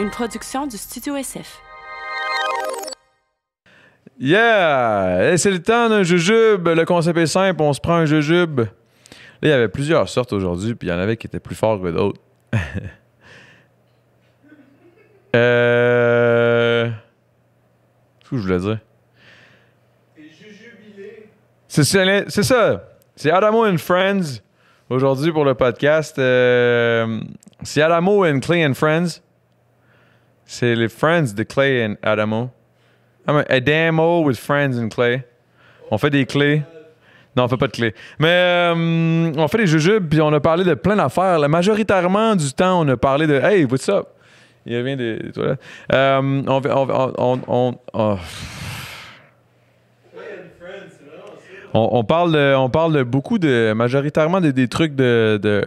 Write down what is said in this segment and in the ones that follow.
Une production du Studio SF. Yeah! Hey, c'est le temps d'un jujube. Le concept est simple, on se prend un jujube. Là, il y avait plusieurs sortes aujourd'hui, puis il y en avait qui étaient plus forts que d'autres. Qu'est-ce que je voulais dire? T'es jujubilé. C'est ça. C'est Adamo and Friends aujourd'hui pour le podcast. C'est Adamo and Clay and Friends. C'est les Friends de Clay and Adamo. Adamo with Friends and Clay. On fait des clés. Non, on fait pas de clés. Mais on fait des jujubes, puis on a parlé de plein d'affaires. Majoritairement du temps, on a parlé de « Hey, what's up? » Il revient des toilettes. On parle de beaucoup de... Majoritairement des trucs de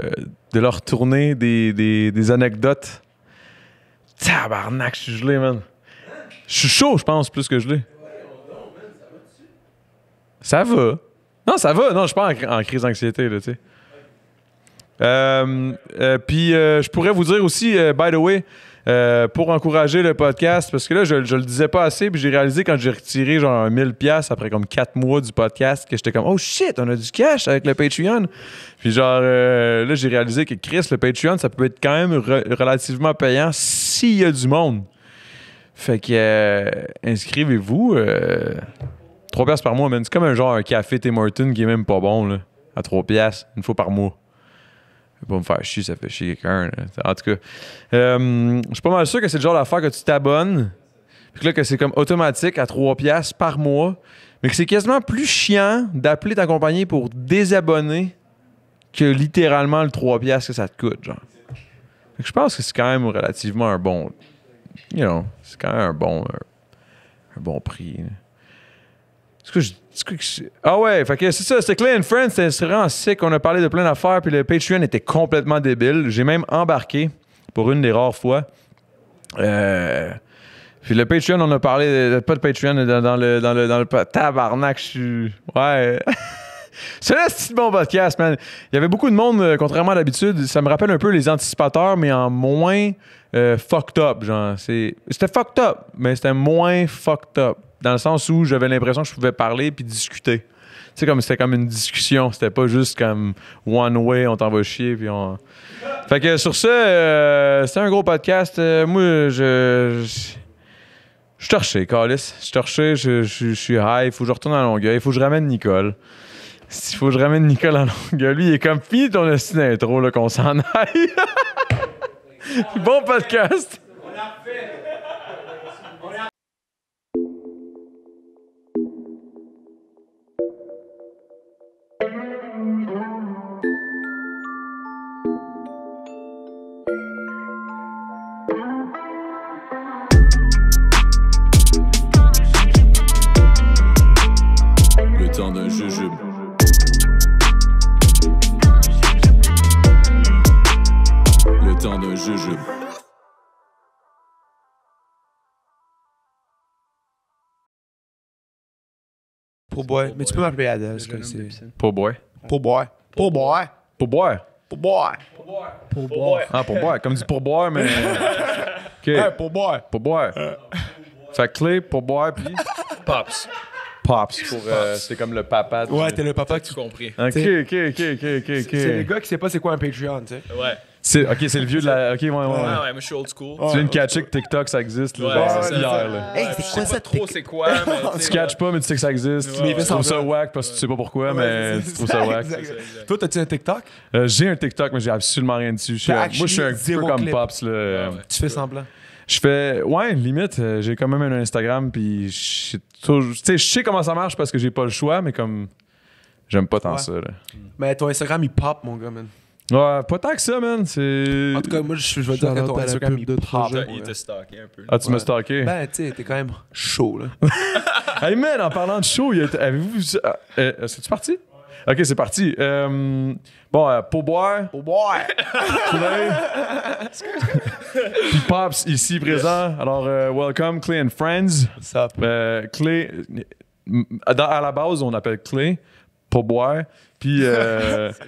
leur tournée, des anecdotes. Tabarnak, je suis gelé, man. Je suis chaud, je pense, plus que gelé. Ça va. Non, ça va. Non, je suis pas en crise d'anxiété, là, tu sais. Puis, je pourrais vous dire aussi, by the way, pour encourager le podcast, parce que là, je le disais pas assez, puis j'ai réalisé quand j'ai retiré genre 1000$ après comme 4 mois du podcast, que j'étais comme « Oh shit, on a du cash avec le Patreon! » Puis genre, là, j'ai réalisé que Chris, le Patreon, ça peut être quand même relativement payant s'il y a du monde. Fait que, inscrivez-vous. 3$ par mois, man. C'est comme un café Tim Hortons qui est même pas bon, là. À 3$, une fois par mois. Pas me faire chier, ça fait chier quelqu'un. En tout cas, je suis pas mal sûr que c'est le genre d'affaire que tu t'abonnes, puis là, que c'est comme automatique à 3$ par mois, mais que c'est quasiment plus chiant d'appeler ta compagnie pour désabonner que littéralement le 3$ que ça te coûte, genre. Fait que je pense que c'est quand même relativement un bon... c'est quand même un bon prix. Ah ouais, fait que c'est ça, c'était Clay and Friends, c'était vraiment sick, on a parlé de plein d'affaires, puis le Patreon était complètement débile. J'ai même embarqué pour une des rares fois. Puis le Patreon, on a parlé, pas de Patreon, dans le tabarnak, je suis... Ouais... C'est un petit bon podcast, man. Il y avait beaucoup de monde, contrairement à d'habitude. Ça me rappelle un peu les anticipateurs, mais en moins fucked up, genre. C'était fucked up, mais c'était moins fucked up. Dans le sens où j'avais l'impression que je pouvais parler puis discuter. Tu sais, comme c'était comme une discussion. C'était pas juste comme one way, on t'envoie chier puis on... Fait que sur ça, c'était un gros podcast. Moi, je suis torché, Calis. Je suis torché, je suis high. Il faut que je retourne à Longueuil. Il faut que je ramène Nicole. Il faut que je ramène Nicole à Longueuil. Lui, il est comme fini ton style d'intro, là, qu'on s'en aille. Bon podcast. On a fait. Le temps d'un jujube. Le temps d'un jujube. Pourboire. Mais tu peux m'appeler Adèle, parce que c'est... Pourboire. Pourboire. Pourboire. Pourboire. Pourboire. Pourboire. Ah, pourboire. Comme du pourboire, mais... OK. Hey, pourboire. Pourboire. Fait que Clay, pourboire, puis... Pops. Pops. C'est comme le papa. Ouais, t'es le papa que Tu compris. OK. C'est le gars qui sait pas c'est quoi un Patreon, tu sais. Ouais. C'est le vieux de la... OK, ouais. Ouais, moi je suis old school. Tu viens de catcher que TikTok, ça existe, là, Ouais, genre, c'est ça. hier, là. Hey, Je c'est sais quoi pas ça, trop c'est quoi, mais Tu catches pas, mais tu sais que ça existe. Ouais, Tu trouves ça ouais. wack parce que tu sais pas pourquoi, mais tu trouves ça wack. Toi, t'as-tu un TikTok? J'ai un TikTok, mais j'ai absolument rien dessus. Moi, je suis un peu zéro comme clip. Pops, là. Ouais. Tu fais semblant. Je fais... Ouais, limite, j'ai quand même un Instagram, puis je sais comment ça marche parce que j'ai pas le choix, mais comme... J'aime pas tant Ouais. ça, là. Mais ton Instagram, il pop, mon gars, man. Ouais, pas tant que ça, man. C'est... En tout cas, moi, je veux dire que ton Instagram, il pop. il t'a stalké un peu. Ah, tu m'as Ouais. stalké? Ben, tu sais, t'es quand même chaud, là. Hey, man, en parlant de show, avez-vous vu ça? C'est-tu parti? OK, c'est parti. Pourboire. Pourboire. Clay. Puis Pops, ici présent. Alors, welcome, Clay and Friends. Ça. Clay, à la base, on appelle Clay pourboire. Puis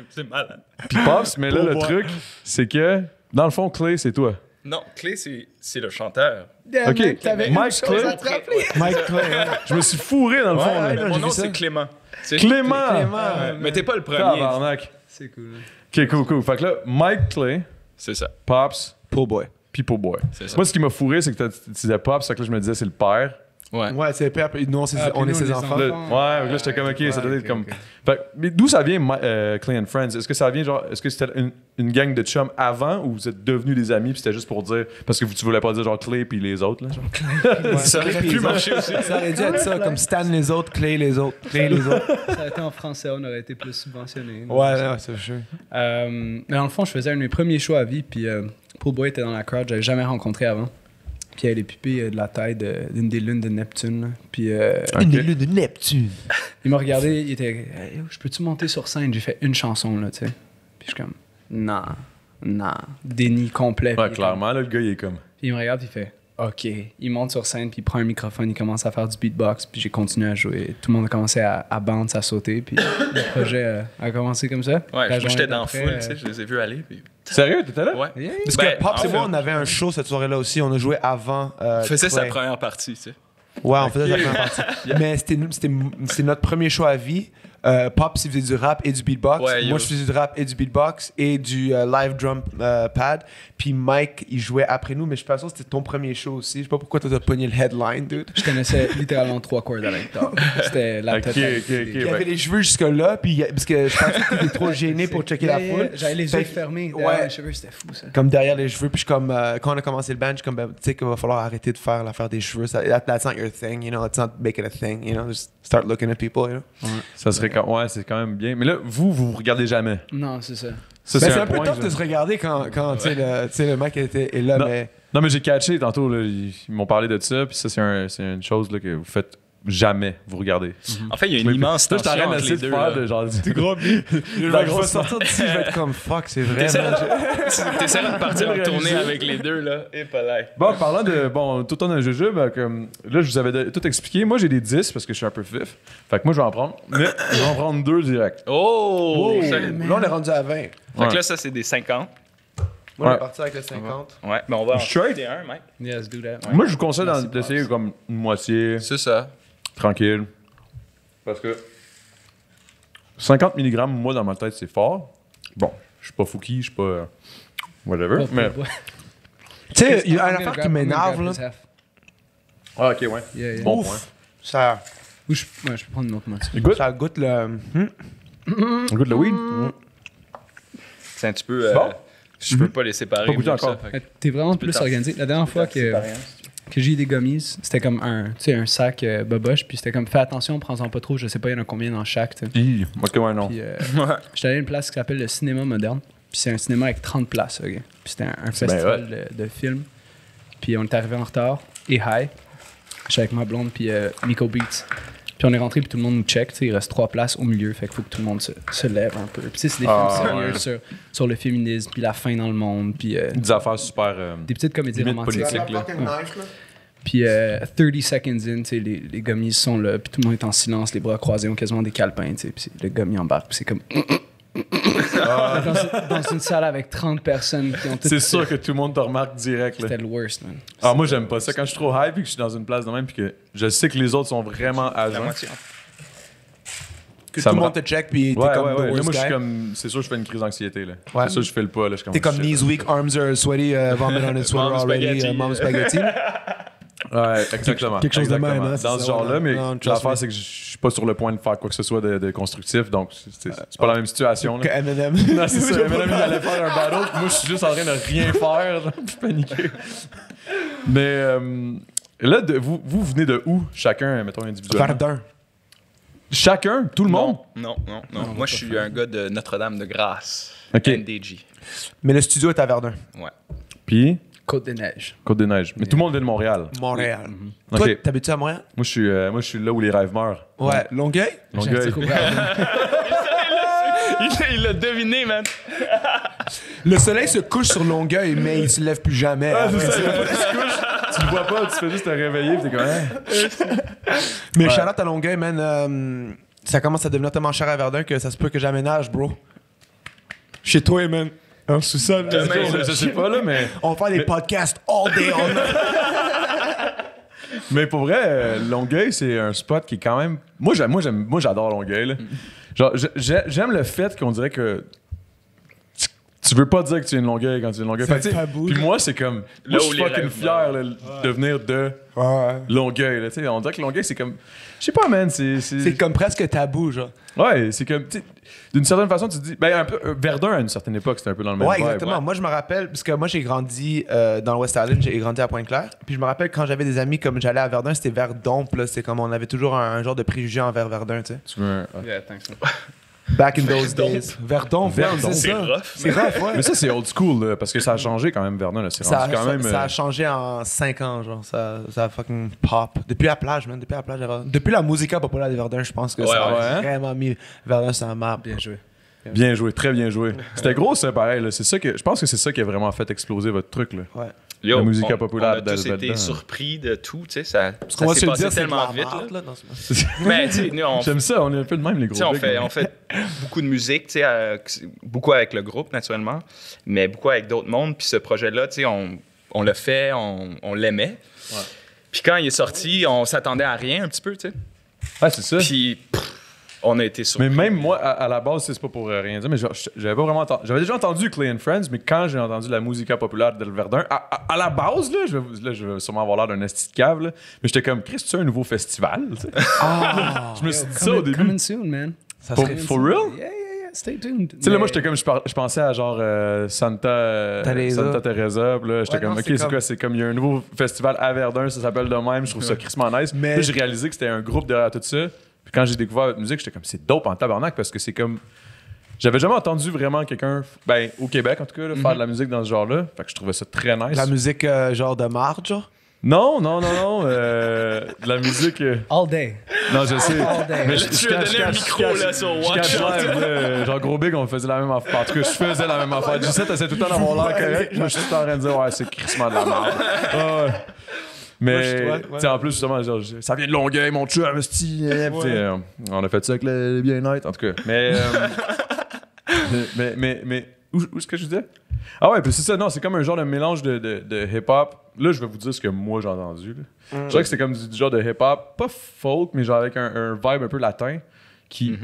C'est malade. Pops, mais là, le Pourboire. truc, c'est que, dans le fond, Clay, c'est toi. Non, Clay, c'est le chanteur. Ok, T'avais Mike une chose Clay. à te rappeler. Mike Clay, ouais. Je me suis fourré dans le fond. là. Mon j'ai nom, vu ça. c'est Clément. Tu sais, Clément! Mais t'es pas le premier. Tabarnak. C'est cool. Ok, cool. Fait que là, Mike Clay, C'est ça. Pops, Poor boy. puis Po Boy. C'est ça. Moi, ce qui m'a fourré, c'est que tu disais Pops, fait que là, je me disais, c'est le père. Ouais. Ouais, c'est père. Nous, on Ah, est puis ses nous, enfants. Là, Enfant. ouais, là, j'étais comme, ok, ça doit être ok, comme. ok. Fait que, mais d'où ça vient, Clay and Friends? Est-ce que ça vient, genre, est-ce que c'était une gang de chums avant ou vous êtes devenus des amis puis c'était juste pour dire. Parce que tu voulais pas dire, genre, Clay puis les autres, là, genre? Ça aurait pu marcher aussi. Ça aurait dû être ça, comme Stan les autres, Clay les autres, Clay les autres. Ça a été en français, on aurait été plus subventionné. Ouais, c'est sûr. Mais dans le fond, je faisais un de mes premiers shows à vie, puis Paul Boy était dans la crowd, j'avais jamais rencontré avant. Puis il avait les pupilles de la taille d'une des lunes de Neptune. Là. Puis Une des lunes de Neptune. il m'a regardé, il était hey, je peux-tu monter sur scène? J'ai fait une chanson, là, tu sais. Puis je suis comme, non. Déni complet. Ouais, Puis clairement, là, le gars, il est comme. Puis il me regarde, puis il fait, OK. Il monte sur scène, puis il prend un microphone, il commence à faire du beatbox, puis j'ai continué à jouer. Tout le monde a commencé à bounce, à sauter, puis le projet a commencé comme ça. Ouais, La moi, j'étais journée dans la d'après, foule, tu sais, je les ai vus aller. Puis... Sérieux, t'étais là? Ouais. Parce Ben, que Pops en et moi, fait, on avait un show cette soirée-là aussi. On a joué avant. on faisait sa Clay. première partie, tu sais. Ouais, on faisait sa première partie. Mais c'était notre premier show à vie. Pops, il faisait du rap et du beatbox. Ouais, Moi, yo. je faisais du rap et du beatbox et du live drum pad. Puis Mike, il jouait après nous, mais je suis pas sûr que c'était ton premier show aussi. Je sais pas pourquoi t'as pogné le headline, dude. Je connaissais littéralement 3 quarts de l'intérieur. C'était la Ok, totalité. ok, Il avait les cheveux jusque-là, puis parce que je pensais que t'étais trop gêné pour checker la foule. J'avais les Fait yeux que- fermés. ouais. Ouais, les cheveux, c'était fou, ça. Comme derrière les cheveux, puis je suis comme quand on a commencé le band, je suis comme ben, tu sais qu'il va falloir arrêter de faire l'affaire des cheveux. That's not your thing, you know. It's not making a thing, you know. Just start looking at people, you know. Ça serait quand. Ouais, c'est quand même bien. Mais là, vous regardez jamais. Non, c'est ça. Ça, Mais c'est un peu point tough que de je- se regarder quand tu sais, le mec est là, Non. mais. Non, mais j'ai catché tantôt, là, ils m'ont parlé de ça, puis ça, c'est une chose là, que vous faites jamais, vous regardez. En fait, il y a une immense Là, je tension t'arrête entre d'essayer les de deux. faire là. de genre. Je vais sortir d'ici, je vais être comme fuck, c'est vrai. man. T'essaieras de partir en Réaliser. tournée avec les deux, là. Et pas là. Bon, parlant de. Bon, tout le temps d'un jujube, comme, là, je vous avais tout expliqué. Moi, j'ai des 10 parce que je suis un peu fif. Fait que moi, je vais en prendre. Mais je vais en prendre 2 direct. Oh! Là, Solide. on est rendu à 20. Fait Ouais. que là, ça, c'est des 50. Moi, on Ouais. est parti avec le 50. Ouais, mais on va en Straight. shooter un, Mike. Yes, do that. Moi, je vous conseille Merci, d'essayer Pops. comme une moitié, C'est ça. tranquille. Parce que 50 mg, moi, dans ma tête, c'est fort. Bon, je suis pas Fouki, je suis pas. Whatever. Mais. Tu sais, il y a une affaire qui m'énerve, là. Ah, ok, ouais. Yeah, yeah. Bon Ouf. point. Ça, Ou je peux prendre une autre moitié. Il goûte, ça goûte le. il goûte le weed. C'est un petit peu. C'est bon? Je peux pas les séparer. Pas goûté mieux que ça, encore. fait que- T'es vraiment peux plus t'en- organisé. La dernière fois que j'ai eu des gummies, c'était comme un sac boboche, puis c'était comme fais attention, prends-en pas trop, je sais pas, il y en a combien dans chaque. tu sais. Hi, ok, ouais, non. Puis j'étais allé à une place qui s'appelle le Cinéma Moderne, puis c'est un cinéma avec 30 places, ok. Puis c'était un festival de films. Puis on est arrivé en retard et high. J'étais avec ma blonde, puis Miko Beats. Puis on est rentré, puis tout le monde nous check. Tu sais, il reste 3 places au milieu, fait qu'il faut que tout le monde se lève un peu. Puis tu sais, c'est des Ah, films sérieux ouais. sur le féminisme, puis la fin dans le monde, puis Des affaires super. des petites comédies Limite romantiques. politique, là. Puis 30 seconds in, tu sais, les gummies sont là, puis tout le monde est en silence, les bras croisés, ont quasiment des calepins, tu sais, puis le gummy embarque, puis c'est comme... dans une salle avec 30 personnes qui ont toutes... C'est sûr que tout le monde te remarque direct. Là. C'était le worst, man. Ah, moi, j'aime pas ça. Quand je suis trop hype et que je suis dans une place de même, puis que je sais que les autres sont vraiment à La jeun. moitié. Que Ça tout le me monde te check, puis t'es Ouais, comme ouais, the ouais. Là, worst moi, je suis guy. comme. C'est sûr, je fais une crise d'anxiété. Là. Ouais. C'est sûr, je fais le pas. Là. Je suis T'es comme shit. knees weak, arms are sweaty, vomit on its sweater Mom already, spaghetti. mom spaghetti. Ouais, exactement. quelque chose de Exactement. même, hein, c'est Dans ça, ce genre-là, ouais. mais Non, trust me. l'affaire, c'est que je suis pas sur le point de faire quoi que ce soit de constructif, donc c'est pas la même situation. Que Là. Eminem. Non, c'est ça. Eminem, il allait faire un battle, puis moi, je suis juste en train de rien faire, là, puis paniquer. Mais là, vous venez de où, chacun, mettons, individuellement? Verdun. Chacun? Tout le monde? Non. Moi, je suis un gars de Notre-Dame-de-Grâce. Ok. NDG. Mais le studio est à Verdun. Ouais. Puis, Côte-des-Neiges. Côte-des-Neiges. Mais tout le monde vient de Montréal. Montréal. Ok. Toi, t'habites-tu à Montréal? Moi, je suis là où les rêves meurent. Ouais. Longueuil? Longueuil. Il l'a deviné, man. Le soleil se couche sur Longueuil, mais il se lève plus jamais. C'est ça, tu le vois pas, tu fais juste te réveiller, puis t'es comme, hein? Mais Ouais. Charlotte à Longueuil, man, ça commence à devenir tellement cher à Verdun que ça se peut que j'aménage, bro. Chez toi, man. Un sous-sol. Demain, Je sais pas, là, mais... On va faire des podcasts all day. Mais pour vrai, Longueuil, c'est un spot qui est quand même... Moi, j'adore Longueuil, là. Genre, j'aime le fait qu'on dirait que... Tu veux pas dire que tu es une Longueuil quand tu es une Longueuil. C'est tabou. Puis moi, c'est comme... Là Moi, je où suis les fucking rêves fier là, de venir de Longueuil, là. Tu sais, on dirait que Longueuil, c'est comme... Je sais pas, man, C'est comme presque tabou, genre. Ouais, c'est comme... tu sais, d'une certaine façon, tu te dis... Ben, un peu, Verdun, à une certaine époque, c'était un peu dans le même Ouais, vibe. exactement. Moi, je me rappelle, parce que moi, j'ai grandi dans le West Island, j'ai grandi à Pointe-Claire. Puis je me rappelle quand j'avais des amis, comme j'allais à Verdun, c'était vers Dompe, là. C'est comme on avait toujours un genre de préjugé envers Verdun, tu sais. Tu veux... Yeah, thanks. Back in those days. Verdun, Verdun, c'est rough. C'est rough, ouais. Mais ça, c'est old school, là, parce que ça a changé quand même, Verdun. Là. C'est Ça, rendu quand même... ça a changé en 5 ans, genre. Ça a fucking pop. Depuis la plage, man. Depuis la plage. Depuis la musica populaire de Verdun, je pense que ça ouais, a hein? vraiment mis Verdun sur la map. Bien joué. Bien joué, très bien joué. C'était gros, ça, pareil. Là. C'est ça que, je pense que c'est ça qui a vraiment fait exploser votre truc. Là. Ouais. Yo, La musique on populaire a tous d'Albert été dedans. surpris de tout, tu sais, ça On va s'est se le passé dire, c'est tellement de la vite. marde, Là. là, dans ce moment. Mais tu sais, nous, J'aime ça, on est un peu de même, les gros tu sais, bigs, on fait beaucoup de musique, tu sais, beaucoup avec le groupe, naturellement, mais beaucoup avec d'autres mondes. Puis ce projet-là, tu sais, on l'a fait, on l'aimait. Ouais. Puis quand il est sorti, on s'attendait à rien un petit peu, tu sais. Ah, c'est ça. Puis on a été surpris. Mais même moi, à la base, c'est pas pour rien dire, mais j'avais pas vraiment entendu. J'avais déjà entendu Clay and Friends, mais quand j'ai entendu la musica populaire de Verdun, à la base, là, je vais sûrement avoir l'air d'un esti de cave, là, mais j'étais comme, Chris, tu as un nouveau festival? Tu sais? Je me suis dit ça au début. Coming soon, man. For real? Yeah. Stay tuned. Tu sais, là, moi, j'étais comme, je pensais à genre Santa Teresa. Puis là, j'étais Ouais, comme, non, ok, c'est c'est comme- quoi? C'est comme, il y a un nouveau festival à Verdun, ça s'appelle de même. Je trouve ça crissement nice. Mais- Puis là, j'ai réalisé que c'était un groupe derrière tout ça. Puis quand j'ai découvert votre musique, j'étais comme, c'est dope en tabarnak parce que c'est comme. J'avais jamais entendu vraiment quelqu'un, ben, au Québec en tout cas, là, faire de la musique dans ce genre-là. Fait que je trouvais ça très nice. La musique genre de marde, genre. Non. De la musique. All day. Non, je sais. All day. Mais Tu lui as donné un micro, là, sur Watch Out. genre Gros Big, on faisait la même affaire. En tout cas, je faisais la même affaire. Je sais, t'essaies tout le temps d'avoir l'air correct. Moi, je suis tout le temps en train de dire, ouais, c'est crissement de la merde. Ouais. Mais, Ouais. tu sais, en plus, justement, genre, ça vient de Longueuil, mon chum, esti. On a fait ça avec le bien-être, en tout cas. Mais où est-ce que je disais? Ah ouais, puis c'est ça, non, c'est comme un genre de mélange de hip-hop. Là, je vais vous dire ce que moi j'ai entendu. Là. Je dirais que c'est comme du genre de hip-hop, pas folk, mais genre avec un vibe un peu latin qui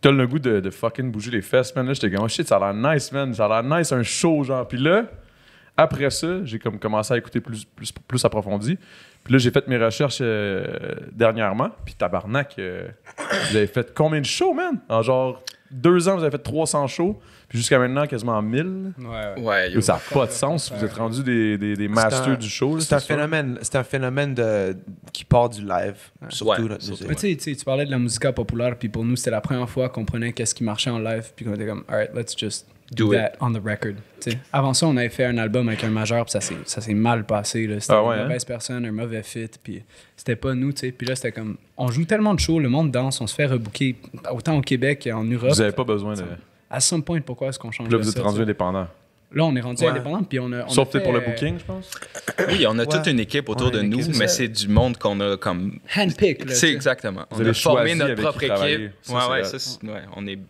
donne le goût de fucking bouger les fesses, man. Là, j'étais comme, oh shit, ça a l'air nice, man. Ça a l'air nice, un show, genre. Puis là, après ça, j'ai comme commencé à écouter plus approfondi. Puis là, j'ai fait mes recherches dernièrement. Puis tabarnak, vous avez fait combien de shows, man? En genre 2 ans, vous avez fait 300 shows. Puis jusqu'à maintenant, quasiment 1000. Ouais, yo. Ça n'a pas de sens. Vous êtes rendus des masters du show. là, C'est un ça? phénomène qui part du live. Surtout Ouais, notre surtout. musique. Mais tu parlais de la musique populaire, puis pour nous, c'était la première fois qu'on prenait qu'est-ce qui marchait en live, puis qu'on était comme, alright, let's just do Do it. that on the record. T'sais. Avant ça, on avait fait un album avec un majeur, puis ça s'est mal passé. Là. C'était Ah ouais, une hein? mauvaise personne, un mauvais fit, puis c'était pas nous. T'sais. Puis là, c'était comme, on joue tellement de shows, le monde danse, on se fait rebooker, autant au Québec qu'en Europe. Vous n'avez pas besoin de. À some point, pourquoi est-ce qu'on change Puis là, de vous êtes ça, rendu t'sais? indépendant. Là, on est rendu Ouais. indépendant, puis on a. Sauf a peut-être pour le fait, booking, je pense. Oui, on a toute Ouais. une équipe autour Ouais, de une nous, équipe, mais c'est c'est du monde qu'on a comme. Handpick, là. C'est t'sais. exactement. Vous On avez a formé choisi notre avec propre qui travailler. équipe. Ça, Ouais, c'est ouais, hot. ça,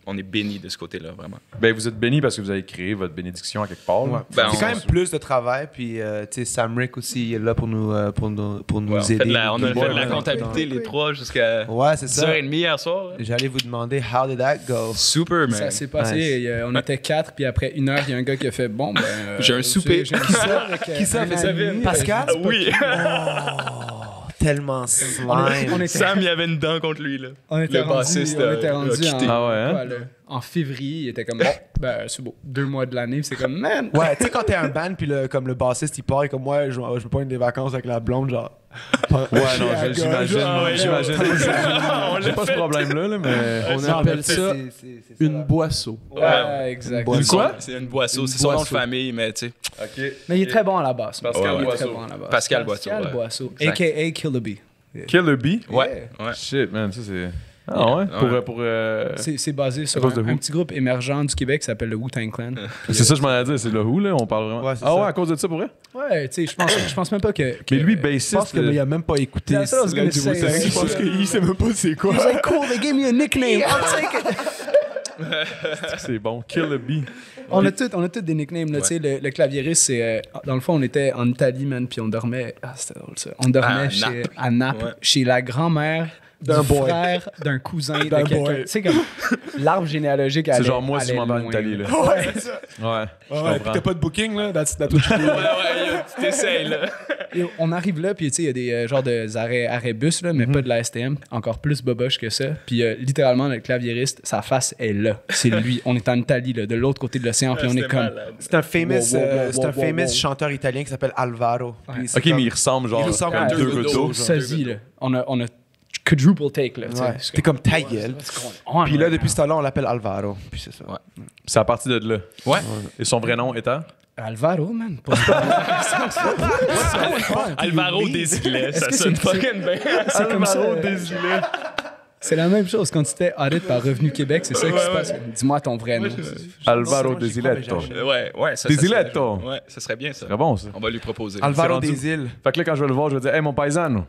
on est bénis de ce côté-là, vraiment. Ben, vous êtes béni parce que vous avez créé votre bénédiction à quelque part. là. Ben, c'est quand même plus de travail. Puis, tu sais, Sam Rick aussi il est là pour nous Ouais, aider. on a fait de la Ouais, comptabilité, les trois, jusqu'à Ouais, c'est ça. 10h30 hier soir. là. J'allais vous demander, how did that go? Super, man. Ça s'est passé, Nice. on était 4, puis après 1 heure, il y a un gars qui a fait bon, ben. J'ai un souper. J'ai un souper avec, Qui ça un fait ça, ami. Vin? Pascal? Ah oui! Tellement slime. On était- Sam, il y avait une dent contre lui, là. On était Le rendu, bassiste, on était a rendu quitté. Ah ouais, hein? quoi, là, en février, il était comme, bon, ben c'est beau, 2 mois de l'année, puis c'est comme, man. Ouais, tu sais, quand t'es un band, puis comme le bassiste, il part, et comme moi, je veux pas une des vacances avec la blonde, genre. Ouais, non, j'imagine. Ah ouais, J'imagine. On J'ai l'a pas ce fait. problème-là, là, mais. On appelle ça une boisseau. Ouais, exact. Une quoi? C'est une boisseau. C'est Une son nom de boisseau. famille, mais tu sais. Ok. Mais il est très bon à la basse. Pascal Il est Boisseau. très bon à la basse. Pascal Boisseau, ouais. Boisseau, Exact. a.k.a. Killer Bee. Killer Bee? Ouais. Shit, man, ça c'est. Ah ouais? Pour, C'est basé sur cause de un Who? petit groupe émergent du Québec qui s'appelle le Wu-Tang Clan. C'est ça, je m'en ai dit, c'est le Who, là, on parle vraiment. Ouais, c'est ah ça. ouais, à cause de ça, pour vrai? Ouais, tu sais, je pense même pas que. Mais lui, Je pense bassiste. qu'il a même pas écouté. That's what I was gonna say. Je pense qu'il sait même pas c'est quoi. He's like, cool, they gave me a nickname. I'll take it. C'est bon. Kill the bee. On a tous des nicknames, là, tu sais, le claviériste, c'est... dans le fond, on était en Italie, man, puis on dormait... Ah, c'était drôle, ça. On dormait à Naples, Ouais. chez la grand-mère D'un du boy. frère d'un cousin de D'un quelqu'un. boy. Tu sais, comme l'arbre généalogique C'est allait- genre moi si je allait m'en vais en loin, Italie, là. là. Ouais, c'est ça. Ouais, je Ouais, puis comprends. t'as pas de booking, là. That's what you do. Ouais, tu t'essayes, là. Et on arrive là, puis tu sais, il y a des genres de arrêts bus, là, mais pas de la STM. Encore plus boboche que ça. Puis littéralement, le claviériste, sa face est là. C'est lui. On est en Italie, là, de l'autre côté de l'océan, puis on est comme... C'est un famous, Wow, wow. chanteur italien qui s'appelle Alvaro. Puis c'est Ok, comme- mais il ressemble genre Il ressemble comme à deux deux gouttes d'eau. gouttes Sosie, là. On a quadruple take, là. tu sais. Ouais. C'est T'es comme ta gueule. Oh, Puis là, depuis ce temps-là, on l'appelle Alvaro. Puis c'est ça. Ouais. C'est à partir de là. Ouais. Et son vrai nom étant? Alvaro, man. Alvaro Desilets, ça que sonne c'est- fucking bien. C'est comme ça. Desilets. C'est la même chose quand tu t'es audit par Revenu Québec, c'est ça qui se passe. Dis-moi ton vrai nom. Alvaro Non, j'y crois, mais Desiletto. j'ai- Ouais, ça. Desiletto. Ça serait- Ouais, ça serait bien, ça. C'est bon, ça. On va lui proposer. Alvaro rendu- des îles. Fait que là, quand je vais le voir, je vais dire, hey, mon paisano.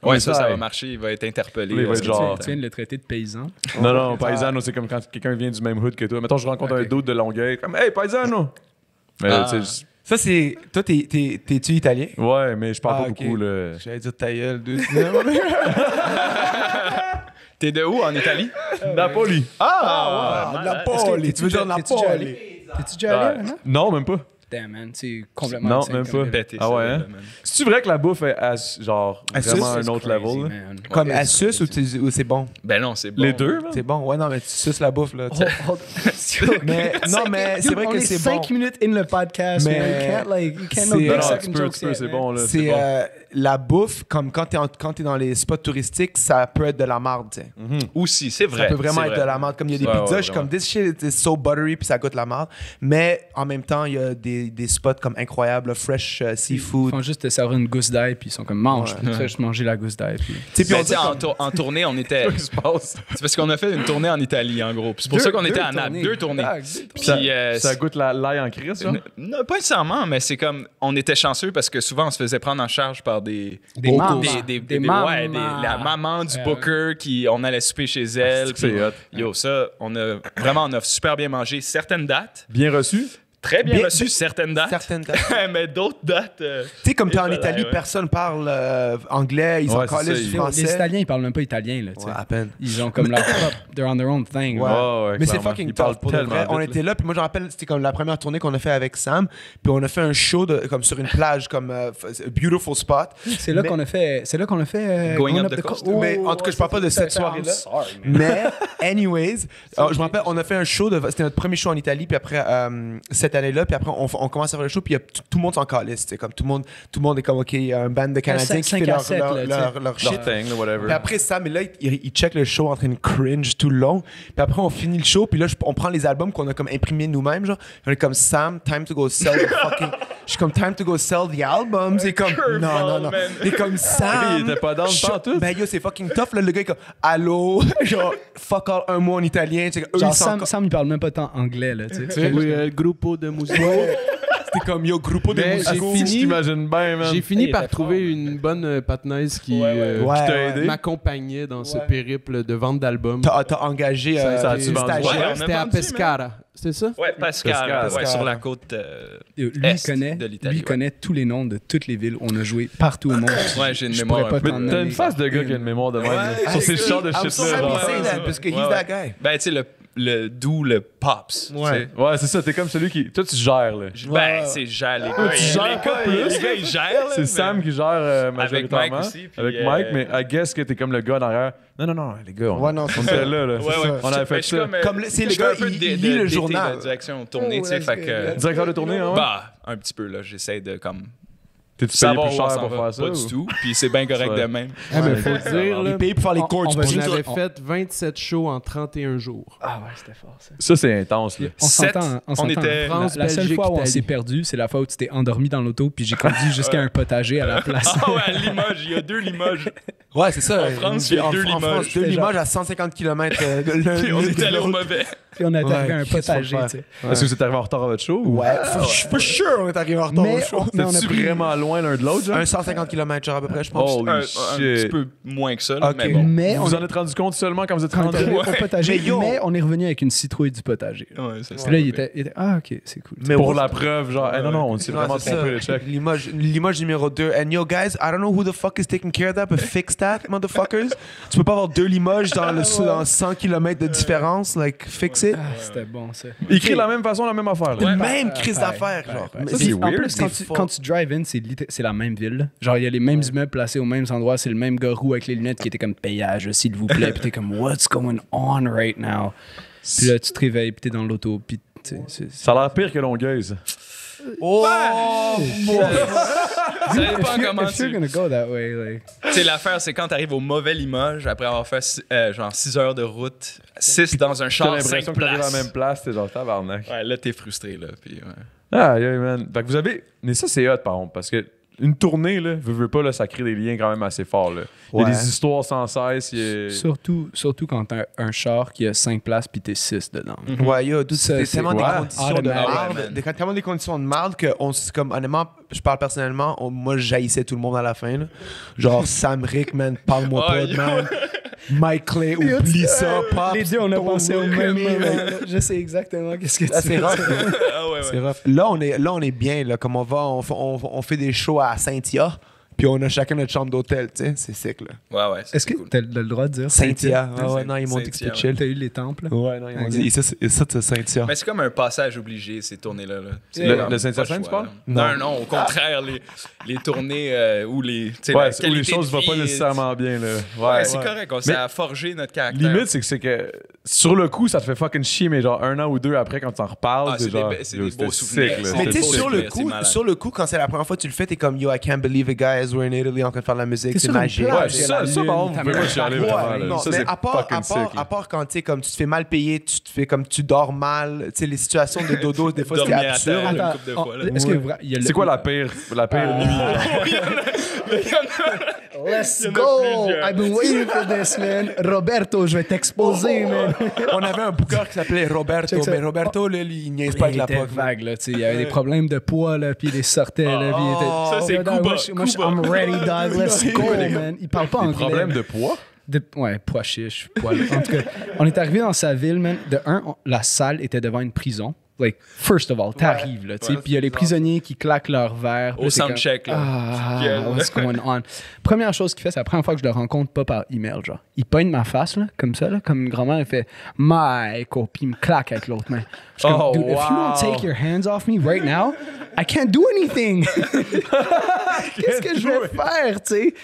Ouais, ça ça, va hey. marcher. Il va être interpellé. Il va être genre- Tu viens de le traiter de paysan. Non, non, paisano, c'est comme quand quelqu'un vient du même hood que toi. Mettons, je rencontre un dude de Longueuil, comme, hey, paisano. Mais, Ah. tu sais, Ça, c'est. Toi, t'es-tu italien? ouais, mais je parle pas ok. beaucoup, là. J'allais dire ta gueule, dude. T'es de où en Italie? Napoli. Ah! Napoli. Tu veux dire T'es-tu déjà Napoli? allé? T'es-tu déjà allé, non? Non, même pas. Damn, man, c'est complètement Non, insane même comme pas. ville. Pété, Ah ça, ouais, là, hein? man. C'est-tu vrai que la bouffe est genre Asus, vraiment un c'est autre crazy, level? là? man. Comme Ouais, Asus ou c'est bon? Ben non, c'est bon. Les deux, là? C'est bon. Ouais, non, mais tu suces la bouffe, là. tu sais. Mais non, mais c'est Dude, vrai on que est c'est 5 bon. minutes in le podcast, Mais man. You can't c'est- no Non, big Non, non, second jokes tu peux, yet, c'est man. bon, là. C'est bon. la bouffe, comme quand t'es dans les spots touristiques, ça peut être de la marde, tu sais. Aussi, c'est vrai. Ça peut vraiment c'est être vrai. de la marde. Comme il y a des Ouais, pizzas, ouais, je suis comme, this shit is so buttery, puis ça goûte la marde. Mais en même temps, il y a des spots comme incroyables, là, fresh Ils seafood. font juste te servir une gousse d'ail, puis ils sont comme, mange. Ouais. Puis tu fais juste manger la gousse d'ail. Puis... Tu sais, puis Ben, on tu sais, dit comme- en tournée, on était. Qu'est-ce qui se passe? C'est parce qu'on a fait une tournée en Italie, en gros. Puis c'est pour ça qu'on était à Naples. 2 tournées. Puis, Ça goûte l'ail en crise, genre? Non, pas nécessairement, mais c'est comme. On était chanceux parce que souvent, on se faisait prendre en charge par des. Des mamans. Des mamans. ouais, la maman du booker qui. On allait souper chez elle. C'est puis- hot. Yo, ça, on a super bien mangé certaines dates. Bien reçu? Très bien Bien- reçu certaines dates. certaines dates. mais d'autres dates. Tu sais, comme t'es en Et voilà, Italie, ouais. personne parle anglais, ils Ouais, ont c'est encore ça, du ils- français. Les Italiens, ils parlent même pas italien, là, tu sais. Ouais, à peine. Ils ont comme leur propre... They're on their own thing. Ouais. Ouais, Mais c'est clairement. fucking Ils parlent tough pour de tellement vrai. vite, On là. était là, puis moi je me rappelle, c'était comme la première tournée qu'on a fait avec Sam, puis on a fait un show comme sur une plage, comme beautiful spot. C'est là Mais- qu'on a fait... C'est là qu'on a fait... Going Up the Coast. Mais en tout cas, je parle pas de cette soirée-là. Mais, anyways, alors, je me rappelle, on a fait un show, c'était notre premier show en Italie, puis après, cette année-là, puis après, on commence à faire le show, puis tout le monde s'en calisse, c'est comme tout le monde est comme, OK, il y a un band de Canadiens qui cinq fait à sept, là, leur Leur shit. thing, là, whatever. Puis après ça, mais là, il check le show en train de cringe tout le long. Puis après, on finit le show. Puis là, on prend les albums qu'on a comme imprimés nous-mêmes. Genre, on est comme Sam, time to go sell the fucking. Je suis comme time to go sell the album. C'est comme. Non. man. C'est comme Sam. Il était pas down pantoute. Ben yo, c'est fucking tough. Là, le gars est comme allô. Genre, fuck all, un mot en italien. Tu sais, eux, Genre, ils sont Sam, il parle même pas tant anglais, là, tu sais. Oui, le gruppo de musique. C'était comme yo, gruppo de Mais musique. j'ai fini- Je t'imagine bien, man. J'ai fini Il par était trouver fort, une bonne patnaise qui Ouais, t'a ouais. aidé? m'accompagnait dans ce périple de vente d'albums. T'as engagé Ça a-tu des vendu? stagiaires. Ouais, on a C'était à vendu, Pescara. C'était ça? Ouais, Pascal, Pascal. ouais, sur la côte. Lui, Est connaît, de l'Italie, lui ouais. connaît tous les noms de toutes les villes où on a joué partout au monde. Ouais, j'ai une Je mémoire pourrais un pas peu. t'en Mais t'as nommer. une face de gars qui a une mémoire de même. là. Sur ces genres de I'm so shit-là. happy genre. you say that, parce que he's that guy. Ben, tu sais, d'où le pops. Ouais. tu sais. Ouais, c'est ça. T'es comme celui qui. Toi, tu gères, là. Ben, c'est gère les gars. tu gères pas plus. Les gars, ils gèrent. là, C'est mais- Sam qui gère majoritairement. Mike aussi, puis, avec Mike, mais I guess que t'es comme le gars derrière. Non, les gars, Ouais, non, on était là. Ouais, ouais. On avait fait Ben, je suis ça. Comme c'est le je fais gars, un peu il de- lit de- le d'été, journal. la direction tournée, tu sais, fait que. Directeur de tournée, hein? ouais? Bah, un petit peu, là. J'essaie de, comme. T'es-tu payé Savoir plus où on cher s'en pour va. faire ça? Pas du tout. Puis c'est bien correct Ouais. de même. Ah, mais faut dire, là, Il paye pour faire les chords. on va on juste- avait fait 27 shows en 31 jours. Ah ouais, c'était fort, ça. Ça, c'est intense, là. On Sept, s'entend. on s'entend. était- France, La seule Belgique, fois où on Italie. s'est perdu, c'est la fois où tu t'es endormi dans l'auto, puis j'ai conduit jusqu'à un potager à la place. Ah ouais, à Limoges, il y a 2 Limoges. Ouais, c'est ça. En France, il y a deux En France, Limoges. 2 Limoges à 150 km de l'un. Puis on de est allé au l'autre. mauvais. Puis on est arrivé à un qu'est-ce qu'il faut potager, faire? tu sais. Est-ce que vous êtes arrivé en retard à votre show? Ouais, je suis pas sûr on est arrivé en retard au show. mais on a C'est-tu pris... vraiment loin l'un de l'autre, genre? Un 150 km/h à peu près, je pense. Holy Un shit. petit peu moins que ça, là, Ok. mais bon. Mais Vous on vous en êtes rendu compte seulement quand vous êtes quand on est rendu? arrivé au potager, Mais yo! mais on est revenu avec une citrouille du potager. Ouais, ça, Puis là, il était ah, OK, c'est cool. Mais Pour ouais. la preuve, genre, non, non, on s'est Non, vraiment c'est trompé, ça. le check. Limoges numéro 2. And yo, guys, I don't know who the fuck is taking care of that, but fix that, motherfuckers. Tu peux pas avoir 2 Limoges dans 100 km de différence. Like, fix it. Ah, c'était bon, ça. Il crie de la même façon, la même affaire. là. Même crise d'affaires, genre. Ouais. Mais Ça, c'est c'est En weird. plus, quand tu drive in, c'est la même ville. Là. Genre, il y a les mêmes immeubles placés aux mêmes endroits. C'est le même gars roux avec les lunettes qui était comme payage, s'il vous plaît. Puis t'es comme, what's going on right now? Puis là, tu te réveilles, puis t'es dans l'auto. Puis Ça a l'air pire que Longueuil. Oh! Ça dépend comment if you're tu... gonna go that way, like... Tu sais, l'affaire, c'est quand t'arrives au mauvais Limoges, après avoir fait genre 6 heures de route, 6 dans un T'as char, l'impression 5 que t'arrives à places. la même place, t'es genre tabarnak. Ouais, là, t'es frustré, là. Puis, ouais. Ah, yeah, man. Fait que vous avez. Mais ça, c'est hot, par contre, parce que une tournée, là, veux pas, là, ça crée des liens quand même assez forts, là. Il y a Ouais. des histoires sans cesse. Surtout quand t'as un char qui a 5 places, puis t'es 6 dedans. Ouais, yo, dude, Ça, c'est c'est- tellement des ouais. conditions de Automatic. marde. Ouais, man. Tellement des conditions de marde que, comme, honnêtement, je parle personnellement, moi, je jaillissais tout le monde à la fin. Là. Genre, Sam Rick, man, parle-moi Oh, pas de man. Mike Clay, oublie ça, pop. Les deux, on a ton pensé au look, même man. moment. là. Je sais exactement qu'est-ce que tu Ah, c'est veux rough. dire. Ah ouais, ouais. C'est rough. Là, on est bien, là, comme on fait des shows à Saint-Ia, puis on a chacun notre chambre d'hôtel, tu sais, c'est sick, là. Ouais, ouais. Est-ce que cool. t'as le droit de dire Saint-Ia, ouais, non, ils m'ont dit que c'était Saint-Ia, chill. T'as eu les temples? Ouais, non, ils m'ont Ok. dit, ça, c'est Saint-Ia. Mais c'est comme un passage obligé, ces tournées-là. Là. C'est Le- comme le Saint-Hyacinthe, pas le tu choix, parles? là. Non, au contraire, les tournées où les. tu sais, Ouais, la c'est où les qualité choses de vont pas vie, nécessairement bien, là. Ouais, c'est correct, on s'est Mais- à forger notre caractère. Limite, c'est que sur le coup, ça te fait fucking chier, mais genre 1 an ou 2 après, quand tu en reparles, Ah, c'est genre. des yo, beaux c'était souvenirs. sick, là. Mais tu sais, C'était sur beau, le c'est malade. sur le coup, quand c'est la première fois que tu le fais, t'es comme, yo, I can't believe a guys were in Italy en train de faire de la musique, T'es c'est sur une magique. plage, Ouais, c'est ça, la ça, lune, par contre, vous ta pouvez pas main chialer à vraiment, droite. là. Non, Ça, mais c'est à fucking sick, là. part quand tu sais, comme tu te fais mal payer, tu te fais comme tu dors mal, tu sais, les situations de dodo, des fois, c'était Dormir à absurde. terre. Attends, une couple de fois, là. est-ce que il y a le- C'est quoi la pire nuit? Let's Il y en a go! plusieurs. I've been waiting for this, man. Roberto, je vais t'exposer, man. On avait un booker qui s'appelait Roberto, Check ça. mais Roberto, là, il niaise pas avec Il la était poque. là. vague, là, tu sais. Il y avait des problèmes de poids, là, puis il les sortait, là, puis il était... Ça, c'est Yo, dog, Cuba, moi, Cuba. I'm ready, dog. Let's go, man. Il parle pas anglais. Problème de poids? Ouais, poids chiche, poids... En tout cas, on est arrivé dans sa ville, man. De un, la salle était devant une prison. Like, first of all, t'arrives, là, tu sais. Ouais, Puis il y a les prisonniers qui claquent leurs verres. Au Là, t'es comme, soundcheck, là. Ah, Yeah. what's going on? Première chose qu'il fait, c'est la première fois que je le rencontre pas par email, genre. Il pogne ma face, là, comme ça, là, comme une grand-mère, il fait Michael, puis il me claque avec l'autre main. Je suis comme, Oh, dude, if you don't take your hands off me right now, I can't do anything. Qu'est-ce que je vais faire, tu sais?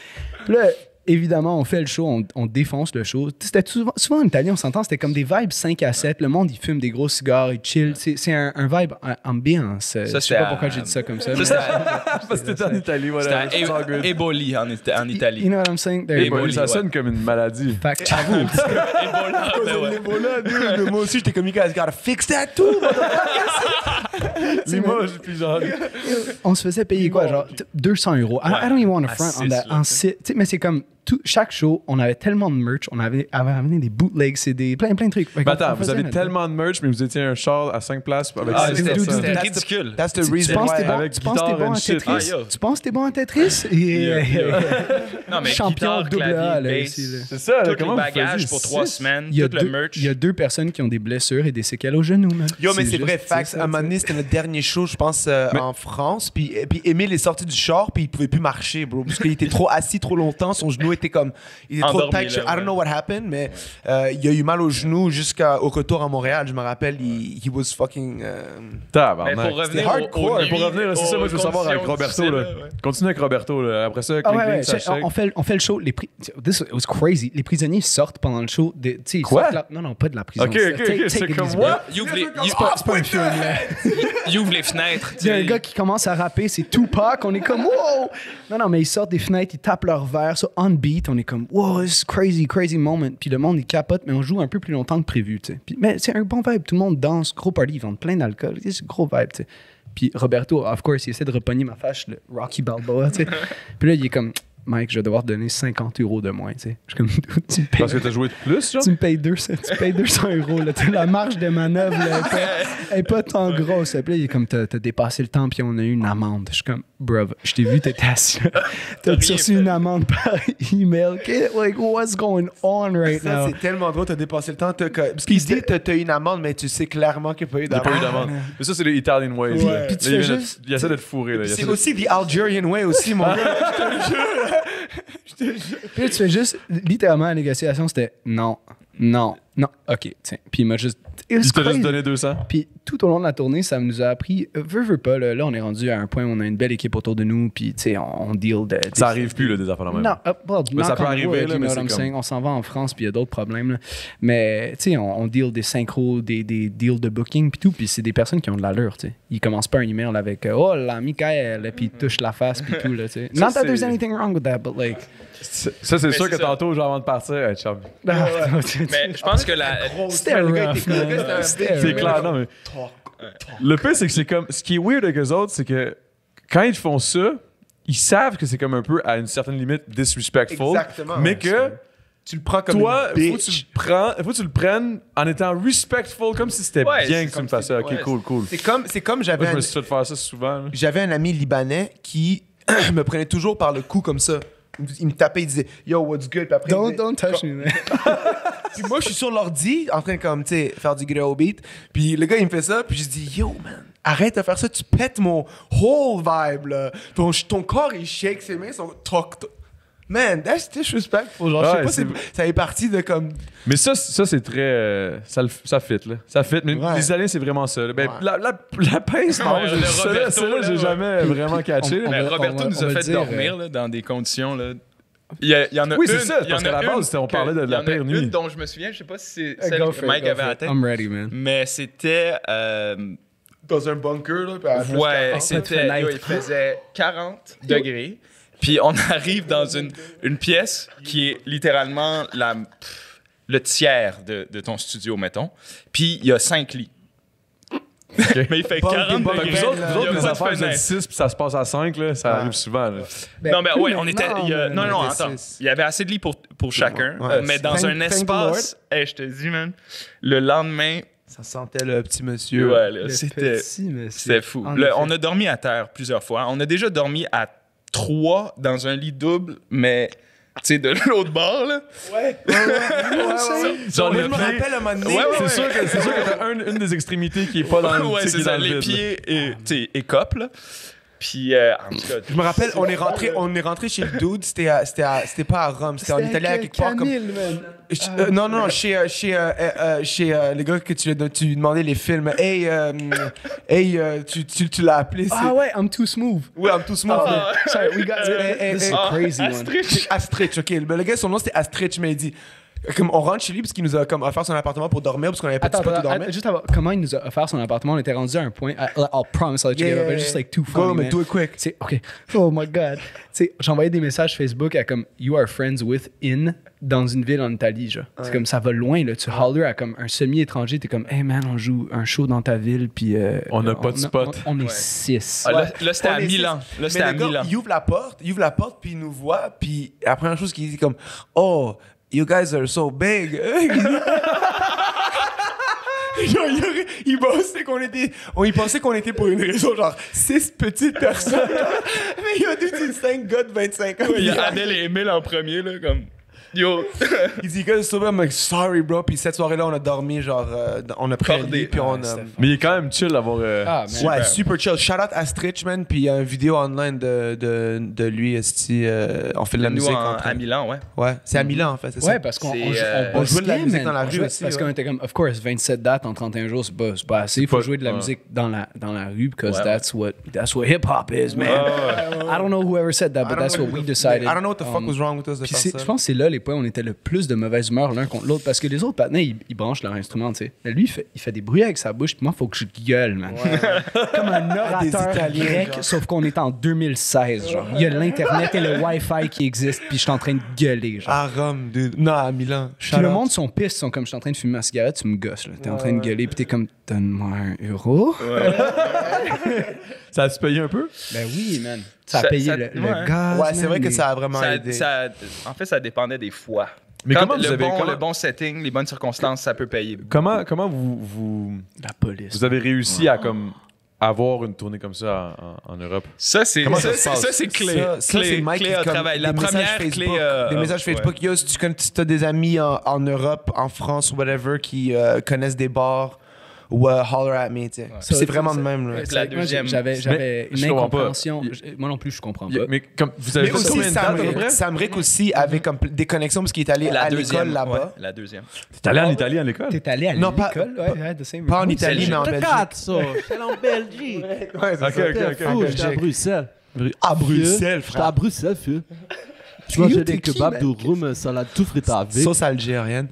Puis là, évidemment, on fait le show, on défonce le show. C'était souvent en Italie, on s'entend, c'était comme des vibes 5 à 7. Le monde, il fume des gros cigares, il chill. C'est un vibe ambiance. Je sais c'était pas à- pourquoi j'ai dit ça comme ça. Ça, mais- c'était Parce que t'étais en Italie, c'était voilà. à It's all good. Eboli en You Italie. know what I'm saying? There you go. Ebola, Ça ouais. sonne comme une maladie. Fait que, j'avoue, Ebola, ben ouais. L'Ebola, dude, moi aussi, j'étais comme, you guys gotta fix that too, Limoges, puis genre. on se faisait payer quoi? Genre 200 euros. I don't even want to À front on six, that. là, Tu sais, mais c'est comme chaque show, on avait tellement de merch, on avait amené des bootlegs, CD, plein de trucs. Fait Mais qu'on- attends, on vous faisait avez notre- tellement de merch, mais vous étiez un char à 5 places avec Ah, 6 c'était personnes. c'était That's ridicule. That's the Tu reason penses que why. t'es bon, Avec tu penses que t'es guitare bon and à shit. Tetris? Ah, yo. Tu penses que t'es bon à Tetris? Non, mais Champion guitare, double A, clavier, là, bass, ici, là. C'est ça, tout comment le vous bagage faisiez pour 3 six? semaines, Il y, a tout le deux, merch. il y a 2 personnes qui ont des blessures et des séquelles au genou, man. Yo, mais c'est juste, vrai, tu sais, fax. ça, À un moment donné, c'était notre dernier show, je pense, en France. Puis Émile est sorti du char, puis il pouvait plus marcher, bro. Parce qu'il était trop assis trop longtemps. Son genou était comme. Il était trop Endormi, tight. là, I don't know what happened, mais il a eu mal au genou jusqu'au retour à Montréal. Je me rappelle, he was fucking. Mais Tabarnak. pour revenir C'était hardcore. aux Pour revenir, c'est ça, moi, je veux savoir avec conditions Roberto. difficiles, Là. ouais. Continue avec Roberto. Là. Après ça, Ah clink, ouais, clink, ouais, ça shake. on fait le show. This was crazy. Les prisonniers sortent pendant le show. Tu sais, ils Quoi? sortent non, non, pas de la prison. Ok, Take- ok, take c'est it comme easy, what? Il ouvre les- C'est pas un film, là. il ouvre les fenêtres. Il y a un tu sais. gars qui commence à rapper, c'est Tupac, on est comme wow! Non, non, mais ils sortent des fenêtres, ils tapent leur verre, ça, on beat, on est comme wow, this is crazy, crazy moment. Puis le monde, il capote, mais on joue un peu plus longtemps que prévu, tu sais. Mais c'est un bon vibe, tout le monde danse, gros party, ils vendent plein d'alcool, c'est un gros vibe, tu sais. Puis Roberto, of course, il essaie de repogner ma fâche, le Rocky Balboa, tu sais. Puis là, il est comme, Mike, je vais devoir te donner 50 € de moins, tu sais. Je suis comme, tu me payes, Parce que t'as joué de plus, genre? tu me payes 200 €, là. Tu sais, la marge de manœuvre, là, elle est pas tant grosse. Puis là, il est comme, t'as dépassé le temps, puis on a eu une amende. Je suis comme, bro, je t'ai vu, t'étais assis là. T'as reçu une amende par email. Okay? Like, what's going on right Ça, now? c'est tellement drôle, t'as dépassé le temps. Parce qu'il se dit que t'as eu une amende, mais tu sais clairement qu'il n'y a pas eu Il n'y a d'amende. pas eu d'amende. Mais ça, c'est les Italian ways. Ouais. là. Puis tu Là, il fais vient de- juste- il essaie de te fourrer. Là. Il C'est essaie de- aussi the Algerian way aussi, mon gars. Puis là, tu fais juste, littéralement, la négociation, c'était non, ok, tiens. Puis il m'a juste. Il t'a juste donné 200. Puis tout au long de la tournée, ça nous a appris, veux pas, là, on est rendu à un point où on a une belle équipe autour de nous, puis tu sais, on deal de. Ça arrive plus, là, des affaires de même. Non, well, Mais ça knock peut on arriver, wood, là, you know mais what c'est I'm comme- saying? On s'en va en France, puis il y a d'autres problèmes. Là. Mais tu sais, on deal des synchros, des deals de booking, puis tout, puis c'est des personnes qui ont de l'allure, tu sais. Ils commencent pas un email avec oh là, Michael, puis ils touchent la face, puis tout, là, tu sais. Not that there's c'est- anything wrong with that, but like. Ça, c'est sûr c'est que ça. tantôt, genre, avant de partir, chum. Mais je pense que la. C'était Le gars rough, était- le gars, man. c'était un C'est clair, non, mais. Le pire, c'est que c'est comme. Ce qui est weird avec eux autres, c'est que quand ils font ça, ils savent que c'est comme un peu à une certaine limite disrespectful. Exactement. Mais que Tu le prends comme toi, une faut que bitch. tu le prennes en étant respectful, comme si c'était Ouais, bien c'est que tu comme me fasses si- ça. Ok, ouais, cool. C'est comme Moi, j'avais je me un, suis fait faire ça souvent. là. j'avais un ami libanais qui me prenait toujours par le cou comme ça. Il me tapait, il disait Yo, what's good? Puis après, il disait- Don't touch me, man. Puis moi, je suis sur l'ordi en train de comme, tu sais, faire du grill beat. Puis le gars, il me fait ça. Puis je dis Yo, man, arrête de faire ça. Tu pètes mon whole vibe, là. Ton corps, il shake, ses mains sont toc. Man, that's disrespectful. Genre, Ouais, je sais pas, ça est parti de comme. Mais ça c'est très. Ça fit, là. Ça fit. Mais Ouais. les Italiens, c'est vraiment ça. là. Ben, Ouais. la pince, non, Ouais, je- le celle-là, Roberto, celle-là, j'ai là, jamais vraiment catché. là. Mais va- Roberto on nous va a le fait dire, dormir là, dans des conditions. Là. Il y en a Oui, une. c'est ça, il y parce en qu'à a la base, une c'était- on que- parlait de la pire Il y en a nuit. une dont je me souviens, je sais pas si c'est celle Go que for it, Mike go avait for en it. tête. I'm ready, man. Mais c'était. Dans un bunker, là. Puis à plus Ouais, 40. c'était. fenêtre. Il faisait 40 degrés. Puis on arrive dans une pièce qui est littéralement le tiers de ton studio, mettons. Puis il y a 5 lits. Mais il fait Bunk 40 des degrés. Vous autres, Il y a les pas de affaires, vous êtes fenêtre. 6 puis ça se passe à 5, là, ça arrive souvent. Là. Non, mais plus ouais, on était. maintenant, Non, man. non, on était attends. six. Il y avait assez de lits pour chacun. Ouais. Mais dans Thank- un thank the espace. Hey, je te dis, man. Le lendemain, Ça sentait le petit monsieur. ouais, là, Le c'était. petit monsieur. C'était fou. En Là, effet. on a dormi à terre plusieurs fois. On a déjà dormi à 3 dans un lit double, mais tu sais, de l'autre bord, là. Genre, Moi, le je me pied- rappelle un moment donné. Ouais, ouais, C'est sûr que t'as une des extrémités qui est pas dans le, Ouais, tu sais, qui c'est est ça, dans le les vide, là. pieds et, tu sais, écopent, là. Puis, en tout cas. Je me rappelle, on est rentré chez le dude, c'était pas à Rome, c'était en Italie à quelque part comme. Non, chez les gars que tu demandais les films. Hey, tu l'as appelé. Ah ouais, I'm too smooth. Ouais, I'm too smooth. Ah, Sorry, we got this is a crazy one. Astrid. Astrich, ok. Le gars, son nom c'était Astrich, mais il dit. Comme on rentre chez lui parce qu'il nous a comme offert son appartement pour dormir parce qu'on avait pas de Attends, spot où dormir. juste avant, comment il nous a offert son appartement? On était rendu à un point. I'll promise, I'll let you get over it, just like too funny. Go, mais man. do it quick. C'est OK. Oh my God. Tu sais, j'envoyais des messages Facebook à comme You are friends with in dans une ville en Italie, genre. C'est comme ça va loin, là. Tu holler à comme un semi-étranger, t'es comme Hey man, on joue un show dans ta ville, puis. On n'a pas de spot. On est Ouais. 6. Ah, là, c'était On à est Milan. six. Là, c'était Mais à le gars, Milan. il ouvre la porte, puis il nous voit, puis la première chose qu'il dit comme Oh, you guys are so big. Il pensait qu'on était pour une raison, genre 6 petites personnes. Mais il y a des 5 gars de 25 ans. Il y a Adèle et Emile en premier, là, comme. Yo. Il dit, guys, so bad. I'm like, sorry, bro. Puis cette soirée-là, on a dormi, genre, on a pris un Cordé. lit, puis on a. Mais il est quand même chill d'avoir. Ah, man. Ouais, super chill. Shout out à Stritch, man. Puis il y a une vidéo online de lui, esti, on fait de la Nous, musique. à Milan, ouais. Ouais, c'est à Milan, en fait, c'est ça. Ouais, parce qu'on C'est, on on jouait de la bossait, musique man. dans la On rue jouait- aussi, Parce ouais. qu'on était comme, of course, 27 dates en 31 jours, c'est pas assez. Il faut pas- jouer de la ouais. musique dans la rue, because Ouais. that's what hip-hop is, man. I don't know whoever said that, but that's what we decided. I don't know what the fuck was wrong with us de Puis faire ça. je pense que c'est là les points où on était le plus de mauvaise humeur l'un contre l'autre, parce que les autres patinets, ils branchent leur instrument, tu sais. Mais lui, il fait des bruits avec sa bouche, puis moi, il faut que je gueule, man. Comme un orateur Italiens, grec, genre. sauf qu'on est en 2016, genre. Il y a l'Internet et le Wi-Fi qui existent, puis je suis en train de gueuler, genre. À Rome, dude. Non, à Milan. Puis le monde sont pistes, sont comme je suis en train de fumer ma cigarette, tu me gosses, là. T'es en train de gueuler, puis t'es comme, donne-moi €. Ça a-tu payé un peu? Ben oui, man. Ça a payé le ouais. gaz. Ouais, c'est man, vrai que les- ça a vraiment aidé. En fait, ça dépendait des fois. Mais Quand comment vous avez... le bon setting, les bonnes circonstances, ça peut payer. Comment vous La police. vous avez réussi à comme avoir une tournée comme ça en Europe? Ça, c'est Comment ça se passe? ça, c'est clé. Ça, c'est Mike Clé qui, à comme, travail. La des messages première Facebook, clé. des messages Facebook. Yo, si tu as des amis en Europe, en France, whatever, qui connaissent des bars, ou holler at me, tu sais. Ça, C'est vraiment ça- de même, là. C'est la Moi, deuxième. J'avais je une comprends pas. incompréhension. Moi non plus, je comprends pas. Mais comme vous avez Mais fait aussi, combien de dates, à peu près? Sam Rick aussi avait comme des connexions parce qu'il est allé La à deuxième. l'école là-bas. Ouais, la deuxième. T'es allé en Italie à l'école? T'es allé à Non, pas- l'école? Ouais, the same. Pas en Italie, mais en Belgique. Regarde ça, j'étais en Belgique. Ouais, c'est Ok, ça. ok, Fou, ok. j'étais à Bruxelles. À Bruxelles, J'étais à frère. Bruxelles, feu. Je mangeais des t'es qui, kebabs man? de rhum, salade tout frite avec. Sauce algérienne.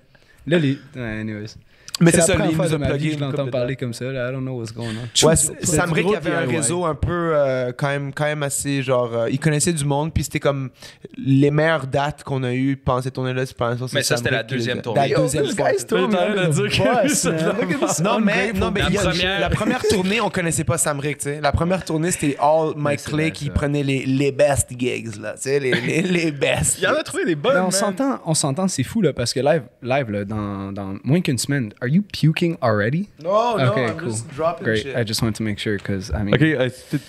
Là, les. Anyways. Mais C'est c'est la ça, première il fois nous de a ma vie plugué que je une couple l'entends de parler comme ça. Là, I don't know what's going on. Ouais, C'est Sam du Rick gros avait un DIY. réseau un peu quand même assez genre il connaissait du monde puis c'était comme les meilleures dates qu'on a eues pendant cette tournée là, c'est pas Mais ça, c'était la deuxième tournée. La deuxième fois. T'es en train de dire que Non mais La il y a- première- la première tournée on connaissait pas Sam Rick, tu sais. La première tournée c'était all Mike Clay qui prenait les best gigs là, tu sais les best. Il y en a trouvé des bonnes. Mais man. on s'entend, c'est fou là, parce que live là, dans moins qu'une semaine, are you puking already? No, Okay, I'm cool. just dropping Great. shit. I just wanted to make sure, because I mean.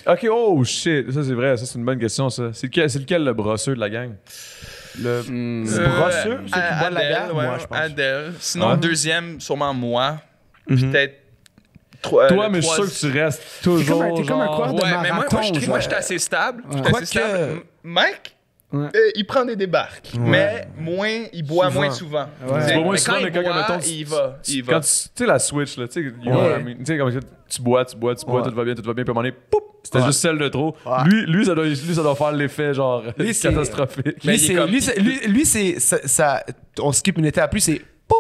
OK, oh shit. Ça, c'est vrai. Ça, c'est une bonne question, ça. C'est lequel le brosseux de la gang? Le Euh, brosseux, ceux qui boivent de la Adèle, bière, ouais, moi je pense. Adèle. Sinon, Ouais. deuxième, sûrement moi. Mhm. Peut-être. Toi, mais je suis sûr que tu restes toujours. t'es comme un genre- quart de Ouais, mais moi, marathon, moi, j'étais assez stable. J'étais Quoique- assez stable. Mike, Ouais. il prend des débarques. Mais il boit Souvent. moins souvent. Ouais. Tu bois moins Mais souvent, quand mais il quand, boit, mettons, il va. Quand tu sais, la switch, là, tu sais, you know what I mean? Tu sais, comme tu bois, tout va bien, puis à un moment donné, poup, c'était juste celle de trop. Ouais. Lui, ça doit faire l'effet, genre, Lui, c'est- catastrophique. Mais Lui, il est comme- lui, c'est ça. On skip une étape. Lui, c'est poup.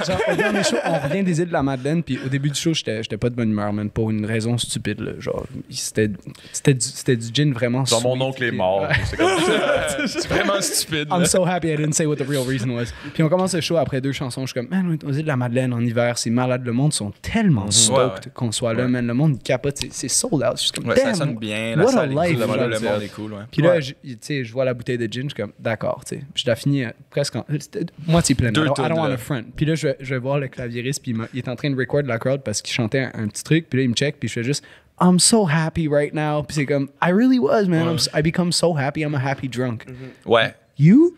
Genre, au dernier show, on revient des îles de la Madeleine, puis au début du show, j'étais pas de bonne humeur, man, pour une raison stupide, là. Genre, c'était du gin vraiment Genre, mon sweet, oncle est puis- mort. Ouais. C'est comme ça. C'est vraiment stupide. I'm là. so happy I didn't say what the real reason was. Puis on commence le show après 2 chansons. Je suis comme, man, on est aux îles de la Madeleine en hiver, c'est malade. Le monde sont tellement stoked Ouais. qu'on soit là, man. Le monde capote, c'est sold out. Je suis comme, Ouais, ça damn. sonne bien. La what a salle est life, cool, le genre. monde est cool. Ouais. Puis là, tu sais, je vois la bouteille de gin, je suis comme, d'accord, tu sais. Puis je la finis presque c'était moitié pleine. Deux I don't tonnes, want là. to front. Puis là, je vais voir le claviériste, puis il est en train de record la crowd parce qu'il chantait un petit truc. Puis là, il me check, puis je fais juste, I'm so happy right now. Puis c'est comme, I really was, man. I become so happy. I'm a happy drunk. Ouais. You?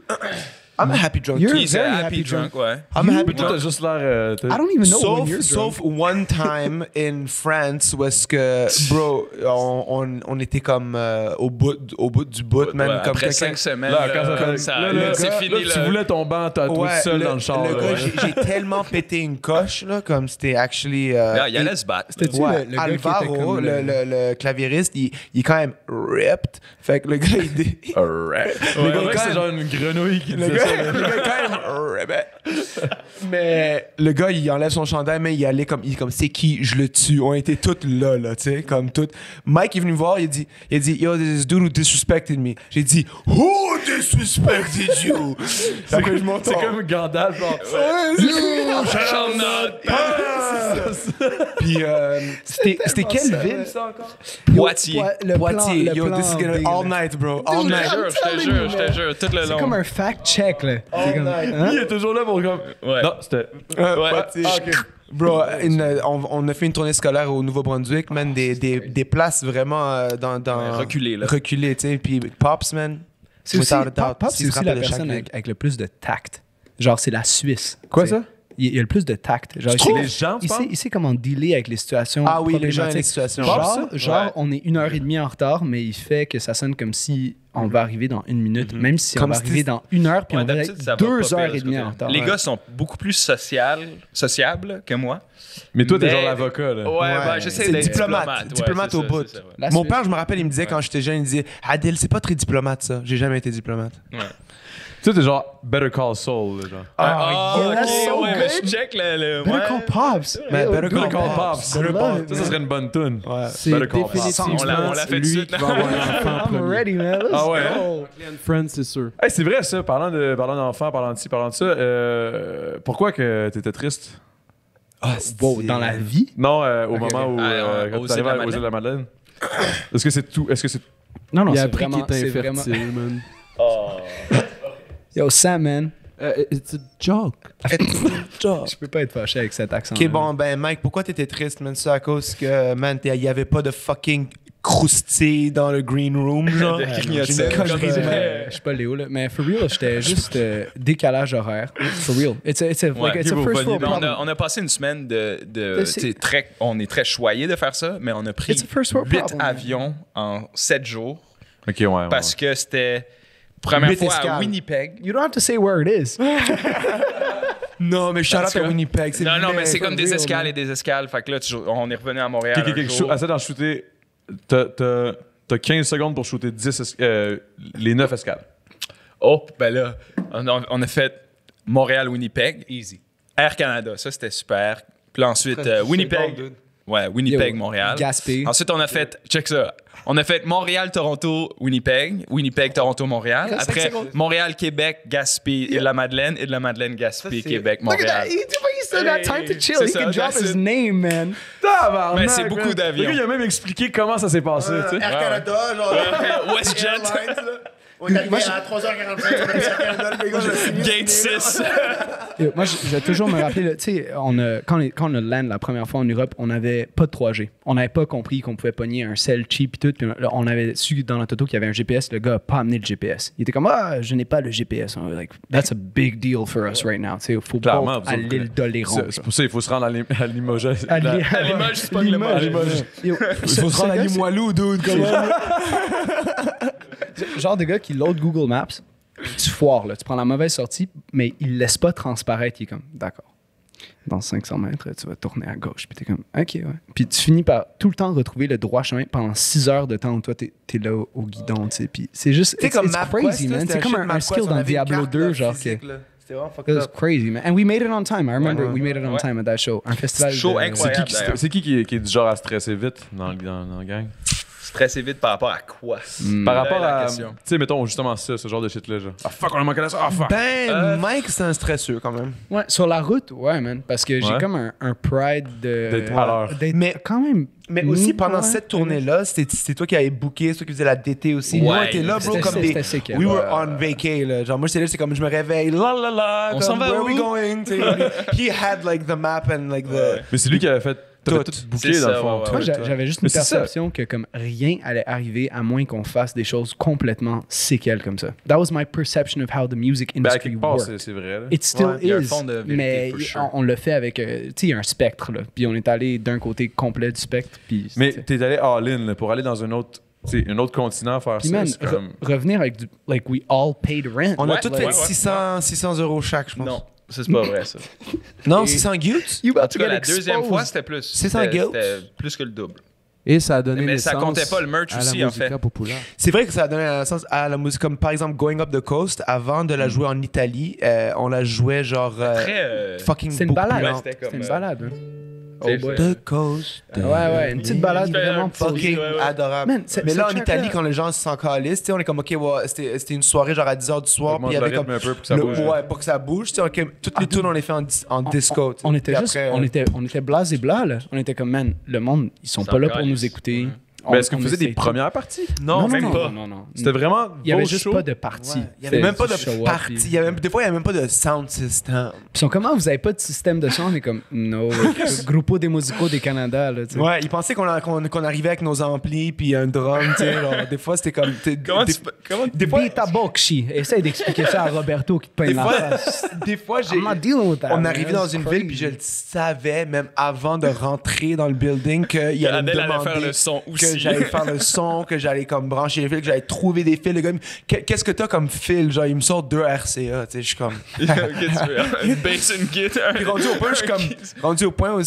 I'm a happy drunk. You're too. He's a very happy happy drunk, ouais. I'm a happy Mais toi, drunk. t'as juste l'air. I don't even know when you're Sauf drunk. one time in France où est-ce que, bro, on était comme au bout du bout, man. Ouais, Comme après quelqu'un- 5 semaines, Là, là, quand ça fait- ça- là, là, le c'est gars, fini. là, tu là. voulais ton banc, toi tout seul dans le char. le là, gars, ouais. j'ai tellement pété une coche, là, comme c'était actually. Ah, il allait se battre. C'était-tu Ouais, le gars qui était Alvaro, comme le claviériste, il est quand même ripped. Fait que le gars, Ouais, ouais, c'est genre une grenouille qui le disait gars, ça. le gars est quand même ripped. Mais le gars, il enlève son chandail, mais il allait comme, c'est qui, je le tue. On était tous là, tu sais, comme tout. Mike est venu me voir, il a dit, yo, this dude who disrespected me. J'ai dit, who disrespected you? C'est comme, c'est comme Gandalf, genre. Puis, c'était quelle ville, ça encore? Poitiers. Poitiers. Yo, this is gonna all night, bro. All Je night. te jure, tout le C'est long. comme un fact-check, là. C'est comme, night. hein? Lui, il est toujours là pour comme. Ouais. Non, c'était. Poitiers. Bro, on a fait une tournée scolaire au Nouveau-Brunswick, man, des places vraiment dans reculées, là. Reculées, tu sais. Puis Pops, man. C'est aussi, without a doubt, Pop, s'il c'est se aussi rappelle la de chaque personne ville. avec le plus de tact. Genre, c'est la Suisse. Quoi, tu sais. ça? Il y a le plus de tact. Genre, trouves? Les gens, tu il sait, penses? il sait comment dealer avec les situations. Ah oui, les gens et les problématiques. situations. Genre, Pop, ça? Ouais. on est 1h30 en retard, mais il fait que ça sonne comme si on va arriver dans 1 minute, même si Comme on va si arriver dans 1 heure, puis Ouais, on va d'habitude, être ça va pas 2 pire, heures ce et demie en côté-là. retard. Les Ouais. gars sont beaucoup plus sociables que moi. Mais toi, t'es Mais- genre l'avocat, là. Ouais, j'essaie C'est d'être diplomate. Diplomate ouais, au c'est bout. ça, c'est ça, ouais. La Mon Suisse. père, je me rappelle, il me disait quand j'étais jeune, il disait Adil, c'est pas très diplomate ça. J'ai jamais été diplomate. Tu sais, t'es genre Better Call Saul, là, genre. Ah, yeah, ok, that's so ouais, mais good. je check le Better ouais. Call Pops. Mais Yo, Better dude, Better Call Pops. I love it, Ça, ça serait une bonne tune. C'est Better Call Pops. définitivement On l'a fait tout de lui suite. qui va avoir l'enfant en I'm premier. ready, man. Let's Ah ouais, go. Friends, c'est sûr. Hey, c'est vrai, ça. Parlant d'enfants, parlant de ci, parlant de ça. Pourquoi que t'étais triste? Wow, dans la vie? Non, au Ok, moment ok. où Ah, quand aux tu îles de la arrives aux îles de la Madeleine. Est-ce que c'est tout? Est-ce que c'est. Non, non, Il a c'est appris qu'il vraiment... était C'est vraiment... infertile, man. Yo, Sam, man. It's a joke. Je peux pas être fâché avec cet accent. Ok, bon, ben, Mike, pourquoi t'étais triste, man? C'est à cause que, man, il y avait pas de fucking croustille dans le green room, genre. De grignotine. Je suis pas Léo, là. Mais for real, j'étais juste décalage horaire. For real. It's a Ouais. first world Mais problem. on a passé une semaine C'est- on est très choyé de faire ça, mais on a pris It's a first world 8 problem. avions en 7 jours Ok, ouais. parce que c'était première 8 fois escales. à Winnipeg. You don't have to say where it is. Non, mais shout out à Winnipeg. C'est Non, mais c'est for comme des real, escales man. et des escales. Fait que là, on est revenu à Montréal. Ok, un jour. essaie d'en shooter. T'as 15 secondes pour shooter les 9 escales. Oh, ben là, on a fait Montréal-Winnipeg. Easy. Air Canada, ça c'était super. Puis là, ensuite, Winnipeg. Ouais, Winnipeg, Yo, Montréal. Gaspé. Ensuite, on a fait, check ça. On a fait Montréal-Toronto, Winnipeg. Winnipeg-Toronto-Montréal. Après, Montréal-Québec, Gaspé, Île-de-la-Madeleine. Île-de-la-Madeleine, Gaspé, Québec, Look at that. Montréal. He still got time to chill. C'est He ça, can drop that's his it. name, man. Tabarnak, Mais c'est beaucoup man. d'avions. Le gars, il a même expliqué comment ça s'est passé, tu sais. Air Canada, genre. WestJet. On est arrivé à 3h45, on est Air Canada, les gars, Gate 6. Yo, moi, je vais toujours me rappeler, là, tu sais, quand on a land la première fois en Europe, on n'avait pas de 3G. On n'avait pas compris qu'on pouvait pogner un cell cheap et tout. Puis là, on avait su dans notre auto qu'il y avait un GPS. Le gars n'a pas amené le GPS. Il était comme, je n'ai pas le GPS. On was like, that's a big deal for us right now. Tu sais, il faut Clairement, pas à l'île d'Oléron. C'est pour ça qu'il faut se rendre à Limoges. À Limoges, c'est pas Limoges. Limoges. Yo, Il faut se rendre à Limoilou, dude, quand même. genre de gars qui load Google Maps, puis tu foires, là. Tu prends la mauvaise sortie, mais il laisse pas transparaître. Il est comme, d'accord. Dans 500 mètres, tu vas tourner à gauche. Puis t'es comme, OK, ouais. Puis tu finis par tout le temps retrouver le droit chemin pendant 6 heures de temps où toi, t'es là au guidon, tu sais. Puis c'est juste, C'est comme it's MapQuest, crazy, là, man. c'était C'est comme shit un MapQuest, skill on dans avait une Diablo carte, 2, là, genre. physique, que là. C'était vraiment It fucked was up. crazy, man. And we made it on time. I remember Ouais. we made it on Ouais. time at that show. Un festival. Show de- incroyable. d'ailleurs. C'est qui est du genre à stresser vite dans la gang? Stressé vite par rapport à quoi? Par rapport la à. Tu question. sais, mettons justement ce genre de shit-là. Genre. Ah fuck, on a manqué là ça. Ah fuck. Ben, Mike, c'est un stresseux quand même. Ouais, sur la route, ouais, man. Parce que j'ai Ouais. comme un pride de. D'être à l'heure. d'être Mais- quand même. Mais aussi, pendant Ouais. cette tournée-là, c'est toi qui avais booké, c'est toi qui faisais la DT aussi. Ouais, Moi, t'es là, bro, c'était- comme des... c'était sick, We ouais. were on vacay, là. Genre, moi, j'étais là, c'est comme, je me réveille, la, On comme, s'en va where où? we going? Tu sais, he had, like, the map and, like, the... Mais c'est lui qui avait fait. T'avais Tout. tout booké C'est dans le ça, fond. ouais, Moi, ouais. j'avais juste Mais une c'est ça. perception que comme rien allait arriver à moins qu'on fasse des choses complètement séquelles comme ça. That was my perception of how the music Ben, à industry quelque part, worked. c'est vrai. Là. It still Ouais, il y a un is, fond de vérité, mais for sure. on le fait avec, tu sais, il y a un spectre, là. Puis on est allé d'un côté complet du spectre, puis... Mais c'est- t'es allé all-in là, pour aller dans un autre continent faire Puis ça. man, C'est comme. revenir avec du... Like, we all paid rent. On a Ouais, tout ouais, fait ouais. 600 euros chaque, je pense. Non, ça, c'est pas vrai, ça. Non, 600 gouttes? You En about tout to cas, get la deuxième exposed. fois, c'était plus. 600 C'était- guilds? C'était plus que le double. Et ça a donné Mais ça naissance comptait pas le merch à aussi, la en fait. musica populaire. C'est vrai que ça a donné un sens à la musique, comme par exemple Going Up the Coast, avant de la jouer en Italie, on la jouait genre Très. fucking C'est une beaucoup balade. Ouais, lent. c'était comme, C'est une balade, hein. c'est- Oh boy. The Coast. Ouais, une petite balade C'était vraiment un pour... petit- Fucking Ouais, ouais. adorable. Man, Mais là, en cette Italie, track-là- quand les gens s'en calissent, tu sais, on est comme, OK, ouais, c'était une soirée genre à 10h du soir, puis il y avait comme... un peu pour que ça le- bouge. ouais, pour que ça bouge. Tu sais, OK, toutes les tunes, on les fait en disco. tu sais. On était Puis juste, après, on était blasés blas, là. On était comme, man, le monde, ils sont C'est pas là encore pour nous lisse. écouter. Ouais. Mais est-ce que On vous faisiez des essaie tout. premières parties? Non, Non, même non, pas. non. C'était vraiment. Il y avait vos juste shows? pas de partie. Ouais. Il y avait même pas de show up, partie. puis- Il y avait, des fois, il y avait même pas de sound system. Puis ils sont comment vous avez pas de système de son? On est comme, no. Grupo de Musico des Canada, là, tu sais. Ouais, ils pensaient qu'on arrivait avec nos amplis puis un drum, tu sais. genre, des fois, c'était comme... Comment des, tu. Comment des fois, Beta Bokshi. Essaye d'expliquer ça à Roberto qui te peint des la fois, face. des fois, j'ai... I'm not dealing with that, On man. arrivait dans It's une crazy. ville, puis je le savais, même avant de rentrer dans le building, qu'il allait me Adèle allait demander faire le son que aussi. j'allais faire le son, que j'allais comme brancher les fils, que j'allais trouver des fils. Le gars, qu'est-ce que t'as comme fil? Genre, il me sort 2 RCA, tu sais, je suis comme... Qu'est-ce que tu veux? Une bass, une guitare. Puis rendu au point, je suis comme... Rendu au point où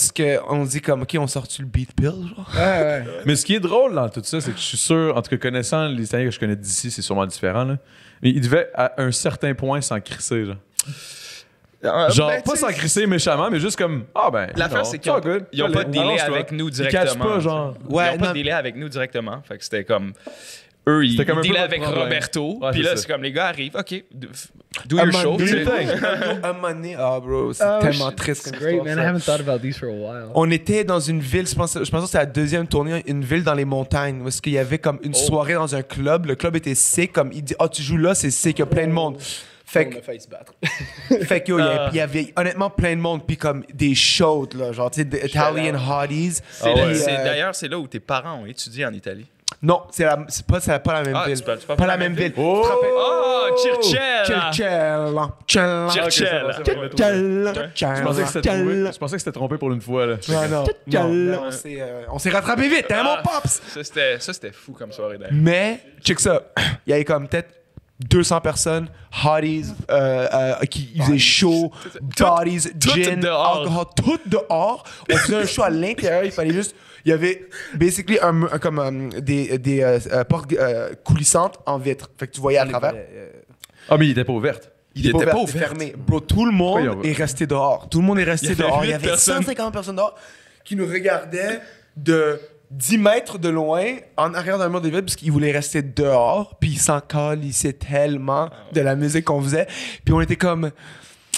on dit comme, OK, on sort-tu le beat pill, genre? Ouais. Mais ce qui est drôle dans tout ça, c'est que je suis sûr, en tout cas, connaissant les Italiens que je connais d'ici, c'est sûrement différent, là. Mais ils devaient, à un certain point, s'en crisser, genre. Genre, Ben, pas tu sais, s'en crisser méchamment, mais juste comme, ah ben. L'affaire, non, c'est qu'ils all good. n'ont pas de délai Arrange-toi. avec nous Ils directement. cachent pas, genre. Ils Ouais, n'ont pas non. de délai avec nous directement. Fait que c'était comme. eux, ils C'était comme un peu dealaient votre avec problème. Roberto. Ouais, Puis c'est là, ça. c'est comme les gars arrivent, OK, do your show. do tu your sais. thing. Un moment donné, bro, c'est tellement triste comme Great, histoire, man. ça. I haven't thought about these for a while. On était dans une ville, je pense que c'était la deuxième tournée, une ville dans les montagnes, où est-ce qu'il y avait comme une soirée dans un club. Le club était sick, comme il dit, tu joues là, c'est sick, il y a plein de monde. Fait On que, a failli se battre. fait que, yo, il y avait honnêtement plein de monde, puis comme des shows, là, genre, tu sais, des Italian hotties. D'ailleurs, c'est là où tes parents ont étudié en Italie. Non, c'est pas la même ville. c'est pas pas la même ville. Oh! Oh, Circella! Je pensais que c'était trompé pour une fois. Là. Non, on s'est rattrapé vite, hein, mon pops? Ça, c'était fou comme soirée d'ailleurs. Mais, check ça, il y avait comme peut-être 200 personnes, hotties, qui faisaient chaud, bodies, gin, dehors. alcool, tout dehors. On faisait un show à l'intérieur, il fallait juste... Il y avait basically des portes coulissantes en vitre. Fait que tu voyais à travers. Ah, mais il était pas ouverte. Il était pas ouvert, fermé. Bro, tout le monde Pourquoi est resté dehors. Tout le monde est resté Il y avait dehors. Il y 8 avait personnes. 150 personnes dehors qui nous regardaient de 10 mètres de loin en arrière d'un mur de vide parce qu'ils voulaient rester dehors. Puis ils s'en calissaient tellement de la musique qu'on faisait. Puis on était comme...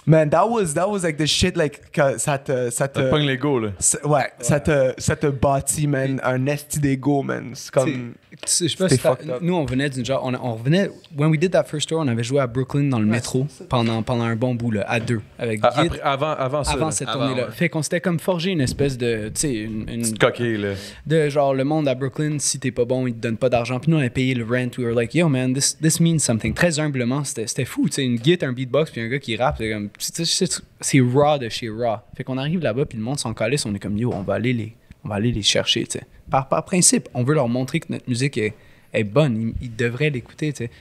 Man, that was like the shit, like, que ça te Ça te pogne l'ego, là. ça te bâtit, man, un esti d'ego, man. C'est comme... Je sais pas C'était si t'as- fucked up. nous on venait d'une genre on revenait when we did that first tour on avait joué à Brooklyn dans le métro pendant un bon bout là à deux avec Guide Avant ça. avant là. cette Avant, tournée là ouais. fait qu'on s'était comme forgé une espèce de tu sais une Coquille, là. de genre le monde à Brooklyn si t'es pas bon ils te donnent pas d'argent puis nous on a payé le rent we were like yo man this means something très humblement c'était fou tu sais une guitare un beatbox puis un gars qui rappe c'est comme c'est raw de chez raw fait qu'on arrive là-bas puis le monde s'en calisse on est comme yo on va aller les chercher tu sais par principe on veut leur montrer que notre musique est bonne ils devraient l'écouter tu sais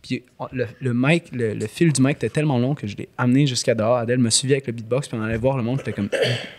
puis le mic le fil du mic était tellement long que je l'ai amené jusqu'à dehors Adèle me suivait avec le beatbox puis on allait voir le monde j'étais comme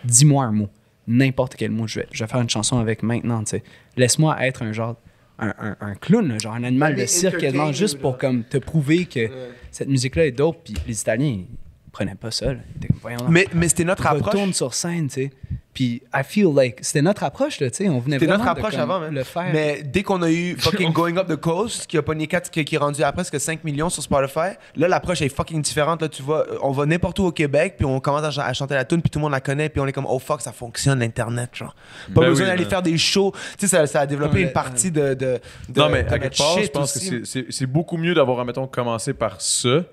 dis-moi un mot n'importe quel mot je vais faire une chanson avec maintenant tu sais laisse-moi être un genre un clown là, genre un animal de cirque quasiment juste pour comme te prouver que cette musique là est dope puis les Italiens ils prenaient pas ça là. Ils étaient comme, voyons donc. Mais c'était notre approche. Retourne sur scène tu sais puis I feel like c'était notre approche là tu sais on venait C'était vraiment notre approche de, comme, avant, man. le faire Mais dès qu'on a eu fucking Going Up the Coast, qui a pogné 4, qui est rendu à presque 5 millions sur Spotify, là, l'approche est fucking différente. Là, tu vois, on va n'importe où au Québec, puis on commence à chanter la tune, puis tout le monde la connaît, puis on est comme, oh fuck, ça fonctionne, l'Internet, genre. Pas Ben besoin oui, d'aller ben. faire des shows. Tu sais, ça a développé une partie de Non, mais de à notre quelque part, je shit pense aussi. que c'est beaucoup mieux d'avoir, mettons, commencé par ça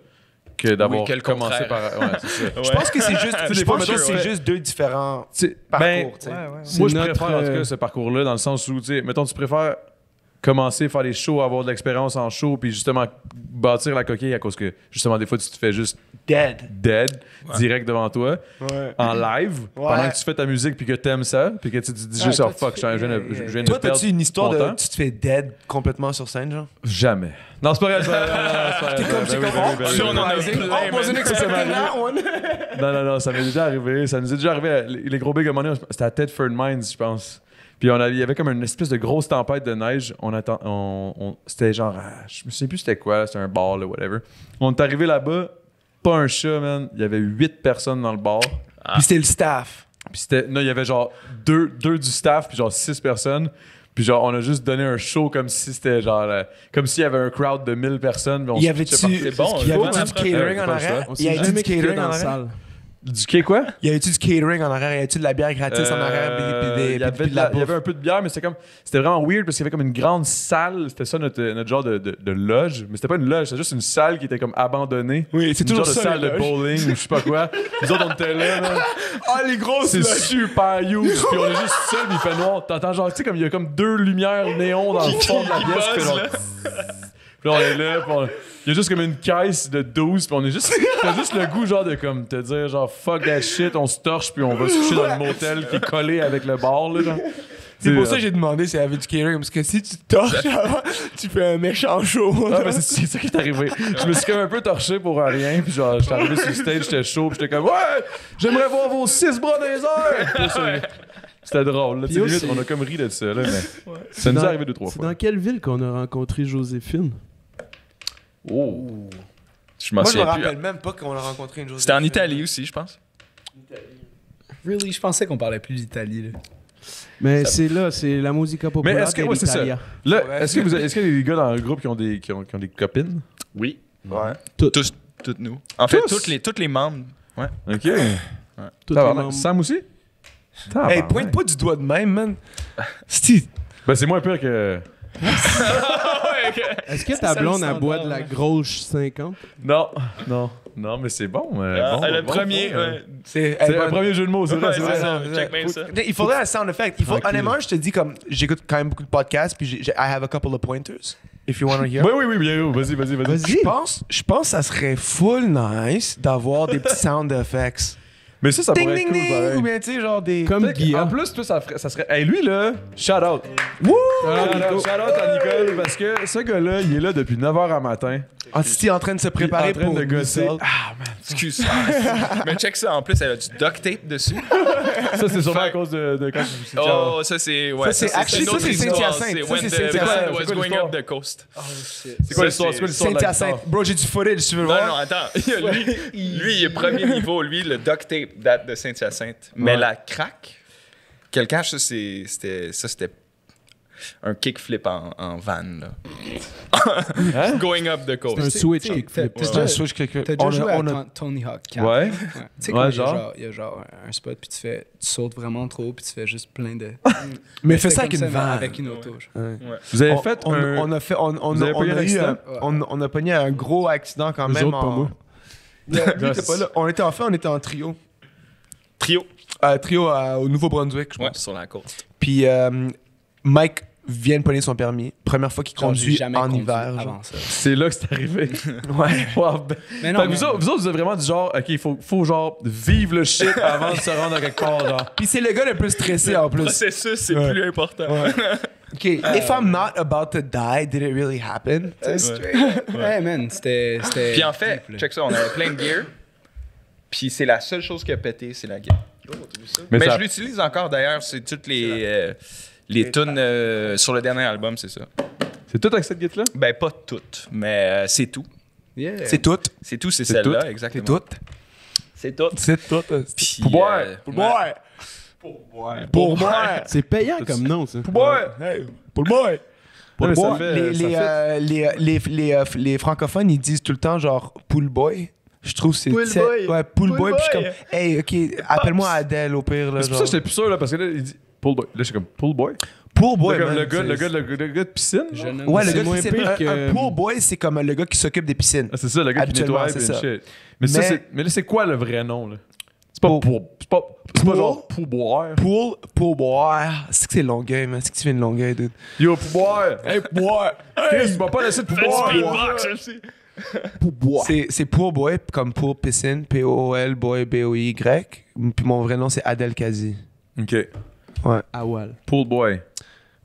que d'avoir Oui, que le commencé contraire. par. Ouais, c'est ça. Je pense que c'est juste, des je fois, pense que mettons, c'est ouais. juste deux différents Ben, parcours, tu sais. moi, je notre, préfère, en tout cas, ce parcours-là, dans le sens où, tu sais, mettons, tu préfères commencer, faire des shows, avoir de l'expérience en show, puis justement bâtir la coquille à cause que, justement, des fois, tu te fais juste dead direct devant toi, en live, pendant que tu fais ta musique, puis que t'aimes ça, puis que tu te dis juste, toi, oh fuck, tu je viens de Toi, perdre t'as-tu une histoire mon de temps. tu te fais dead complètement sur scène, genre? Jamais. Non, c'est pas vrai. T'es on en a plein, Non, ça m'est déjà arrivé. Ça nous est déjà arrivé. Les gros bigs, à un moment donné, c'était à Thetford Mines, je pense. Puis il y avait comme une espèce de grosse tempête de neige. C'était genre, je me souviens plus c'était quoi, c'était un bar, là, whatever. On est arrivé là-bas, pas un chat, man. Il y avait 8 personnes dans le bar. Puis c'était le staff. Puis il y avait genre deux du staff, puis genre 6 personnes. Puis genre, on a juste donné un show comme si c'était genre... comme s'il y avait un crowd de 1000 personnes. puis on Il y avait-tu C'est bon, il y bonne avait-tu du approche. catering Ouais, en pas le arrière? choix. Il y avait-tu du catering en dans la arrière? salle. Du quai, quoi? Il y avait-tu du catering en arrière? Il y avait-tu de la bière gratis en arrière? Il y avait un peu de bière, mais c'était vraiment weird parce qu'il y avait comme une grande salle. C'était ça notre genre de loge. Mais c'était pas une loge, c'était juste une salle qui était comme abandonnée. Oui, c'est une toujours genre de ça, salle les de loges. bowling ou je sais pas quoi. Nous autres, on était là. Ah, les grosses C'est loges! super huge. Puis on est juste seul, il fait noir. T'entends genre, tu sais, comme il y a comme 2 lumières néons dans le fond de la pièce. Puis genre, puis là, on est là, puis il y a juste comme une caisse de 12, puis t'as juste le goût, genre, de comme te dire, genre, fuck that shit, on se torche, puis on va se coucher dans le motel qui est collé avec le bar, là, genre. C'est pour ça que j'ai demandé s'il y avait du catering, parce que si tu te torches avant, tu fais un méchant show. Ah, ben c'est ça qui est arrivé. Je me suis comme un peu torché pour rien, puis genre, j'étais arrivé sur le stage, j'étais chaud, puis j'étais comme, ouais, j'aimerais voir vos 6 bras dans les airs! Puis là, c'était drôle, là. Tu sais, Yo, limite, c'est- on a comme ri de ça, là, mais ça nous est arrivé 2-3 C'est fois. dans quelle ville qu'on a rencontré Joséphine? Oh. Je m'en Moi, je me souviens plus. rappelle même pas qu'on a rencontré une Joséphine. C'était en Italie aussi, je pense. Really je pensais qu'on parlait plus d'Italie là. Mais c'est la musica Mais populaire est-ce que, ouais, c'est ça. d'Italia. Là, est-ce qu'il y a des gars dans le groupe qui ont des copines? Oui. Ouais. Tous nous. En fait, Tous? tous les membres. Ouais. OK. Tous les Tabarnak. membres. Sam aussi? Hey, Tabarnak. pointe pas du doigt de même, man. Steve. Ben, c'est moins pire que... Est-ce que ta blonde, elle boit de la grosse 50? Non, mais c'est bon. Le bon, premier, bon, ouais. C'est C'est un premier jeu de mots, c'est vrai. Ouais, c'est c'est vrai. ça. Check même ça. Il faudrait un sound effect. Tranquille. Honnêtement, je te dis comme j'écoute quand même beaucoup de podcasts, puis I have a couple of pointers. If you want to hear. Oui, bien, vas-y. Je pense que ça serait full nice d'avoir des petits sound effects. Mais ça Ding pourrait ding être cool, ding, pareil. ou bien tu sais genre des. Comme Guilla. En plus, toi, ça serait... Hey, lui, là, shout out. Wouh! Shout out à Nicole, parce que ce gars-là, il est là depuis 9h à matin. Anti en train de se préparer en train pour de gosser. Missile. Ah, man. Excuse. Mais check ça. En plus, elle a du duct tape dessus. Ça, c'est sûrement à cause de quand je Oh, ça, c'est. Ouais, Ça, c'est actually, une autre ça, c'est histoire. Saint-Hyacinthe. C'est Ça, when c'est the Saint-Hyacinthe. band was C'est quoi going l'histoire? up the coast. C'est quoi l'histoire? C'est quoi l'histoire de la Saint-Hyacinthe. guitare? Bro, j'ai du footage, tu veux le Non, voir? non, attends. Lui, il est premier niveau. Lui, le duct tape date de Saint-Hyacinthe. Mais la craque, quelqu'un, ça, c'était un kickflip en van, là. Going up the C'est un coast. switch T'sais, kickflip. t'as- C'est un switch quelque. T'as déjà joué à Tony Hawk 4? Ouais. Tu sais, Ouais, quand genre. il y a genre un spot, puis tu sautes vraiment trop haut, puis tu fais juste plein de. Mais fais c'est ça avec comme une mais van. Avec une auto. genre. Vous avez fait un... On a fait. Vous avez pogné un a eu accident? on a pogné un gros accident quand Eux même. autres, pas moi. Lui, il était pas là. On était en trio. Trio. Trio au Nouveau-Brunswick, je Ouais, pense. sur la côte. Puis Mike vient de pogner son permis. Première fois qu'il Genre, j'ai conduit jamais en conduit hiver. genre. avant ça. C'est là que c'est arrivé. Ouais. Wow, ben- Mais Fait non, que vous autres, vous êtes vraiment du genre, OK, il faut genre vivre le shit avant de se rendre à quelque part, genre. Puis c'est le gars le plus stressé en Le plus. processus, c'est Ouais. plus important. OK, if I'm not about to die, did it really happen? Ouais, man, c'était. Puis en fait, check ça, on avait plein de gear. Puis c'est la seule chose qui a pété, c'est la guitare. Mais ça- je l'utilise encore d'ailleurs, c'est toutes les tunes sur le dernier album, c'est ça. C'est tout avec cette guitare-là? Ben pas toutes, mais c'est tout. Yeah. C'est tout. C'est tout, c'est C'est celle-là, tout. exactement. C'est tout. C'est tout. C'est tout. Puis, Pour boire. Pour ouais. boire. Pour boire. C'est payant comme nom, ça. Pour boire. Hey, pour le boire. Pour Le ça boire. fait- ça Les francophones, ils disent tout le temps genre pool boy. Je trouve que c'est. Pool boy. Ouais, pool Pool boy. Puis je suis boy. comme, hey, ok, appelle-moi Adèle au pire. Là, C'est pour ça genre. que j'étais plus sûr, là, parce que là, il dit pool boy. Là, je suis comme pool boy. Pool boy. le, gars, man, le, gars, c'est- le, gars, le gars de piscine. genre? Jeune homme. Ouais, le C'est gars moins qui pire un que- pool boy, c'est comme le gars qui s'occupe des piscines. Ah, c'est ça, le gars qui Habituellement, nettoie c'est et ça. shit. Mais, ça, Mais- mais là, c'est quoi le vrai nom, là? C'est pas Pour- pour. C'est pas Pour- genre pour boire. Pour boire. C'est que c'est Longueuil, man. C'est que tu viens de Longueuil, dude. Yo, pour boire. Hey, pour boire. Chris, tu m'as pas laissé de pour boire. Pour boire. C'est pour boy, comme pour piscine. P-O-O-L, boy, B-O-Y. Puis mon vrai nom, c'est Adel Kazi. OK. Awal. Pool boy.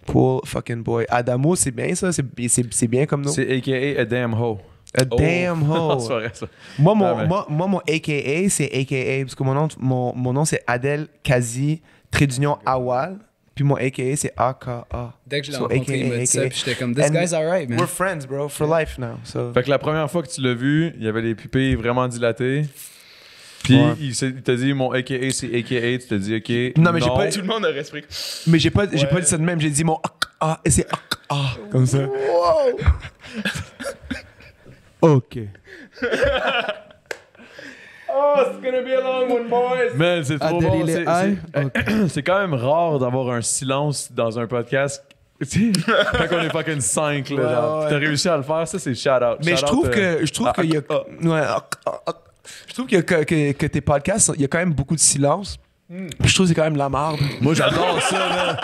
Pour fucking boy. Adamo, c'est bien ça. C'est bien comme nom. C'est a.k.a. a damn hoe. A damn Non, hoe. c'est pas vrai, ça. Moi, Ah, mon AKA, c'est AKA. Parce que mon nom, c'est Adel Kazi, trait d'union Awal. Puis mon AKA, c'est AKA. Dès que je l'ai So, rencontré, il m'a dit ça, AKA. puis j'étais comme, this And guy's alright, man. We're friends, bro. For life now. So. Fait que la première fois que tu l'as vu, il y avait les pupilles vraiment dilatées. Puis Ouais. il t'a dit mon AKA c'est AKA, tu t'as dit OK. Non, mais j'ai pas- Tout le monde a respiré. Mais j'ai pas dit ça de même. J'ai dit mon AKA. Et c'est AKA. Comme ça. OK. Man, c'est trop Adèle, bon. il est high? OK. C'est quand même rare d'avoir un silence dans un podcast. Tu sais, quand on est fucking 5, là, genre. ouais. T'as réussi à le faire, ça c'est shout out. Mais je trouve que je trouve qu'il y a ouais, je trouve que tes podcasts, il y a quand même beaucoup de silence. Puis je trouve que c'est quand même de la merde. Moi j'adore ça, man.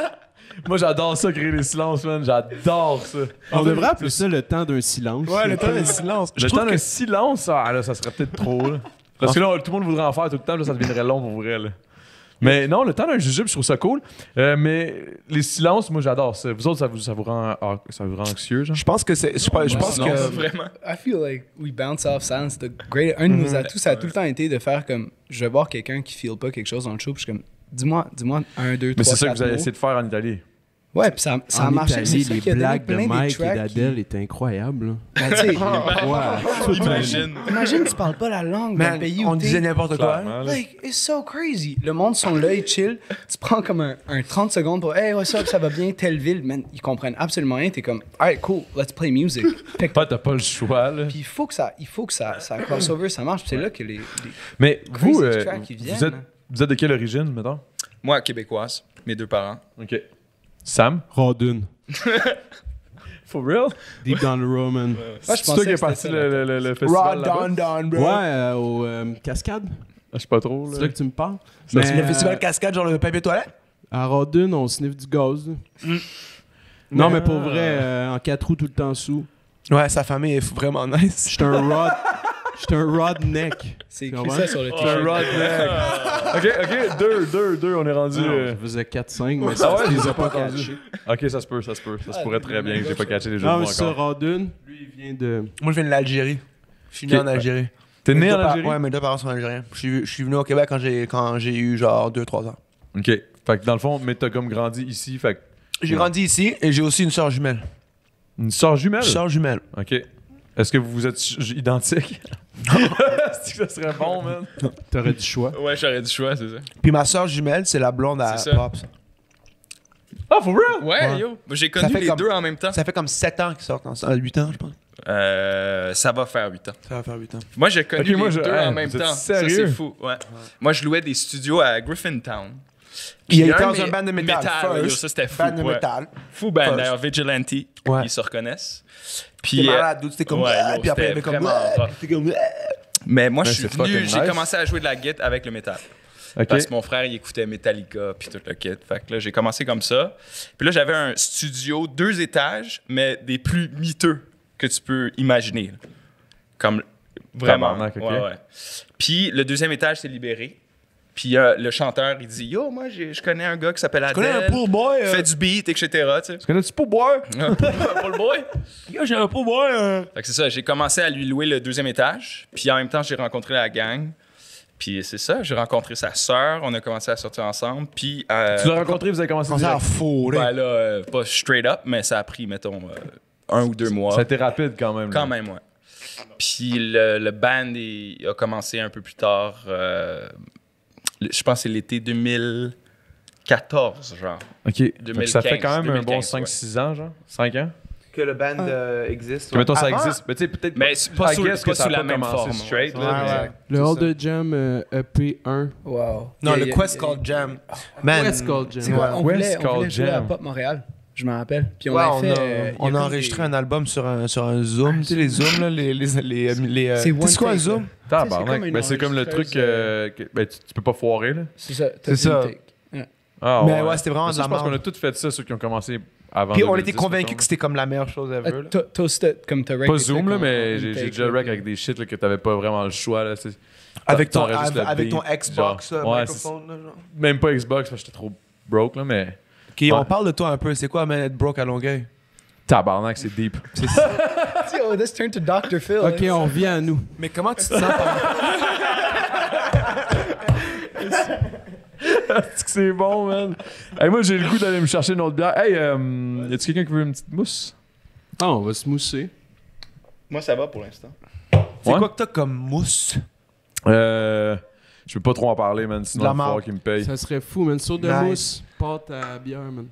Moi j'adore ça, créer des silences, man. J'adore ça. On devrait appeler ça le temps d'un silence. Ouais, le temps de silence. Je Le trouve temps que d'un silence, ah, là, ça serait peut-être trop, là. Parce que là, tout le monde voudrait en faire tout le temps, là, ça deviendrait long pour vrai, là. Mais non, le temps d'un jujube, je trouve ça cool. Mais les silences, moi, j'adore ça. Vous autres, ça vous rend anxieux, genre? je pense que c'est je pense silence, que Vraiment. I feel like we bounce off silence. Un de nos atouts, ça a tout le temps été de faire comme, je vais voir quelqu'un qui feel pas quelque chose dans le show, puis je suis comme, dis-moi 1, 2, 3, Mais c'est ça que 4 vous avez mots. essayé de faire en Italie. Ouais, puis ça a En marché. Italie, C'est ça les qui a donné blagues de plein des Mike et tracks d'Adèle étaient incroyables. là. Ben, tu sais, Ouais. imagine, tu parles pas la langue d'un Man, pays où on disait t'es. n'importe quoi. Clairement, là. Like, it's so crazy. Le monde sont là, ils chill. Tu prends comme un 30 secondes pour hey, what's up, ça va bien, telle ville. Man, ils comprennent absolument rien. T'es comme, alright, cool, let's play music. Fait que- T'as pas le choix, là. Puis il faut que ça crossover, ça marche. Puis c'est là que les Mais vous, crazy tracks qui viennent, hein. vous êtes de quelle origine, mettons? Moi, québécoise, mes 2 parents. OK. Sam? Rodun. For real? Deep down the Roman. C'est toi qui as parti le festival là-bas? Raw Don, bro. Ouais, au Cascade. Je sais pas trop, C'est là. là que tu me parles. C'est Mais, le festival cascade, genre le papier toilette? À Rodun, on sniffe du gaz. là. Non, mais pour vrai, en 4 roues tout le temps sous. Ouais, sa famille est vraiment nice. J'étais un rodneck. C'est Tu écrit comprends? ça sur le Un t-shirt. redneck. OK, deux, on est rendu. Je faisais 4-5, mais Ah ça, ouais, je les je ai pas catchés. OK, ça se peut. Ça se pourrait très bien que j'ai pas catché les jeux de Non, mots mais c'est encore. Rodun. Lui, il vient de... Moi, je viens de l'Algérie. Je suis né Ok. en Algérie. T'es né Mes en deux par- Algérie? Ouais, mes 2 parents sont algériens. Je suis venu au Québec quand j'ai eu genre 2-3 ans. OK. Fait que dans le fond, mais t'as comme grandi ici, fait que J'ai grandi ici et j'ai aussi une soeur jumelle. une sœur jumelle? Une soeur jumelle. OK. Est-ce que vous êtes identiques? Est-ce que ça serait bon, man? T'aurais du choix. Ouais, j'aurais du choix, c'est ça. Puis ma soeur jumelle, c'est la blonde à C'est ça. Pops. Ah, for real? Ouais, Ouais. yo. Moi, j'ai Ça connu fait les comme- 2 en même temps. Ça fait comme 7 ans qu'ils sortent ensemble. 8 ans, je pense. Ça va faire 8 ans. Ça va faire 8 ans. Moi, j'ai connu Ok, moi, les 2 hey, en même vous êtes temps. sérieux? Ça, c'est fou. Ouais. Moi, je louais des studios à Griffintown. Il Puis était dans de un mes- band de métal. yo, First. ça, c'était fou. Band de ouais. métal. Fou band, First. d'ailleurs, Vigilante. Ouais. Ils se reconnaissent. T'es Puis, malade, dude. C'était comme. ouais, Ah, yo, puis après, il y avait c'était comme. vraiment Ah, rough. puis t'es comme. mais moi, Ouais, je suis c'est venu, fucking j'ai nice. commencé à jouer de la guitare avec le métal. OK. Parce que mon frère, il écoutait Metallica puis tout le kit. Fait que là, j'ai commencé comme ça. Puis là, j'avais un studio 2 étages, mais des plus miteux que tu peux imaginer. Là. Comme vraiment. Tabarnak, ok. Ouais. Puis le 2e étage, c'est libéré. Puis le chanteur, il dit Yo, moi, je connais un gars qui s'appelle Adèle. Je connais un pourboy. Fait du beat, etc. Tu sais. Connais-tu pour boire? Pour le boy. Yo, j'ai un pourboy. Fait que c'est ça, j'ai commencé à lui louer le 2e étage. Puis en même temps, j'ai rencontré la gang. Puis c'est ça, j'ai rencontré sa sœur. On a commencé à sortir ensemble. Puis. Tu l'as rencontré, vous avez commencé On s'en direct. fout, Ben là, pas straight up, mais ça a pris, mettons, 1 ou 2 mois. Ça a été rapide quand même. là. Quand même, ouais. Puis le band il a commencé un peu plus tard. Je pense que c'est l'été 2014, genre. OK. Fait que 2015, ça fait quand même un bon 2015, 5-6 ans, genre? 5 ans? Que le band existe. Que mettons, ça Avant- existe. Mais tu sais, peut-être Mais c'est pas I sous- guess pas que ça sous a la pas même commencé forme, straight, ouais. là, mais- Ouais, ouais. Le C'est Hall ça. de Jam EP1. Wow. Non, Il y le a- Quest il y a- Called Jam. Man. Quest Called Jam. C'est quoi? On voulait West Called jouer à Jam. Pop Montréal. Je me rappelle. Puis on Ouais, a on fait. a, on a enregistré un album sur un Zoom. Tu sais, les Zooms, là, C'est one c'est quoi un take, Zoom? là. Tabarnak. comme une Ben, c'est comme le truc enregistreuse, ben, tu peux pas foirer, là. C'est ça. C'est ça. Ah, Mais ouais, c'était vraiment Mais de ça, la je pense merde. qu'on a tous fait ça, ceux qui ont commencé avant. Puis on 2010, était convaincus mettons. que c'était comme la meilleure chose ever. là. Toi aussi, comme t'as rec Pas des Zoom, trucs là, en- mais en j'ai take, déjà là, rec puis- avec des shit là, que t'avais pas vraiment le choix. Là, c'est- Avec ton, t'enregistres le avec ton beat, Xbox genre. Ouais, microphone. là, genre. Même pas Xbox, parce que j'étais trop broke, là, mais. Ok, on parle de toi un peu. C'est quoi, man, être broke à Longueuil? Tabarnak, c'est deep. Oh, this turned to Dr. Phil. Ok, on revient à nous. Mais comment tu te sens par... C'est bon, man. Hey, moi, j'ai le goût d'aller me chercher une autre bière. Hey, y a-tu quelqu'un qui veut une petite mousse? Ah, on va se mousser. Moi, ça va pour l'instant. C'est Ouais. quoi que t'as comme mousse? Je veux pas trop en parler, man, sinon De la il va falloir marde. qu'il me paye. Ça serait fou, man. Saut de Nice. mousse, pâte à bière, man.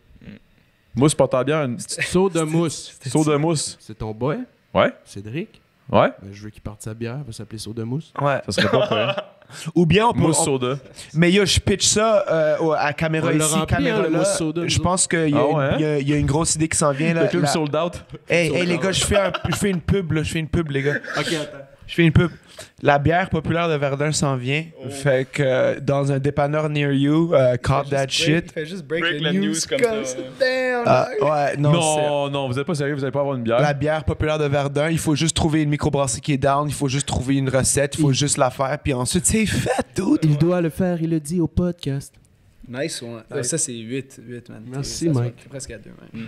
Mousse, porte à bière, une petite Saut de mousse. saut de mousse. C'est ton boy, Ouais? Cédric. Ouais? Ben, je veux qu'il parte sa bière, il va s'appeler Saut de mousse. Ouais. Ça serait pas prêt. Ou bien on peut... Mousse on- soda. Mais yo, je pitch ça à caméra On l'a ici, rempli, caméra hein, le là. mousse soda, nous Je pense qu'il y, a Ah ouais, hein? il y a une grosse idée qui s'en vient. Là, Le club La- sold out. Hey, les gars, je fais une pub, là. Je fais une pub, les gars. Ok, attends. Je fais une pub. La bière populaire de Verdun s'en vient. Fait que dans un dépanneur near you, caught that shit. Fais juste break, Break the la news news comme ça, ouais. Damn, Ah, dog. ouais, non, Non, non, vous êtes pas sérieux, vous allez pas avoir une bière. La bière populaire de Verdun, il faut juste trouver une microbrasserie qui est down, il faut juste trouver une recette, il faut juste la faire, puis ensuite c'est fait, tout. Il doit le faire, il le dit au podcast. Nice one. Ouais, ça, c'est 8, man. Merci, Ça se Mike. va presque à 2, man.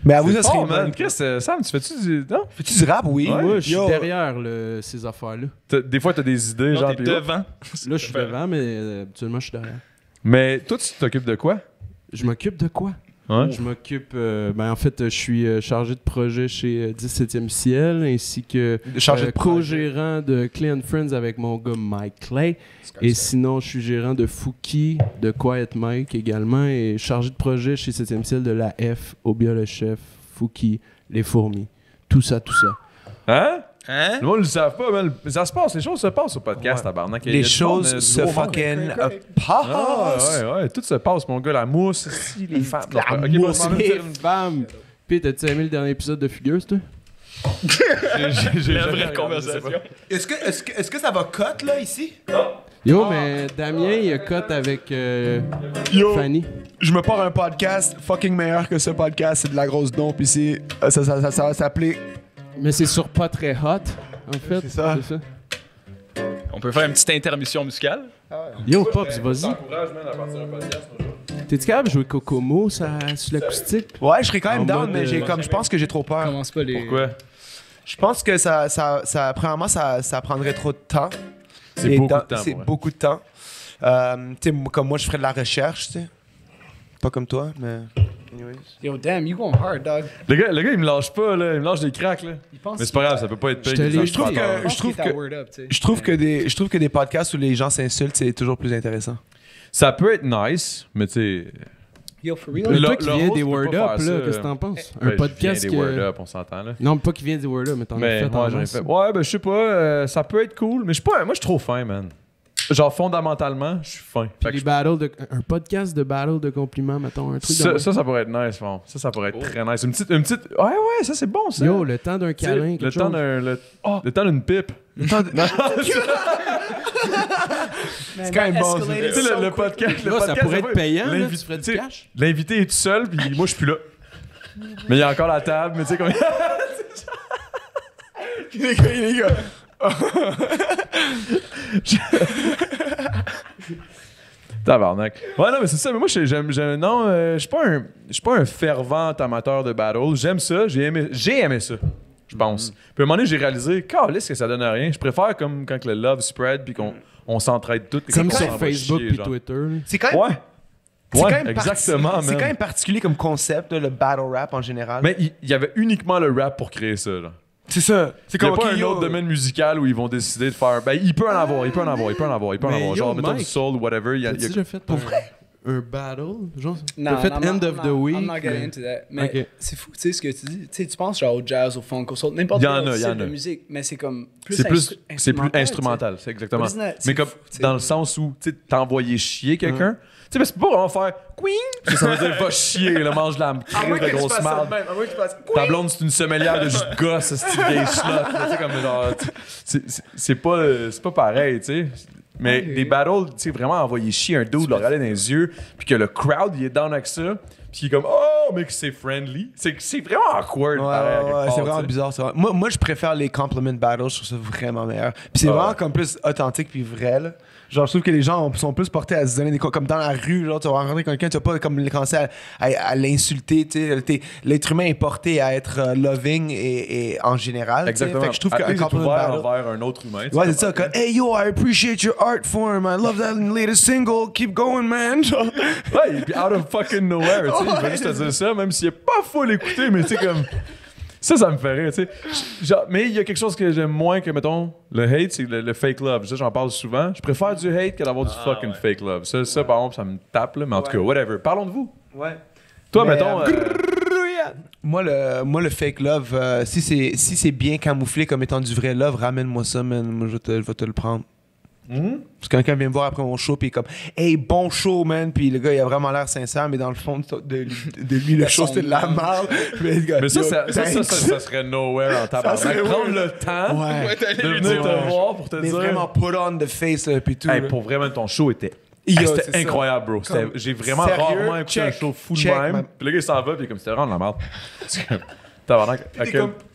Mais à vous, C'est ça serait fort, man. man. Chris, Sam, tu fais-tu du. Non? Fais-tu du rap, oui? Ouais. Moi, je suis Yo. derrière ces affaires-là. Des fois, t'as des idées, Non, genre. t'es puis- devant. Là, je suis devant, mais habituellement, je suis derrière. Mais toi, tu t'occupes de quoi? Je m'occupe de quoi? Ouais. Je m'occupe... en fait, je suis chargé de projet chez 17e Ciel, ainsi que Chargé de projet. co-gérant de Clay & Friends avec mon gars Mike Clay. Et sinon, je suis gérant de Fouki, de Quiet Mike également, et chargé de projet chez 7e Ciel de la F, Obia le chef, Fouki, les fourmis. Tout ça. Hein? Hein? Le monde ne le savent pas, mais ça se passe. Les choses se passent au podcast, tabarnak. Il y a Les du choses monde, se gros monde. fucking Ah, passent. ouais, tout se passe, mon gars. La mousse, si, les femmes. La Ok, mousse, bon, les Bam! Puis, t'as-tu aimé le dernier épisode de Fugueuse, toi? j'ai La jamais vraie regardé, conversation. je sais pas. Est-ce que ça va cut, là, ici? Yo, mais Damien, il a cut avec Fanny. Je me pars un podcast fucking meilleur que ce podcast. C'est de la grosse dompe ici. Ça va s'appeler... Mais c'est sur pas très hot, en fait. C'est ça. On peut faire une petite intermission musicale? Yo, Pops, vas-y. T'encourages, man, à partir d'un podcast, un jour. T'es-tu capable de jouer Kokomo sur l'acoustique? Ouais, je serais quand même En down, mode, mais je pense que j'ai trop peur. Commence pas les. Pourquoi? Je pense que premièrement, ça prendrait trop de temps. C'est Et beaucoup de temps. C'est pour vrai. beaucoup de temps. Tu sais, comme moi, je ferais de la recherche, tu sais. Pas comme toi, mais... Anyways. Yo, damn, you going hard, dog. Le gars, il me lâche pas, là. Il me lâche des cracks, là. Il pense Mais c'est pas grave, ça peut pas être Je te payé. l'ai- Je trouve que- Je trouve que des podcasts où les gens s'insultent, c'est toujours plus intéressant. Ça peut être nice, mais tu sais... Yo, for Mais real? Le- toi qui le viens host des peut Word pas Up, faire là, ça. qu'est-ce que t'en penses? Ben, Un podcast je viens des que... Word Up, on s'entend, là. Non, pas qui vient des Word Up, mais t'en as Mais fait moi, en j'en ai masse. fait. Ouais, ben je sais pas, ça peut être cool, mais je suis pas. Moi, je suis trop fin, man. Genre, fondamentalement, je suis fin. Puis Fait que les battles de... Un podcast de battle de compliments, mettons, un truc de... ça pourrait être nice, fond. Ça pourrait être très nice. Une petite. Ouais, ça c'est bon, ça. Yo, le temps d'un Tu sais, câlin, le quelque temps chose. le temps d'une pipe. C'est quand même bon. ça. Tu sais, le podcast. Là, ça pourrait être payant, là, tu L'invité- ferais du tu sais, cash. L'invité est tout seul, puis moi, je suis plus là. Mais il y a encore la table, mais tu sais, comme. Les gars. Tabarnak. Ouais, non, mais c'est ça. Mais moi, je suis pas un fervent amateur de battle. J'aime ça. J'ai aimé ça, je pense. Puis à un moment donné, j'ai réalisé, calisse que ça donne rien. Je préfère comme quand que le love spread puis qu'on s'entraide tout. Comme qu'on sur s'en va Facebook chier, puis genre. Twitter. là. C'est quand même... Ouais. c'est quand Ouais, même exactement, C'est man. quand même particulier comme concept, là, le battle rap en général. Mais il y avait uniquement le rap pour créer ça, là. c'est ça. C'est Il n'y a comme pas ok, un yo, autre domaine musical où ils vont décider de faire. Ben, il peut en avoir. Mais Genre, yo, mettons du Mike, soul, whatever. Il y a, T'as-tu déjà fait un battle? Genre, Non, t'as fait non, End non, of the non, Week? I'm not getting mais- into that. Mais Ok. c'est fou, tu sais, ce que tu dis. Tu sais, tu penses genre au jazz, au funk, au soul, n'importe Y en quel a, autre y en style de a. musique, mais c'est comme plus c'est plus instrumental. instrumental, c'est exactement. What is that? Mais C'est comme fou, tu sais. dans le sens où tu sais, t'envoyer chier quelqu'un, tu sais, mais c'est pas vraiment faire queen, ça veut dire va chier, le mange la crise de grosse marde. Ta blonde, c'est une sommelière de jus de gosse, c'est une vieille slot. Tu sais, comme genre, c'est pas pareil, tu sais. Mais des battles, tu sais, vraiment envoyer chier un dude, le regarder dans les yeux, puis que le crowd, il est down avec ça, puis il est comme, oh, mais que c'est friendly. C'est vraiment awkward, pareil, à quelque part, c'est vraiment tu sais. bizarre. Moi, je préfère les compliment battles. Je trouve ça vraiment meilleur. Puis c'est Ah vraiment ouais. comme plus authentique puis vrai. Là. Genre, je trouve que les gens sont plus portés à se donner des comme dans la rue. Genre, tu vas rencontrer quelqu'un, tu vas pas comme commencer à l'insulter. Tu sais, l'être humain est porté à être loving et en général. tu sais. Exactement. Fait que je trouve À qu'un plus compliment ouvert battle. envers un autre humain. tu sais, Ouais, comme- c'est ça. Comme, hey yo, I appreciate your art form. I love that latest single. Keep going, man. Genre, Ouais, et puis out of fucking nowhere, tu sais, il va juste te dire ça, même s'il est pas full écouté, mais tu sais, comme. Ça me fait rire, tu sais. Genre, mais il y a quelque chose que j'aime moins que, mettons, le hate, c'est le fake love. Ça, j'en parle souvent. Je préfère du hate que d'avoir du fucking fake love. Ça, par exemple, ça me tape, là, mais en tout cas, whatever. Parlons de vous. ouais. Toi, Mais, mettons. Moi, le fake love, si c'est bien camouflé comme étant du vrai love, ramène-moi ça, man. Moi, je vais te le prendre. Parce que quelqu'un vient me voir après mon show, puis il est comme, hey, bon show, man. Puis le gars, il a vraiment l'air sincère, mais dans le fond de lui, le show, c'est de la merde. Mais ça, yo, ça thanks. serait nowhere en tabarnak. serait Prendre weird. le temps Ouais. de venir te voir pour te Mais dire. vraiment put on the face, là, puis tout. Hey, là. pour vraiment, ton show était. Yo, Hey, c'est c'était ça. incroyable, bro. Comme, J'ai vraiment sérieux, rarement écouté un check, show fou de check, même. man. Puis le gars, il s'en va, puis comme c'était vraiment de la merde. C'est comme, tabarnak,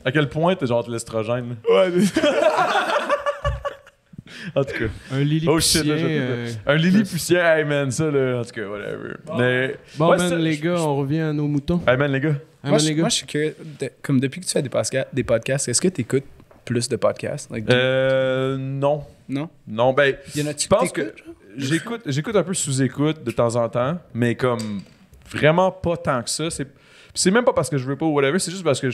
à quel point t'es genre de l'estrogène, là? Ouais, En tout cas. Un Lily Oh shit, là, un Lilliputien, hey man, ça là, en tout cas, whatever. Mais. Bon, ouais, man, ça, les gars, on revient à nos moutons. Hey man, les gars. Hey, Moi, man, les gars. je suis curieux, comme depuis que tu fais des podcasts, est-ce que tu écoutes plus de podcasts? Like, Non. non? Non, ben. Y en a-tu Je pense que que j'écoute un peu sous-écoute de temps en temps, mais comme vraiment pas tant que ça. C'est même pas parce que je veux pas ou whatever, c'est juste parce que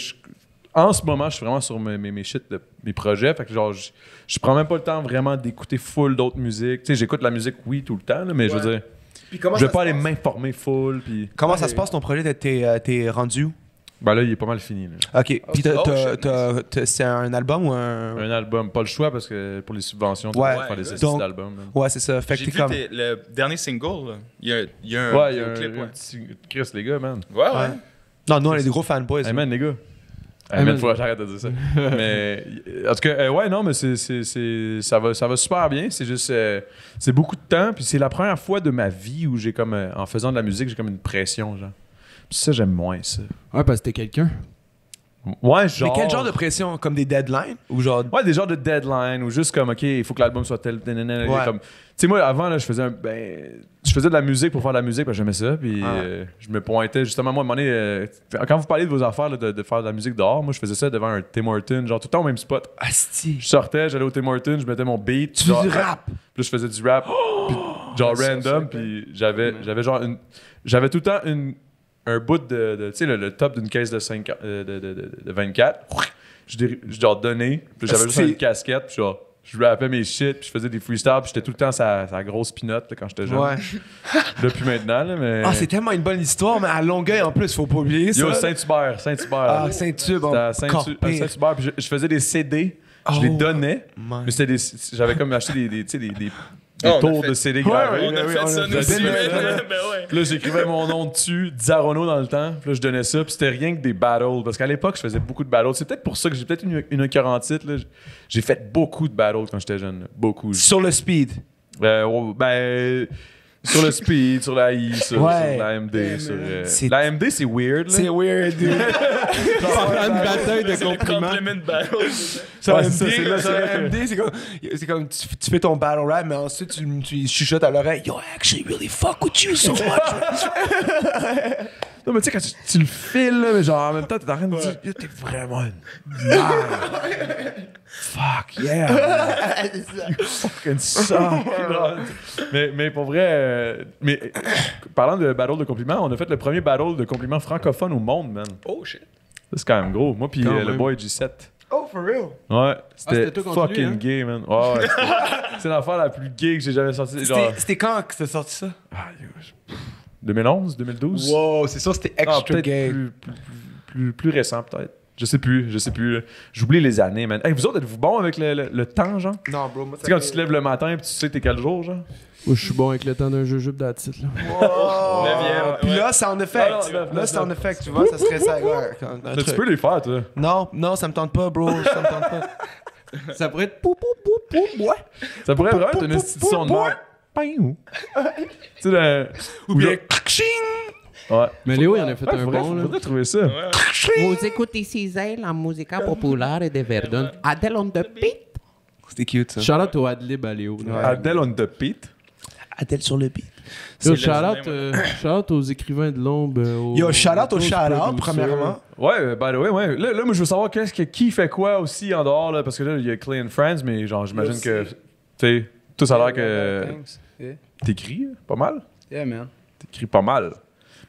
en ce moment, je suis vraiment sur mes shit, mes projets. Fait que genre, je prends même pas le temps vraiment d'écouter full d'autres musiques. Tu sais, j'écoute la musique, oui, tout le temps, là, mais je veux dire, je vais pas aller m'informer full. Puis... Comment ça se passe ton projet? T'es rendu où? Ben là, il est pas mal fini. Là. OK. Puis c'est un album ou un... Un album, pas le choix parce que pour les subventions, tu Ouais. dois faire des essais Donc, d'albums. Ouais, c'est ça. Fait que J'ai t'es vu comme... le dernier single, là. Il y a un Ouais, il y a vidéoclip, un petit Chris, les gars, man. Ouais. Non, nous, on est des gros fanboys. Hey man, les gars. Hey man, faut que j'arrête de dire ça. Mais en tout cas, ouais, non, mais ça va super bien. C'est juste, c'est beaucoup de temps. Puis c'est la première fois de ma vie où j'ai comme, en faisant de la musique, j'ai comme une pression, genre. Puis ça, j'aime moins ça. Ouais, parce que t'es quelqu'un. Ouais, genre. Mais quel genre de pression? Comme des deadlines? Ou genre... Ouais, des genres de deadline ou juste comme, OK, il faut que l'album soit tel. Ouais. Comme... Tu sais, moi, avant, là, je faisais de la musique pour faire de la musique parce que j'aimais ça. Puis je me pointais, justement, moi, à un moment donné, quand vous parlez de vos affaires, là, de faire de la musique dehors, moi, je faisais ça devant un Tim Hortons, genre tout le temps au même spot. Asti. Je sortais, j'allais au Tim Hortons, je mettais mon beat. Tu fais du rap? Puis là, je faisais du rap. Puis genre random. Puis j'avais genre une. J'avais tout le temps un bout de tu sais, le top d'une caisse de 24. Je leur donnais. Puis j'avais juste une casquette. Puis genre, je rappelais mes shit. Puis je faisais des freestyles. Puis j'étais tout le temps sa grosse pinotte là, quand j'étais jeune. Ouais. Depuis maintenant, là, mais. Ah, c'est tellement une bonne histoire, mais à Longueuil en plus, faut pas oublier ça. Yo, Saint-Hubert. Ah, Saint-Tube, C'était à Saint-Hubert. Puis je faisais des CD. Je les donnais. Mais c'était des. J'avais comme acheté des tours de CD gravés. On a fait ça, nous aussi. Ben ouais. Puis là, j'écrivais mon nom dessus, Dizarono dans le temps. Puis là, je donnais ça. Puis c'était rien que des battles. Parce qu'à l'époque, je faisais beaucoup de battles. C'est peut-être pour ça que j'ai peut-être une 40 là. J'ai fait beaucoup de battles quand j'étais jeune. Là. Beaucoup. Sur le speed. Sur le speed, sur la I, sur la MD. La MD, c'est weird. Là. C'est weird, dude. Une bataille de compliments. Compliment battle. MD, c'est comme tu fais ton battle rap, mais ensuite tu chuchotes à l'oreille. Yo, I actually really fuck with you so much. Non, mais tu sais, quand tu le files, là, mais genre en même temps, t'es en train de dire, yo, t'es vraiment une merde. Fuck yeah. You fucking suck. mais pour vrai, parlant de battle de compliments, on a fait le premier battle de compliments francophone au monde, man. Oh shit. Ça, c'est quand même gros. Moi, puis le boy G7. Oh, for real? Ouais, c'était c'était toi contre fucking lui, hein? gay, man. Ouais, c'est l'affaire la plus gay que j'ai jamais sortie. Genre... C'était quand que t'as sorti ça? 2011, 2012? Wow, c'est sûr, c'était extra peut-être gay. plus récent, peut-être. Je sais plus. J'oublie les années, man. Hey, vous autres, êtes-vous bons avec le temps, genre? Non, bro, moi, Tu sais, quand tu te lèves le matin et tu sais t'es quel jour, genre? Moi, je suis bon avec le temps d'un jujube d'attitude, là. Neuvième, Puis ouais. là, c'est en effet. Là, c'est en effet, tu vois, ça serait ça. Ouais, Tu peux les faire, toi. Non, ça me tente pas, bro. Ça me tente pas. Ça pourrait être pou pou pou pou, ouais. Ça pourrait vraiment être une institution de mort. Tu sais, Ou bien, Ouais. Mais Léo, il en a fait un bon, là. Faudrait trouver ça. Vous écoutez Cisel, la musique populaire de Verdun. Adèle on the pit. c'était cute, ça. Shout-out au Adlib à Léo. là. Adele on the beat. Adèle sur le beat. Yo, C'est le shout out aux écrivains de l'ombre. Yo, shout-out au shout-out, premièrement. Ouais, by the way, ouais. Là, moi, je veux savoir qui fait quoi aussi en dehors, là, parce que là, il y a Clay and Friends, mais genre, j'imagine que, tu sais, tout ça a l'air que Thanks. Yeah. t'écris pas mal. Yeah, man. T'écris pas mal.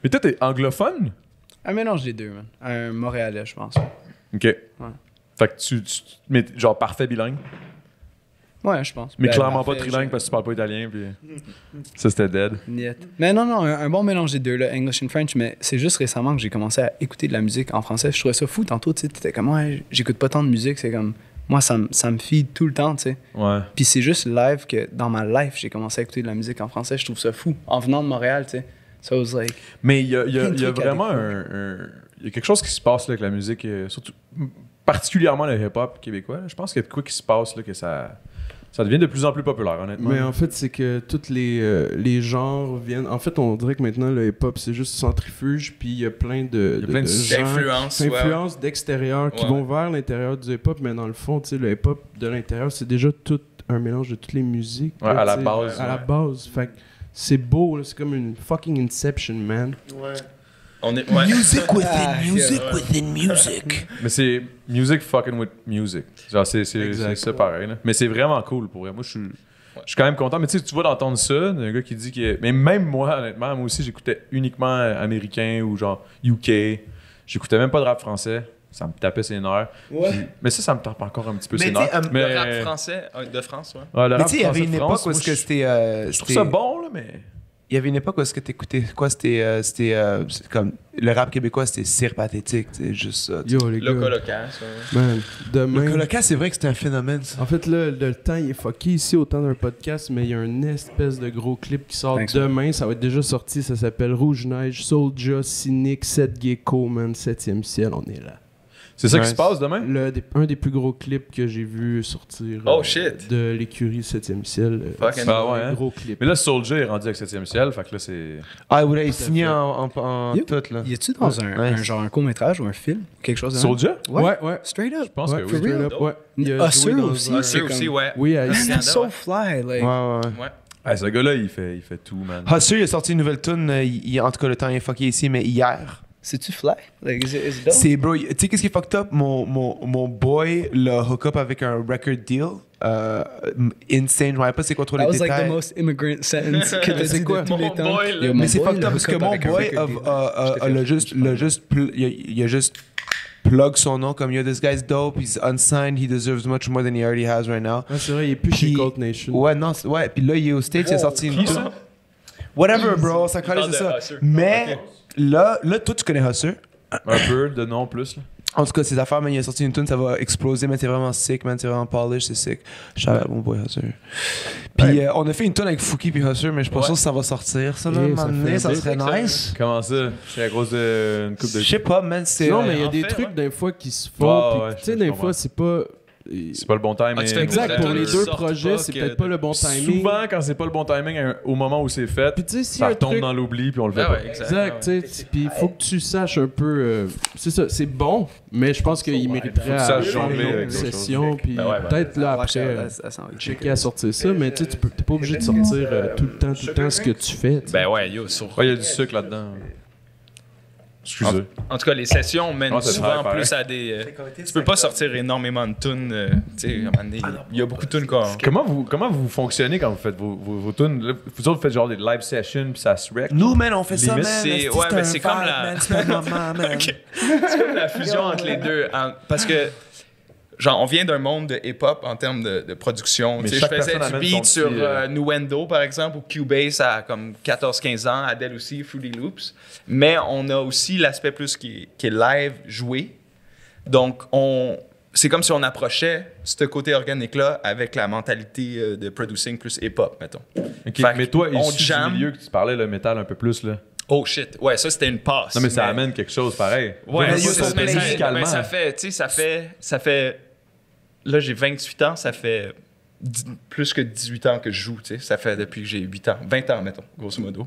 Mais toi, t'es anglophone? Un mélange des deux, man. Un Montréalais, je pense. OK. Fait que tu mais genre parfait bilingue, Ouais, je pense. mais Ben, clairement parfait, pas trilingue parce que tu parles pas italien, puis ça, c'était dead. Niet. Mais non, un bon mélange des deux, là, English and French, mais c'est juste récemment que j'ai commencé à écouter de la musique en français. Je trouvais ça fou tantôt, tu sais, t'étais comme, ouais, j'écoute pas tant de musique, c'est comme, moi, ça me feed tout le temps, tu sais. Ouais. Puis c'est juste live que, dans ma life, j'ai commencé à écouter de la musique en français, je trouve ça fou. En venant de Montréal, tu sais. So I was like, Mais il y a truc à vraiment il y a quelque chose qui se passe là, avec la musique, surtout particulièrement le hip-hop québécois. Je pense qu'il y a de quoi qui se passe là, que ça devient de plus en plus populaire, honnêtement. Mais en fait, c'est que tous les genres viennent. En fait, on dirait que maintenant, le hip-hop, c'est juste centrifuge, puis il y a plein de d'influences, gens, influences d'extérieur qui vont vers l'intérieur du hip-hop, mais dans le fond, tu sais, le hip-hop de l'intérieur, c'est déjà tout un mélange de toutes les musiques. Ouais, là, à la tu sais, base, À la ouais. base. Fait que c'est beau, là, c'est comme une fucking Inception, man. On est, ouais. Music within music ouais. within music. Mais c'est music fucking with music. Genre, c'est ça pareil. Là. Mais c'est vraiment cool pour vrai. Moi, je suis Je suis quand même content. Mais tu sais, tu vois d'entendre ça, d'un gars qui dit que. Mais même moi, honnêtement, moi aussi, j'écoutais uniquement américain ou genre UK. J'écoutais même pas de rap français. Ça me tapait ses nerfs. Ouais. Mais ça me tape encore un petit peu Mais ses tu sais, nerfs. Le rap français de France, ouais. Ouais, le Mais rap tu sais, il y avait français une de époque France, où moi, est-ce que je c'était. trouve ça bon, là, mais. Il y avait une époque où est-ce que t'écoutais quoi? C'était comme le rap québécois, c'était cire pathétique, c'est juste ça. Yo, les Loco gars. Locasse, ouais. Man, demain. Le colocasse, c'est vrai que c'était un phénomène, ça. En fait, là, le temps, il est fucké ici autant d'un podcast, mais il y a un espèce de gros clip qui sort Thanks, demain. Ça va être déjà sorti. Ça s'appelle Rouge Neige, Soulja, Cynic, Seth Gecko, man, 7e ciel. On est là. C'est ça qui Nice. se passe demain? Un des plus gros clips que j'ai vu sortir Oh, shit. de l'écurie 7e ciel. Fucking Ah ouais, hein? Gros clip. Mais là, Soulja est rendu avec 7e ciel, fait que là, c'est. Ah, vous l'avez signé en Yo. tout, là. Y a-tu dans un genre un court-métrage ou un film? Quelque chose de même? Soulja? Ouais. Straight up. Je pense Ouais, que straight oui. real? up, ouais. Il a Usher joué dans aussi, un- C'est comme- aussi, ouais. Oui, à Man, that's so ouais. fly. Like, Ouais. Ouais. Ah, ce gars-là, il fait tout, man. Hussler, il a sorti une nouvelle tune, en tout cas, le temps est fucké ici, mais hier. c'est-tu fly? Like, is it dope? C'est, bro, tu sais, qu'est-ce qui est fucked up? Mon boy l'a hook up avec un record deal. Insane, je ne sais pas c'est quoi trop les That was like détails. the most immigrant sentence que t'as C'est dit quoi? de tous les Mon temps. boy, là. Yo, Mais c'est boy, fucked le up parce que hook-up mon avec un boy record deal. il a juste plug son nom comme yo, this guy's dope, he's unsigned, he deserves much more than he already has right now. Ouais, c'est vrai, il est plus chez Puis- Cult Nation. Ouais, non, ouais, puis là, il est au States, il a sorti une tune. Whatever, bro, ça parle collait, c'est de ça. Hussler. Mais là, toi, tu connais Hussler. Un peu de nom plus, là. En tout cas, ses affaires, man, il a sorti une tune, ça va exploser, man, c'est vraiment sick, man, c'est vraiment polish, c'est sick. Je savais mon boy Hussler. Puis on a fait une tune avec Fouki puis Hussler, mais je suis pas sûr que ça va sortir, ça, là, Yeah, un ça moment donné, fait ça un serait bit, ça. nice. Comment ça? C'est à cause d'une coupe de. Je sais pas, man, c'est... Non, mais il y a en des fait, trucs ouais. des fois qui se Ouais, font. ouais, Puis, tu sais, je des comprends. fois, c'est pas. C'est pas le bon timing. Ah, tu fais Exact, que pour les ne deux sorte projets, pas c'est que- peut-être pas le bon timing. Souvent, quand c'est pas le bon timing, au moment où c'est fait, Puis tu sais, si ça un retombe truc... dans l'oubli puis on le fait Ah pas. ouais, Exact, tu sais. Puis il faut que tu saches un peu. C'est ça, c'est bon, mais je pense qu'il mériterait faut que tu à saches faire jongler une avec autre d'autres session. Puis Ben ouais, peut-être là Watch après, out, that sounds like checker à sortir ça, mais tu sais, t'es pas obligé de sortir tout le temps ce que tu fais. tu sais. Ben ouais, yo, sur. Ouais, il y a du sucre là-dedans. Excusez. En tout cas, les sessions mènent Ah, c'est souvent pareil. plus à des. Tu peux pas sortir énormément de tunes. Tu sais, à un moment donné, il y a beaucoup de tunes qu'on. Comment vous fonctionnez quand vous faites vos tunes? Là, vous autres, faites genre des live sessions puis ça se wreck? Nous, man, on fait ça, Limite, man. c'est- esti, ouais, mais un c'est comme vibe, la- man, c'est pas le moment, man. Ok. C'est comme la fusion entre les deux. Parce que, genre, on vient d'un monde de hip-hop en termes de production. Mais Tu sais, je chaque faisais personne du amène son beat sur petit, Nuendo, par exemple, ou Cubase à comme 14-15 ans, Adele aussi, Fruity Loops. Mais on a aussi l'aspect plus qui est live, joué. Donc, c'est comme si on approchait ce côté organique-là avec la mentalité de producing plus hip-hop, mettons. Ok, Fait mais que toi, on issu jam. du milieu que tu parlais, le métal un peu plus, là. Oh shit, ouais, ça c'était une passe. Non, mais ça amène quelque chose pareil. Ouais, Mais c'est yo, ça, son mais ça, musicalement. mais ça fait, tu sais, ça fait. Là, j'ai 28 ans, ça fait plus que 18 ans que je joue, tu sais. Ça fait depuis que j'ai 8 ans, 20 ans, mettons, grosso modo.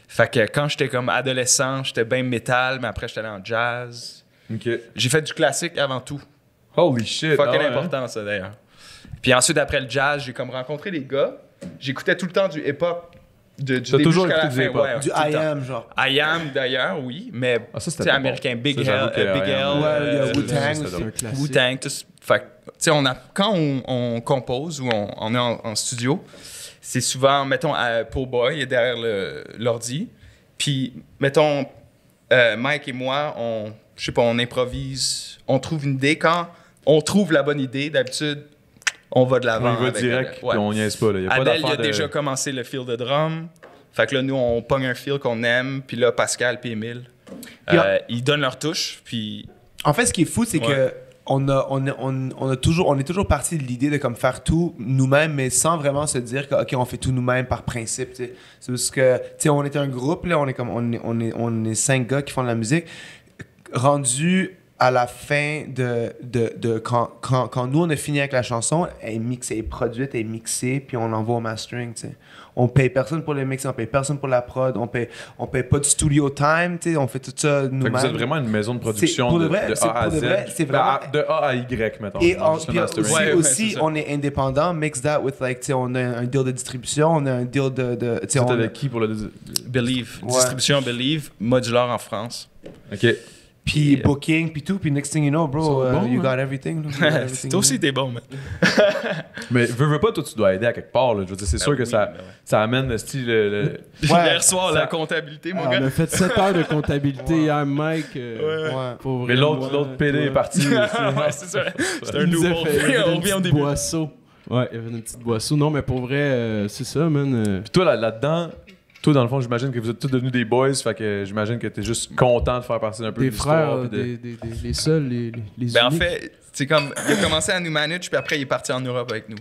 Fait que quand j'étais comme adolescent, j'étais bien métal, mais après, j'étais allé en jazz. Ok. J'ai fait du classique avant tout. Holy shit. Fucking ah ouais, hein? important, ça, d'ailleurs. Puis ensuite, après le jazz, j'ai comme rencontré des gars. J'écoutais tout le temps du hip-hop. Du T'as début toujours jusqu'à la écouté du fin, hip-hop? ouais, Du tout le I temps. am, genre. I Am, d'ailleurs, oui, mais Ah, ça, c'était tu sais, pas américain, bon. Big Ça, L, j'avoue que Big I Am, L, ouais, il y a Wu-Tang c'était aussi. drôle. C'est un classique. Wu-Tang, tout ça. Fait que, tu sais, quand on compose ou on est en studio, c'est souvent, mettons, Paul Boy est derrière l'ordi. Puis, mettons, Mike et moi, je sais pas, on improvise, on trouve une idée. Quand on trouve la bonne idée, d'habitude, on va de l'avant. On y va avec direct, Adèle. puis Ouais. on niaise pas, là. Y a pas Adèle, il d'affaire a déjà commencé le feel de drum. Fait que là, nous, on pogne un feel qu'on aime. Puis là, Pascal puis Émile, ils donnent leur touche. Puis En fait, ce qui est fou, c'est Ouais. que on est toujours parti de l'idée de comme faire tout nous-mêmes, mais sans vraiment se dire que ok, on fait tout nous-mêmes par principe. Tu sais. C'est parce que tu sais, on est un groupe là, on est 5 gars qui font de la musique. Rendu à la fin quand nous on a fini avec la chanson, elle est mixée, elle est produite, elle est mixée, puis on l'envoie au mastering. Tu sais. On paye personne pour le mix, on paye personne pour la prod, on paye pas de studio time, tu sais, on fait tout ça Fait que nous-mêmes. vous êtes vraiment une maison de production pour de, de vrai, de c'est A à pour de Z. vrai, c'est Ben, vraiment- de A à Y, mettons. Et Non, juste le puis mastering. Ouais, aussi, c'est ça. on est indépendant, mix that with like, tu sais, on a un deal de distribution, on a un deal de tu sais, C'était on a- avec qui pour le... Believe, Ouais. distribution Believe, modular en France. OK. puis booking, puis tout, puis next thing you know, bro, Bon, you hein? got everything. You got everything. Toi aussi, t'es bon, man. Mais veux pas, toi, tu dois aider à quelque part. Là. Je veux dire, c'est sûr que ça amène le style. Hier soir, la comptabilité, mon On gars. a fait 7 heures de comptabilité hier, Mike. Pour Mais vrai, l'autre moi, PD est toi. parti. Ouais, c'est ça. C'est un Il nous a nouveau. fait- il y avait On une revient au petite début. boisseau. Ouais, il y avait une petite boisseau. Non, mais pour vrai, c'est ça, man. Puis toi, là-dedans, toi, dans le fond, j'imagine que vous êtes tous devenus des boys. Fait que j'imagine que t'es juste content de faire partie un peu Des de l'histoire. frères, puis les seuls, les Ben en uniques. fait, c'est comme il a commencé à nous manage puis après il est parti en Europe avec nous.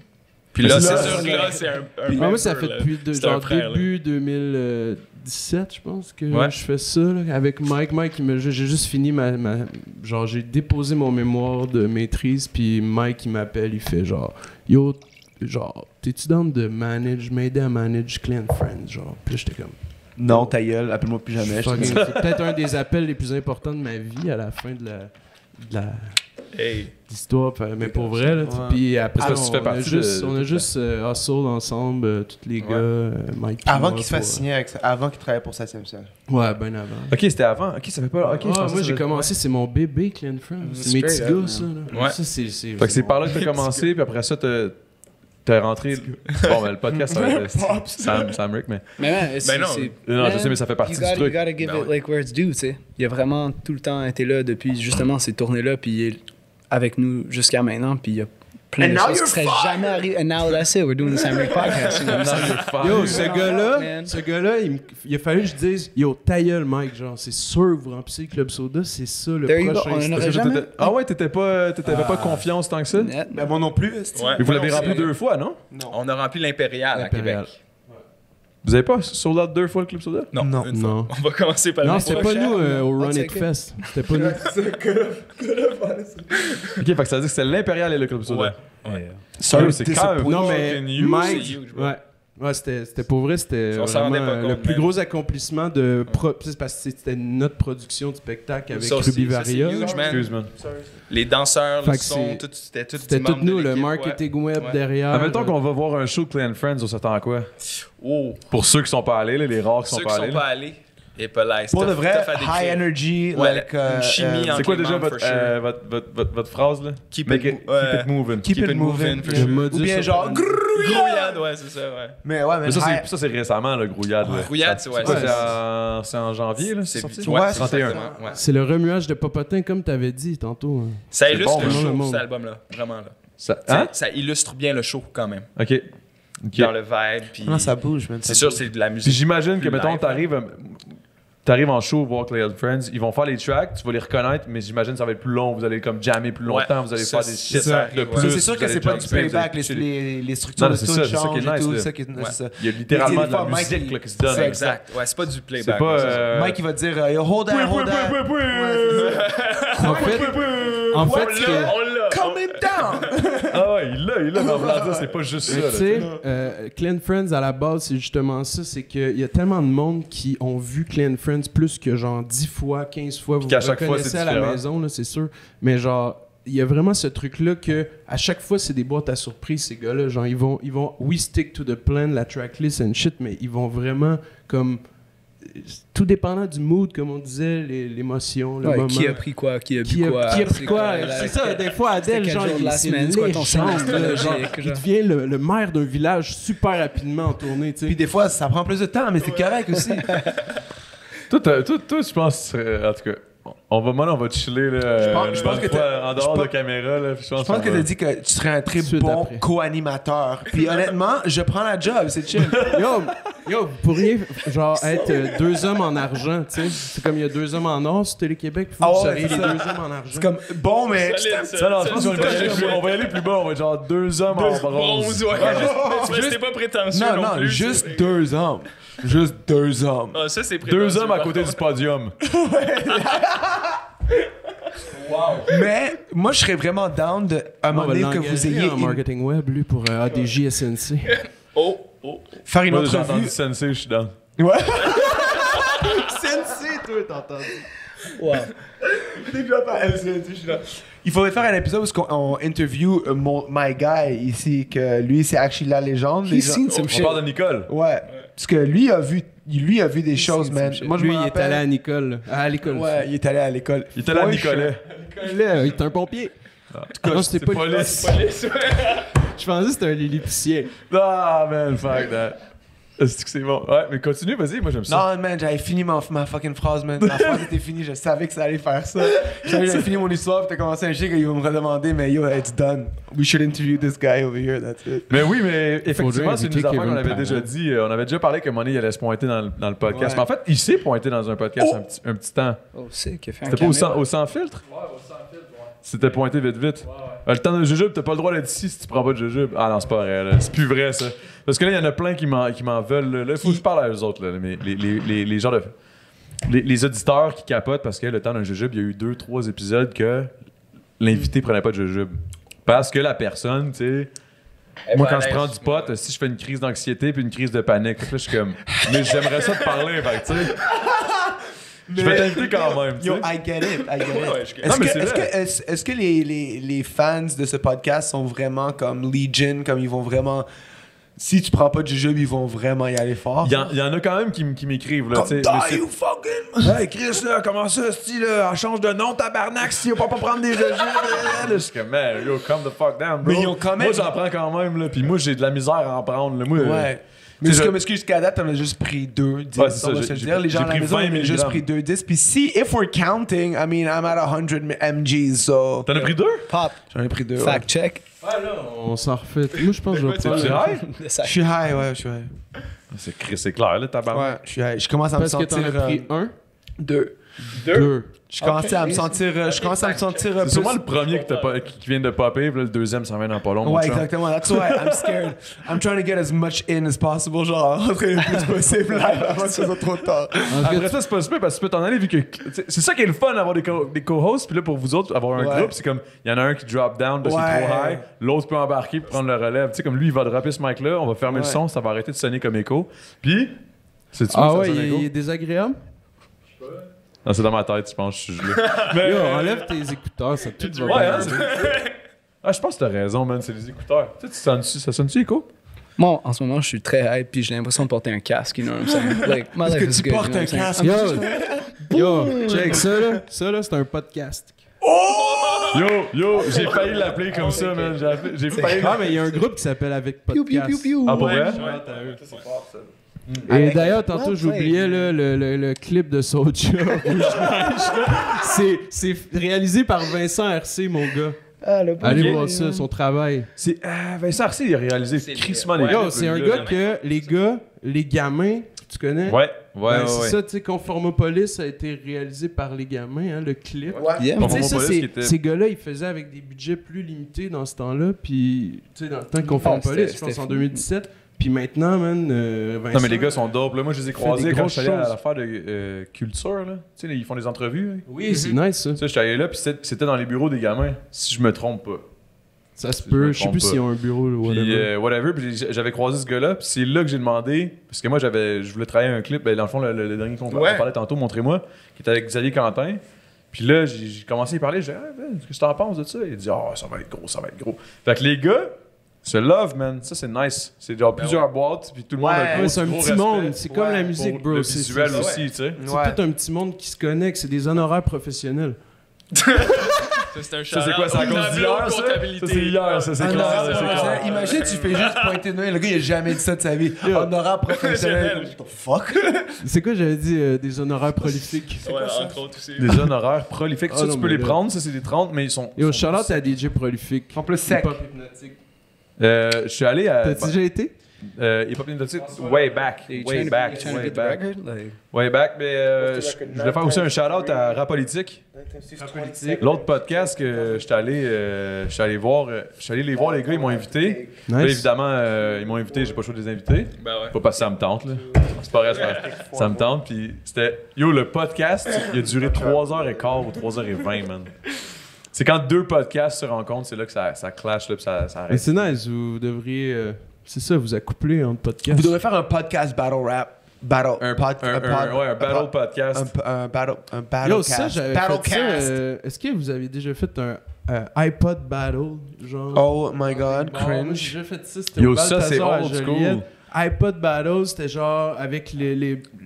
Puis là, c'est sûr que là, c'est un Moi, ça member, fait là. depuis C'est un genre frère, là. début 2017, je pense, que Ouais. je fais ça là, avec Mike. Mike, j'ai juste fini genre, j'ai déposé mon mémoire de maîtrise, puis Mike, il m'appelle, il fait genre, yo, genre, t'es-tu dans de m'aider à manage Clan Friends, genre. Puis là, j'étais comme, Non, ta gueule, appelle-moi plus jamais. fucking, c'est peut-être un des appels les plus importants de ma vie à la fin de la Hey. l'histoire, mais pour vrai, là, tu sais. Ouais. Puis après, Parce que tu fais partie on a juste hustle ensemble, tous les gars, Mike. puis Avant moi, qu'il se fasse pour, signer avec ça, avant qu'il travaille pour 7e ciel. Ouais, ben avant. Ok, c'était avant. Ok, ça fait pas. Ok, je Ah, pensais moi que j'ai ça- commencé, c'est mon bébé Clan Friends. C'est mes petits straight up, gars, ça. Là. Ouais. Ça, c'est. Fait que c'est par là que t'as commencé, puis après ça, t'es rentré. Bon, ben le podcast, ça va être Sam Rick, mais. Mais ouais, Ben non. Non, je sais, mais ça fait partie you du gotta, truc. You gotta give Ben it like where it's due, tu sais. Il a vraiment tout le temps été là depuis justement ces tournées-là, puis il est avec nous jusqu'à maintenant, puis il y a plein de choses qui seraient jamais arrivées. And now that's it, we're doing the Sam Rick podcast. You know what I'm saying? Yo, Man. ce gars-là, il a fallu que je dise, yo, ta gueule, Mike, genre, c'est sûr que vous remplissez Club Soda, c'est ça le There you go, prochain on en step. aurait jamais. Ah ouais, t'avais pas confiance tant que ça? Net. Ben moi non plus. esti. Ouais. Mais vous l'avez Non, rempli c'est- 2 fois, non? On a rempli l'Impérial à Impérial. Québec. Vous avez pas sold out 2 fois le Club Soda? Non, Non. une fois. Non. On va commencer par Non, le c'était pas prochain. nous au Run I'll It take it. Fest. C'était pas nous. Ok, fait que ça veut dire que c'est l'Impérial et le Club Soda. Ouais. Sorry, c'est quand même Non, mais fucking huge. Mike, c'est huge, bro. ouais, c'était pour vrai, c'était On s'en rendait vraiment pas le compte, plus man. gros accomplissement de c'est parce que c'était notre production de spectacle avec Ça aussi, Ruby ça, c'est Varia. huge, man. Excuse, man. Les danseurs, Fait le que son, c'est- tout, c'était tout C'était du tout membre de nous, le l'équipe, marketing ouais. web Ouais. derrière. Admettons qu'on va voir un show de Clan Friends, on s'attend à quoi? Oh, Pour ceux qui sont pas allés, là, les rares qui sont ceux qui pas sont allés. pas allés, et pas là. Pour de vrai, tough à décrire. high energy, Ouais, like une chimie entre C'est quoi les déjà membres, votre, for sure. votre phrase là? Keep Make it- it, ouais. keep it moving. Keep it moving. for Le sure. modus Ou bien genre operandi. Grouillade, ouais, c'est ça, ouais. Mais ouais, mais Mais ça, high- c'est récemment, le grouillade. là. Grouillade, c'est ouais. Ça, c'est- c'est en janvier, là? C'est sorti? ouais, Ouais, c'est 31. exactement, ouais. C'est le remuage de popotin, comme t'avais dit tantôt. hein. Ça C'est illustre bon, le hein, le show, monde. cet album-là. Vraiment, là. Ça, hein? Ça illustre bien le show, quand même. Ok. Dans le vibe, puis... Non, ça bouge, man. C'est ça sûr, bouge. c'est de la Puis musique. j'imagine que, plus mettons, live, t'arrives en show voir Clan Friends, ils vont faire les tracks, tu vas les reconnaître, mais j'imagine que ça va être plus long, vous allez comme jammer plus longtemps, Ouais, vous allez ça, faire des c'est shit ça. de Ouais. plus. C'est sûr vous que allez c'est pas du jumper, vous allez playback, pitcher. les structures Non, de c'est tout ça, c'est ça changent qui est et nice, tout. là. C'est ça qui est- Ouais. c'est ça. Il y a littéralement Mais de la des fois, musique Mike, là, qui se donne. c'est Exact. Ouais, c'est pas du C'est playback. pas... ouais, c'est ça. Mike, il va te dire yo, hold on, hold on. En fait, ce que- On l'a! Calm it down. Ah ouais, il l'a, mais en voulant dire, c'est pas juste ça. mais là, tu sais, Clan Friends, à la base, c'est justement ça, c'est qu'il y a tellement de monde qui ont vu Clan Friends plus que genre 10 fois, 15 fois. Vous qu'à vous chaque fois, reconnaissez c'est à la différent. maison, là, c'est sûr. Mais genre, il y a vraiment ce truc-là que à chaque fois, c'est des boîtes à surprise, ces gars-là. Genre, ils vont, we stick to the plan, la tracklist and shit, mais ils vont vraiment comme... Tout dépendant du mood, comme on disait, l'émotion, le Ouais, moment. qui a pris quoi, qui a bu Qui a quoi. pris quoi? C'est ça, des fois, Adèle, quel genre, jour de la c'est semaine, c'est quoi ton légende, signe là, genre, astrologique, il genre. devient le maire d'un village super rapidement en tournée, tu sais. Puis des fois, ça prend plus de temps, mais c'est correct aussi. Toi, je pense, en tout cas, on va chiller là, je pense que en dehors je de pense- caméra. Là, Je pense que t'as dit que tu serais un très Suite bon après. co-animateur. Puis honnêtement, je prends la job, c'est chill. Yo, vous pourriez, genre, être deux hommes en argent, tu sais. C'est comme il y a deux hommes en or sur Télé-Québec, puis vous, Ah vous ouais, seriez c'est les ça. deux hommes en argent. C'est comme bon, mais. Ça, non, je pense qu'on va y aller on va y aller plus bas. On va être genre 2 hommes en bronze. Bronze, ouais. C'était pas prétentieux Non, non, non, plus. juste 2 hommes. Juste 2 hommes. Ah, ça, c'est prétentieux. 2 hommes à par côté contre. du podium. Mais moi, je serais vraiment down de, à un On moment va donné que vous l'engager ayez en marketing web, lui, pour ADJ SNC. Oh, oh. faire une Moi, j'ai entendu entrevue. Sensei, je suis dans. Ouais. SNC, toi, t'as entendu. Wow. Il faudrait faire un épisode où on interview my guy ici, que lui, c'est actually la légende. Les gens- He's seen some On shit. parle de Nicole. Ouais. Parce que lui a vu lui a vu des choses, man. Moi, je Lui, me il est rappelle- allé à Nicole. À l'école. Ouais, il est allé à l'école. Il était là, For Nicolas. Il est un pompier. Non, c'était pas police. Je pensais que c'était un lilliputien. Ah, man, fuck that. Est-ce que c'est bon? Ouais, mais continue, vas-y, moi j'aime ça. Non, man, j'avais fini ma fucking phrase, man. Ma phrase était finie, je savais que ça allait faire ça. J'avais fini mon histoire, puis t'as commencé un shit qu'il va me redemander, mais yo, it's done. We should interview this guy over here, that's it. Mais oui, mais effectivement, c'est une des inviter affaires qu'on Kevin avait déjà Parent. dit. On avait déjà parlé que Money allait se pointer dans le podcast. Ouais. Mais en fait, il s'est pointé dans un podcast un petit temps. Oh, c'est qu'il a fait un C'était pas caméo. au sans filtre? Ouais, au sans filtre, ouais. C'était pointé vite. Le temps de jujube, t'as pas le droit d'être ici si tu prends pas de jujube. Ah non, c'est pas vrai, là. C'est plus vrai, ça. Parce que là, il y en a plein qui m'en veulent. Là, il faut que je parle à eux autres, là. Mais les gens de... Les auditeurs qui capotent parce que le temps d'un jujube, il y a eu 2-3 épisodes que l'invité prenait pas de jujube. Parce que la personne, tu sais... Moi, quand je prends du pot, si je fais une crise d'anxiété puis une crise de panique, fait que là, je suis comme... Mais j'aimerais ça te parler, fait que, tu sais... Je vais t'inviter quand même, tu Yo, sais. I get it. Non, mais c'est vrai. Est-ce que les fans de ce podcast sont vraiment comme Legion, comme ils vont vraiment... Si tu prends pas de jujube, ils vont vraiment y aller fort? Il y en a quand même qui m'écrivent, là, tu sais. Comme, mais die, c'est- you fucking... Hey Chris, là, comment ça, style, là, elle change de nom, tabarnak, si on peut pas prendre des jujubes, là, je suis comme, man, yo, calm the fuck down, bro. Mais ils ont quand même- Moi, j'en prends quand même, là, pis moi, j'ai de la misère à en prendre, là. Moi, Ouais. Mais tu sais, c'est je- comme, est-ce que jusqu'à date, t'en as juste pris 2, 10, Ouais, c'est ça, on va j'ai- se le j'ai dire. pris- Les gens j'ai à la pris maison, 20 ils ont juste milligrammes. pris 2, 10. Puis si, if we're counting, I mean, I'm at 100 mgs, so... T'en as pris 2? Pop. J'en ai pris 2, Fact check. On s'en refait. Moi, je pense que je vais C'est prendre. high? De ça. Je suis high, ouais, je suis high. C'est clair, là, tabarnak. Ouais, je suis high. Je commence à me Parce que sentir... t'en as pris un, 2. deux. Je commençais à me sentir... Je commence à me sentir... C'est sûrement le premier qui vient de popper, pis là, le deuxième s'en vient dans pas long. mon Ouais, chum. exactement. That's why I'm scared. I'm trying to get as much in as possible, genre rentrer le plus possible là, avant que ce soit trop tard. Après ça, c'est pas super parce que tu peux t'en aller vu que. C'est ça qui est le fun d'avoir des co-hosts, puis là, pour vous autres, avoir un Ouais. groupe, c'est comme, il y en a un qui drop down parce qu'il est Ouais. trop high, l'autre peut embarquer pour prendre le relève. Tu sais, comme lui, il va dropper ce mic-là, on va fermer le Ouais. son, ça va arrêter de sonner comme écho. Puis, c'est-tu Ah ça ouais, sonne écho? il est désagréable. Non, c'est dans ma tête, je pense, je suis gelé. Mais, Yo, enlève tes écouteurs, ça tout va ouais, bien. hein, ah, je pense que t'as raison, man, c'est les écouteurs. Tu sais, ça sonne-tu écho? Moi, en ce moment, je suis très hype, puis j'ai l'impression de porter un casque, you know what I'm saying? Like, my Est-ce life que is tu good, portes you know un what I'm saying? casque? Yo, check ça là. Ça là, c'est un podcast. Yo, j'ai failli l'appeler comme ça, man. J'ai failli. Ah, mais il y a un groupe qui s'appelle Avec Podcast. Ah, pour vrai? Et d'ailleurs, tantôt, j'oubliais là, le clip de Soulja. C'est réalisé par Vincent RC, mon gars. Ah, le bon Allez Dieu. voir ça, son travail. C'est Vincent Arcy, il a réalisé crissement les Yo, clips, c'est un là. gars que les gamins, tu connais? Ouais, Ben, c'est ça, tu sais, Conformopolis a été réalisé par les gamins, hein, le clip. Yeah. Puis, tu sais, ça, Conformopolis qui était- ces gars-là, ils faisaient avec des budgets plus limités dans ce temps-là. Puis, tu sais, dans le temps de Conformopolis, je pense c'était en fou. 2017. Puis maintenant, man, Vincent... Non, mais les gars sont dope. Là, moi, je les ai croisés des quand grosses je suis allé à choses. l'affaire de culture. Là. Tu sais, là, ils font des entrevues. Là. Oui, c'est nice, ça. Tu sais, je suis allé là, puis c'était dans les bureaux des gamins, si je me trompe pas. Ça se je peut. me Je sais trompe plus pas. s'ils ont un bureau ou Puis, whatever. puis j'avais croisé ce gars-là, puis c'est là que j'ai demandé, parce que moi, je voulais travailler un clip, ben, dans le fond, le dernier qu'on parlait tantôt, Montrez-moi, qui était avec Xavier Quentin. Puis là, j'ai commencé à y parler, j'ai dit, qu'est-ce que t'en penses de ça? Il dit, ça va être gros, ça va être gros. Fait que les gars, se love, man. Ça, c'est nice. C'est genre plusieurs boîtes, puis tout le monde a un Ouais, c'est un gros petit respect monde. C'est comme la musique, pour bro. le C'est visuel c'est- aussi, tu sais. c'est tout un petit monde qui se connecte. C'est des honoraires professionnels. C'est un Ça, c'est quoi, c'est à cause d'hier, ça? Ça, c'est hier, ça, c'est Ah, clair. non, ça, c'est clair. imagine, tu fais juste pointer de nez. Le gars, il a jamais dit ça de sa vie. Honorable professionnel. What the fuck? C'est quoi, j'avais dit, des honoraires prolifiques? Ouais, entre autres aussi. Des honoraires prolifiques. Ah Ça, non, tu peux mais les là- prendre. Ça, c'est des 30, mais ils sont. Yo, sont- shout-out à DJ prolifique. En plus sec. Hip-hop hypnotique. Je suis allé à. T'as déjà été? Hip Hop Hypnotique, way back. You Way trying to back. beat Way the back. record? Like, Way back, mais je voulais faire aussi un shout-out à Rap Politique. L'autre podcast que je suis allé voir, je suis allé les voir, les gars, ils m'ont invité. Là, Nice. évidemment, ils m'ont invité, j'ai pas le choix de les inviter. Ben ouais. Pas parce que ça me tente, là. C'est pas vrai, ça me tente. Puis c'était. Yo, le podcast, il a duré 3h15 ou 3h20, man. C'est quand deux podcasts se rencontrent, c'est là que ça clash, là, puis ça Mais arrête. c'est nice, vous devriez. C'est ça, vous accoupler entre podcasts. Vous devrez faire un podcast battle rap. Battle. Un battle podcast. Un battle. Un Yo, battlecast. ça, j'avais fait ça. Battlecast. Est-ce que vous avez déjà fait un iPod battle? Genre. Oh my god, Bon, moi, j'ai cringe. déjà fait ça. C'était Yo, au ça, c'est Balthazar à old Joliette. school. iPod Battle, c'était genre avec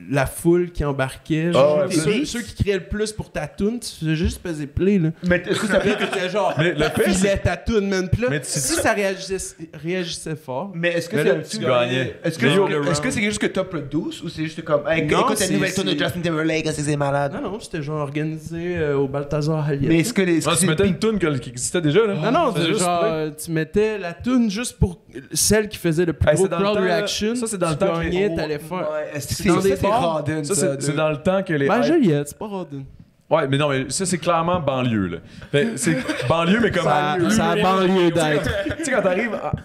la foule qui embarquait. Genre, ceux qui criaient le plus pour ta tune, tu faisais juste peser play, là. Mais est-ce que ça Puis là, t'étais genre, filais ta tune, man. Puis là, Mais si ça réagissait fort. Mais est-ce que Mais là, tu gagnais. Est-ce que c'est juste que top le 12 ou c'est juste comme écoute la nouvelle tune de Justin Timberlake, c'est malade? Non, c'était genre organisé au Balthazar Aliette. Mais est-ce que Tu mettais une toune qui existait déjà, là? Non, c'est c'est juste genre, tu mettais la tune juste pour celle qui faisait le plus gros c'est dans le crowd temps, là. reaction. Ça, c'est dans le tu temps que gagnais, les- t'allais faire. Ouais, est-ce que C'est dans des c'est bars. Rodin, Ça, c'est dans le temps que les. Ben, Joliette, c'est pas Rodin. Ouais, mais non, mais ça, c'est clairement banlieue, là. Fait, c'est banlieue, mais comme. Ça a banlieue d'être. Tu sais, quand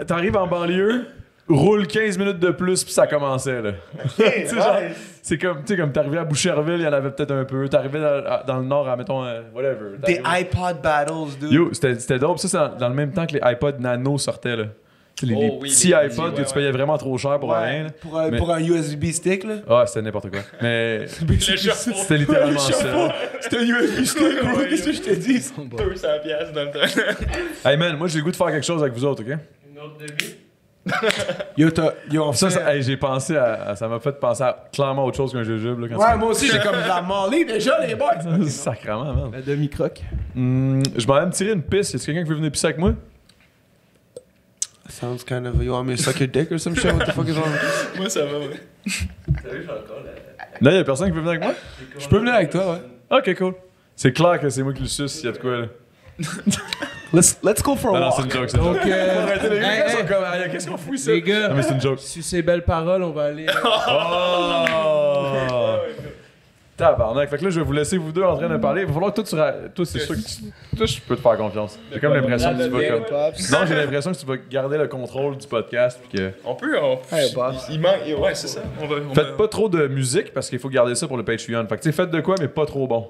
t'arrives en banlieue, roule 15 minutes de plus, puis ça commençait, là. Tu sais, genre, c'est comme, tu sais, comme t'arrivais à Boucherville, il y en avait peut-être un peu. T'arrivais dans le nord, à, mettons, whatever. Des T'arrivais- iPod battles, dude. Yo, c'était drôle. Ça, c'est dans le même temps que les iPod Nano sortaient, là. Tu sais, les Oh oui, petits les iPods petits, que tu payais vraiment trop cher pour rien, là. Pour un USB stick, là. Ah, c'était n'importe quoi. Mais c'était littéralement ça. C'était un USB stick, bro. Qu'est-ce que je te dis? 200$ dans le temps. Hey man, moi j'ai le goût de faire quelque chose avec vous autres, ok? Yo, Hey, j'ai pensé à. Ça m'a fait penser à clairement autre chose qu'un jujube, là. Quand Ouais, moi aussi, j'ai comme de la molly déjà, les boys. Sacrement, man. La demi-croque. Je m'en vais me tirer une piste. Est-ce quelqu'un qui veut venir pisser avec moi? Sounds kind of, you want me to suck your dick or some shit? What the fuck is wrong? Moi, ça va, ouais. Là, y'a personne qui veut venir avec moi? Je peux venir avec toi, ouais. Ok, cool. C'est clair que c'est moi qui le suce s'il y a de quoi, là. Let's go for a Non, walk. c'est une joke, c'est une joke. Donc, Les gars hey, sont comme, hey, qu'est-ce qu'on fout ici? les gars, Non, mais c'est une joke. sur ces belles paroles, on va aller. Oh! Tabarnak. Fait que là, je vais vous laisser vous deux en train de parler. Il va falloir que toi, c'est sûr que toi, je peux te faire confiance. J'ai comme l'impression que tu vas comme. Non, j'ai l'impression que tu vas garder le contrôle du podcast. Puis que... On peut. Il manque. Ouais, c'est ça. Faites pas trop de musique parce qu'il faut garder ça pour le Patreon. Fait que tu sais, faites de quoi, mais pas trop bon.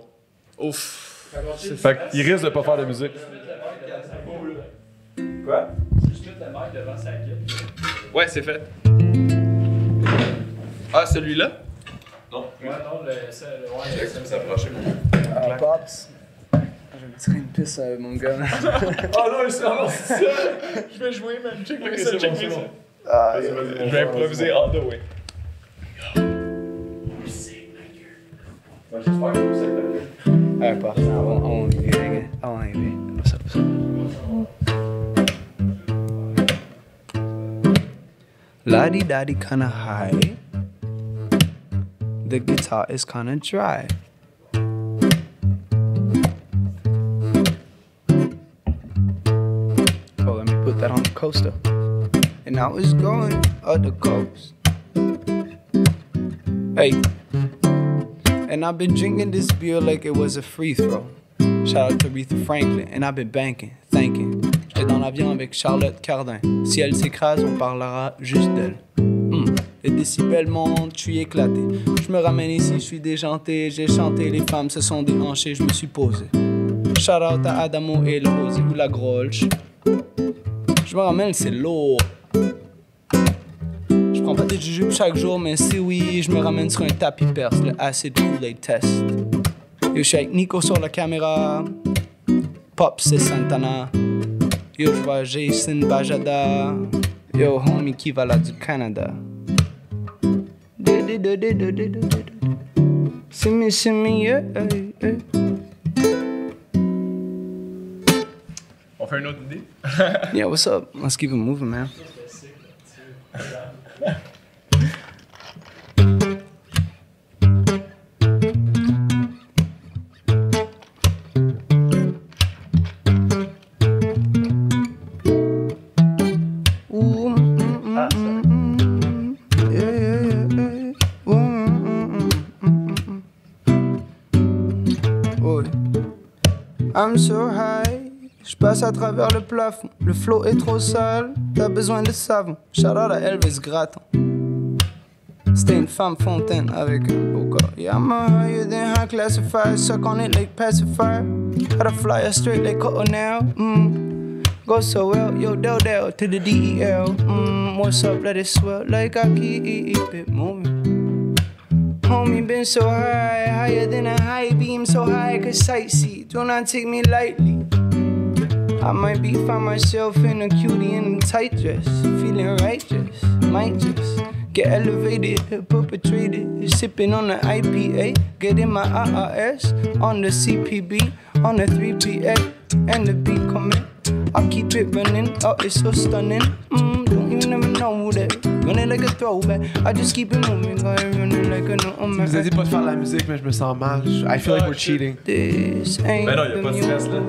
Ouf. Fait qu'il risque de pas faire de musique. Quoi? Ouais, c'est fait. Ah, celui-là? Non. Ouais, non, ça me s'approcher. Pops. Je vais me tirer une pisse, mon gars. Oh non, c'est ça! Je vais jouer, man. Check Ok, ça, c'est check bon, c'est ça. bon. Je vais improviser all the way. Alright, Pops. I won't leave you hanging. I won't leave you. What's up? La-di-da-di kinda high. The guitar is kinda dry. Oh, let me put that on the coaster. And I was going up the coast. Hey. And I've been drinking this beer like it was a free throw. Shout out to Aretha Franklin. And I've been banking, thinking. J'étais dans l'avion avec Charlotte Cardin. Si elle s'écrase, on parlera juste d'elle. Les décibels montent, je suis éclaté. Je me ramène ici, je suis déjanté. J'ai chanté, les femmes se sont déhanchées, je me suis posé. Shout out à Adamo et le Rosé ou la Grolsch. Je me ramène, c'est lourd. Je prends pas des jujubes chaque jour, mais si oui, je me ramène sur un tapis perse, le acid Kool-Aid test. Yo, je suis avec Nico sur la caméra. Pop, c'est Santana. Yo, je vois Jason Bajada. Yo, homie qui va là du Canada. See me, yeah, yeah. On fait une autre idée? Yeah, what's up? Let's keep it moving, man. I'm so high, je passe à travers le plafond. Le flow est trop sale, t'as besoin de savon. Shout out à Elvis Gratton. C'était une femme fontaine avec un beau gars. Yeah, I'm higher than high classified. Suck on it like pacifier. Gotta fly her straight like Cottonelle. Go so well, yo, del to the DEL. What's up, let it swell like I keep it moving. Homie been so high, higher than a high beam, so high I could sightsee. Do not take me lightly. I might find myself in a cutie in a tight dress, feeling righteous. Might just Get elevated, perpetrated, sipping on the IPA, getting my IRS on the CPB, on the 3PA, and the beat coming. I keep it running, oh it's so stunning. Don't even never know that, running like a throwback. I just keep it moving, going running like a no man. Vous avez dit pas de faire de la musique, mais je me sens mal. I feel like we're cheating. This ain't Ben non, y a pas de stress là.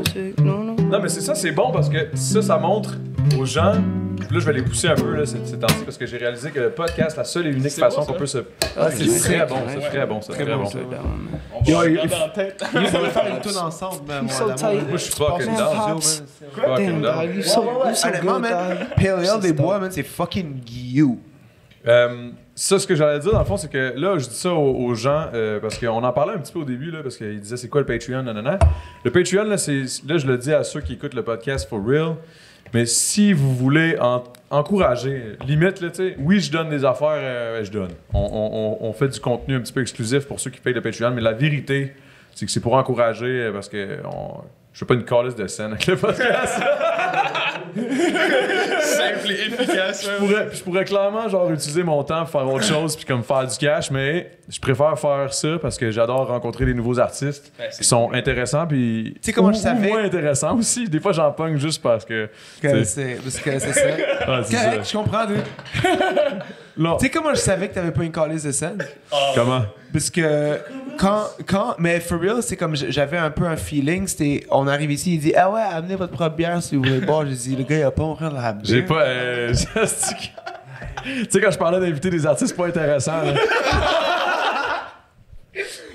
Non, mais c'est ça, c'est bon parce que ça montre aux gens. Puis là, je vais les pousser un peu là, ces temps-ci parce que j'ai réalisé que le podcast, la seule et unique façon qu'on peut se. Ah, c'est très bon, c'est très bon, c'est très bon. On va regarder en tête. Ils vont faire une tune ensemble, man. Moi, je suis fucking down. Fucking down. Honnêtement, man, Pale Ale des bois, man, c'est fucking you. Ça, ce que j'allais dire, dans le fond, c'est que là, je dis ça aux gens, parce qu'on en parlait un petit peu au début, là, parce qu'ils disaient c'est quoi le Patreon, nanana. Le Patreon, là, je le dis à ceux qui écoutent le podcast for real, mais si vous voulez encourager, limite, là, tu sais, oui, je donne des affaires, je donne. On fait du contenu un petit peu exclusif pour ceux qui payent le Patreon, mais la vérité, c'est que c'est pour encourager, parce que je fais pas une calice de scène avec le podcast. Simple et efficace. Je pourrais clairement genre utiliser mon temps pour faire autre chose puis comme faire du cash, mais je préfère faire ça parce que j'adore rencontrer des nouveaux artistes qui sont intéressants puis moins intéressants aussi. Des fois j'en pogne juste parce que c'est ça. Ah, c'est correct, je comprends, dude. Tu sais comment je savais que t'avais pas une calice de scène? Comment? Parce que mais for real, c'est comme j'avais un peu un feeling. C'était, on arrive ici, il dit ah ouais, amenez votre propre bière si vous voulez boire. J'ai dit le gars il a pas ouvert la bière. J'ai pas. Tu sais quand je parlais d'inviter des artistes pas intéressants. Là.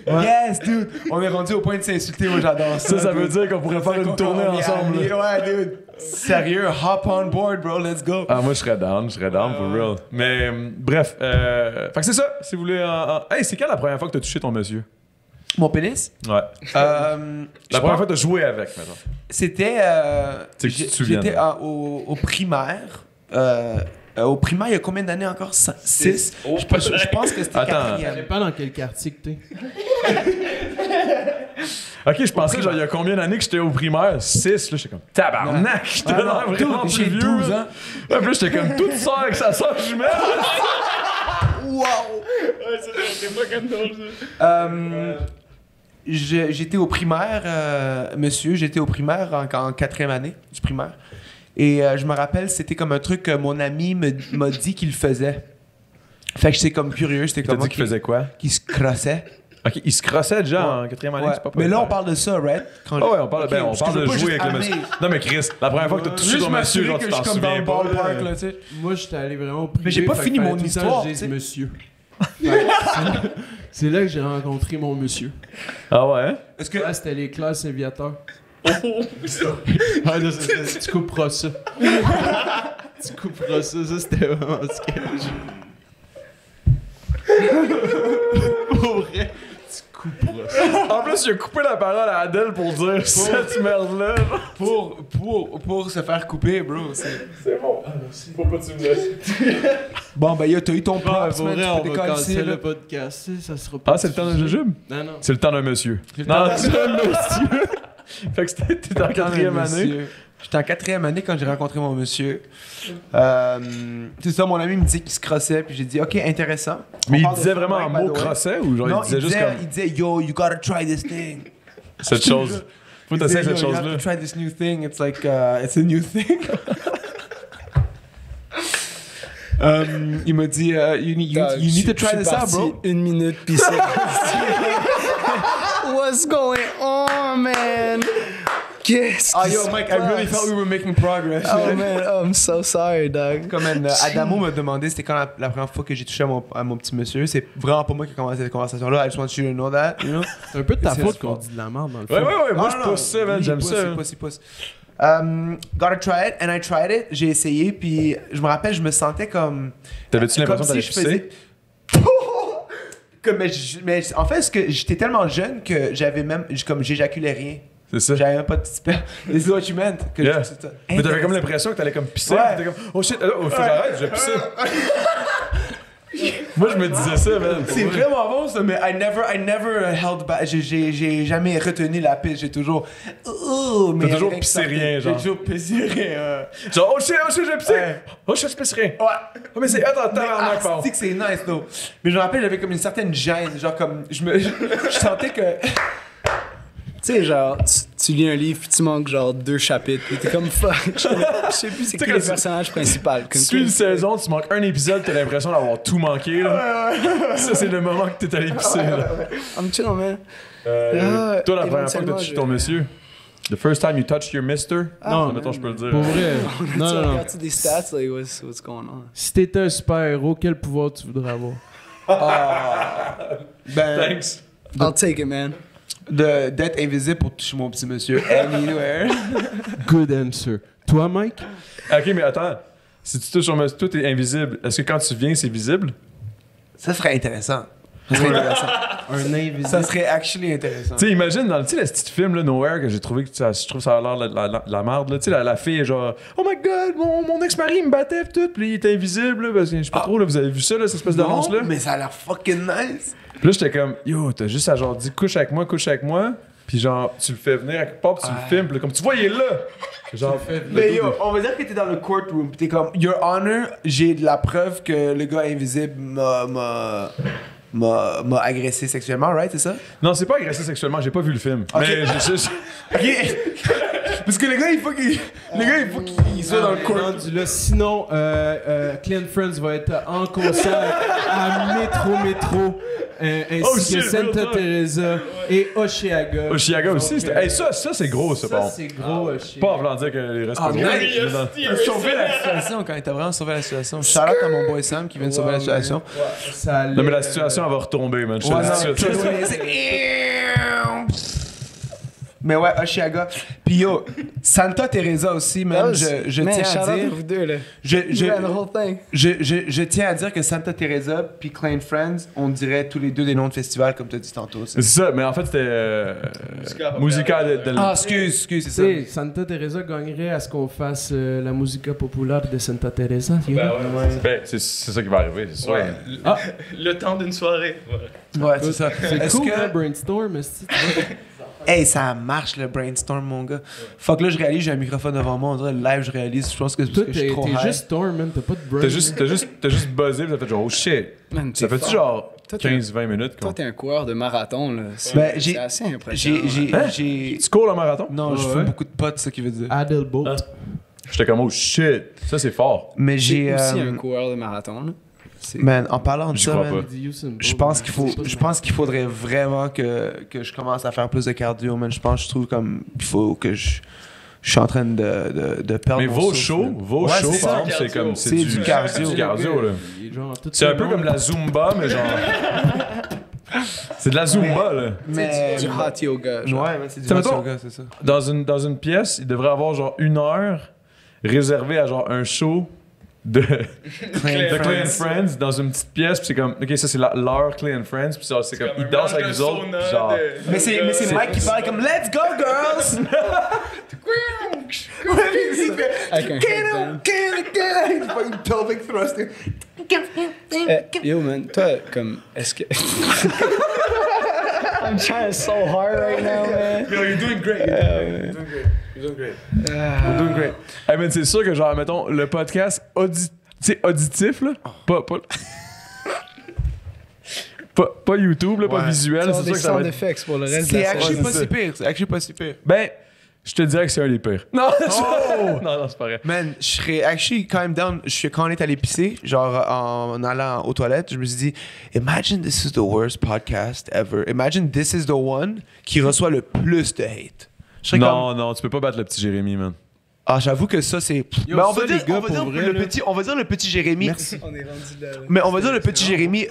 Yes, dude! On est rendu au point de s'insulter, moi j'adore ça. Ça veut dire qu'on pourrait faire une tournée ensemble. Ouais, dude! Sérieux, hop on board, bro, let's go! Ah, moi je serais down for real. Mais bref, fait que c'est ça, si vous voulez. Hey, c'est quand la première fois que t'as touché ton monsieur? Mon pénis? Ouais. La première fois que t'as joué avec, maintenant. C'était. J'étais au primaire. Au primaire, il y a combien d'années encore? 6. Je pense que c'était 4e. Ça dépend dans quel quartier que t'es. Ok, je pensais genre il y a combien d'années que j'étais au primaire? 6, là j'étais comme tabarnak, j'étais vraiment plus vieux. 12 ans. Ouais, puis là j'étais comme toute sœur avec sa sœur jumelle. Wow! Ouais, c'est pas comme drôle ça. J'étais au primaire, monsieur, j'étais au primaire en 4e année du primaire. Et je me rappelle, c'était comme un truc que mon ami m'a dit qu'il faisait. Fait que j'étais comme curieux, c'était comme. T'as dit qu'il faisait quoi? Qu'il se crossait. Ok, il se crossait déjà en 4e année, c'est pas mais là, on parle de ça, right? Ouais, on parle de jouer avec le monsieur. Non, mais Chris, la première fois que t'as touché ton monsieur, genre, tu t'en souviens pas. Moi, j'étais allé vraiment privé. Mais j'ai pas fini mon histoire. Je dis monsieur. C'est là que j'ai rencontré mon monsieur. Ah ouais? Est-ce que c'était les classes aviateurs? Tu couperas ça. Tu couperas ça, c'était vraiment sketch. Pour vrai, tu couperas ça. En plus, il a coupé la parole à Adèle pour dire cette merde-là. Pour se faire couper, bro. C'est bon. Ah, merci. Faut pas que tu me laisses. Bon, ben, t'as eu ton plan. Pour vrai, on va casser le podcast. Ça sera pas. Ah, c'est le temps d'un jujube? Non. C'est le temps d'un monsieur. Non, c'est un monsieur. Fait que t'étais en 4e année. J'étais en 4e année quand j'ai rencontré mon monsieur. C'est ça, mon ami me dit qu'il se crossait, puis j'ai dit, ok, intéressant. Mais il disait vraiment un mot crossait ou genre non, il disait juste comme. Il disait, yo, you gotta try this thing. Cette chose. Faut t'essayer cette chose-là. You have to try this new thing. It's like, it's a new thing. Il m'a dit, you need to try this out, bro. 1 minute, pis c'est. What's going on, man? Qu'est-ce qui yo, Mike, I really thought we were making progress. Oh, man, I'm so sorry, dog. Comme Adamo m'a demandé c'était quand la première fois que j'ai touché à mon petit monsieur. C'est vraiment pas moi qui a commencé cette conversation-là. I just want you to know that, you know? C'est un peu de ta faute qu'on dit de la merde dans le fond. Ouais, moi je pousse ça, man, j'aime ça. Pousse. Gotta try it, and I tried it. J'ai essayé, puis je me rappelle, je me sentais comme. T'avais-tu l'impression que t'allais pisser? Mais en fait, j'étais tellement jeune que j'éjaculais rien. C'est ça. J'avais même pas de super. C'est what you meant. Yeah. Mais t'avais comme l'impression que t'allais comme pisser. Ouais. T'étais comme, oh shit, faut que j'arrête, je vais pisser. Moi, je me disais ça, man. C'est vraiment bon ça, mais I never held back. J'ai jamais retenu la piste. J'ai toujours. T'as toujours pissé rien, genre. J'ai toujours pissé rien. Genre, oh shit, j'ai pissé. Ouais. Oh shit, je pisse rien. Ouais. Oh, mais c'est. Attends, pardon. C'est que c'est nice, though. Mais je me rappelle, j'avais comme une certaine gêne. Genre, comme. Je sentais que. Tu sais, genre, tu lis un livre puis tu manques genre 2 chapitres. Puis t'es comme fuck. Je sais plus c'est qui le personnage principal. Tu suis une saison, tu manques un épisode, t'as l'impression d'avoir tout manqué, là. Ça, c'est le moment que t'es allé pisser, là. I'm chill, man. Toi, la première fois que t'as touché ton monsieur? The first time you touched your mister? Non, mettons, je peux le dire. Pour vrai. Non. Regardes des stats, like, what's going on? Si t'étais un super-héros, quel pouvoir tu voudrais avoir? Thanks. I'll take it, man. D'être invisible pour toucher mon petit monsieur anywhere. Good answer. Toi, Mike? Ok, mais attends. Si tu touches ton monsieur, toi, t'es invisible. Est-ce que quand tu viens, c'est visible? Ça serait intéressant. Ça serait intéressant. Un invisible. Ça serait actually intéressant. Tu sais, imagine dans le petit film, là, Nowhere, que j'ai trouvé que je trouve ça a l'air de la merde, là. Tu sais, la fille est genre, oh my god, mon ex-mari me battait, pis tout, pis il était invisible, là, parce que je sais pas trop, là, vous avez vu ça, là, cette espèce d'annonce-là? Mais ça a l'air fucking nice. Pis là, j'étais comme, yo, t'as juste à genre dire, couche avec moi, pis genre, tu le fais venir à quelque part, pis tu le filmes, pis là, comme tu vois, il est là. Genre, Mais yo, on va dire que t'es dans le courtroom, pis t'es comme, Your Honor, j'ai de la preuve que le gars invisible m'a agressé sexuellement, right? C'est ça? Non, c'est pas agressé sexuellement, j'ai pas vu le film. Okay. Mais Ok. Parce que le gars, il faut qu'il soit dans le court. Là, sinon, Clean Friends va être en concert à Métro, ainsi que Santa Teresa et Oshiaga. Oshiaga aussi, hey, ça c'est gros, ça, par contre. C'est gros, Oshiaga. Pas en voulant dire qu'il reste pas gros. Il a sauvé la situation quand il t'a vraiment sauvé la situation. Shout out à mon boy Sam qui vient de sauver la situation. Non, mais la situation, elle va retomber, man. Je te le dis tout de suite. Mais ouais, Oshiaga. Puis yo, Santa Teresa aussi, man, je tiens à dire... vous deux, là. Je tiens à dire que Santa Teresa puis Clean Friends, on dirait tous les deux des noms de festivals, comme tu as dit tantôt. C'est ça, mais en fait, c'était... Musica de... Ah, excuse, c'est ça. Tu sais, Santa Teresa gagnerait à ce qu'on fasse la musica populaire de Santa Teresa. Ben, c'est ça qui va arriver, c'est sûr. Ouais. Le temps d'une soirée. Ouais, c'est ça. C'est Est-ce cool, que... hein, Brainstorm, est-ce que tu vois? Hey, ça marche le brainstorm, mon gars. Fuck, là, je réalise, j'ai un microphone devant moi. On dirait le live, je réalise. Je pense que c'est parce Toi, que je suis trop t'es high. juste Storm, man. T'as pas de brain. T'as juste buzzé, pis t'as fait genre, oh shit. Man, Ça fait-tu genre 15-20 minutes? Toi, t'es un coureur de marathon, là. Ben, C'est assez impressionnant. j'ai... Tu cours le marathon? Non, je fume beaucoup de potes, c'est ça qui veut dire. Adelbolt. J'étais comme, oh shit. Ça, c'est fort. Mais j'ai... aussi un coureur de marathon, là. Man, en parlant de J'y ça, crois man, pas. je pense qu'il faudrait vraiment que je commence à faire plus de cardio, man. Je trouve comme il faut que je suis en train de perdre Mais mon vos souffle, shows, man. par c'est ça. exemple, c'est comme... C'est du cardio. C'est du cardio, là. C'est un peu comme la Zumba, mais genre... C'est de la Zumba, là. Mais Du hot yoga, genre. ouais, man, c'est du T'sais, hot mettons- yoga, c'est ça. Dans une pièce, il devrait avoir genre 1 heure réservée à genre un show de Clay and Friends dans une petite pièce, puis c'est comme, ok, ça c'est l'heure Clay and Friends, puis c'est comme, ils dansent avec nous autres, puis genre. Mais c'est Mike qui parle comme Let's go girls! Avec un headband. Fucking pelvic thrusting. Yo, man, toi, comme, est-ce que... I'm trying so hard right now, man. Yo, you're doing great. You're doing great. Hey, man, c'est sûr que genre, mettons, le podcast auditif, là, pas YouTube, là, pas visuel, Tu c'est as sûr des que ça va sound être... effects pour le reste de C'est la actually soirée. pas si pire. C'est actually pas si pire. Ben, je te dirais que c'est un des pires. Non, non, c'est pas vrai. Man, je serais actually quand même down. Quand on est allé pisser, genre en allant aux toilettes, je me suis dit, imagine this is the worst podcast ever. Imagine this is the one qui reçoit le plus de hate. Je serais comme, Non, tu peux pas battre le petit Jérémy, man. ah, j'avoue que ça c'est. Yo, Mais on ça, va les dire, gars, on va dire pour vrai, le là. petit, on va dire le petit Jérémy. On est rendu là. Mais on va dire le petit Jérémy.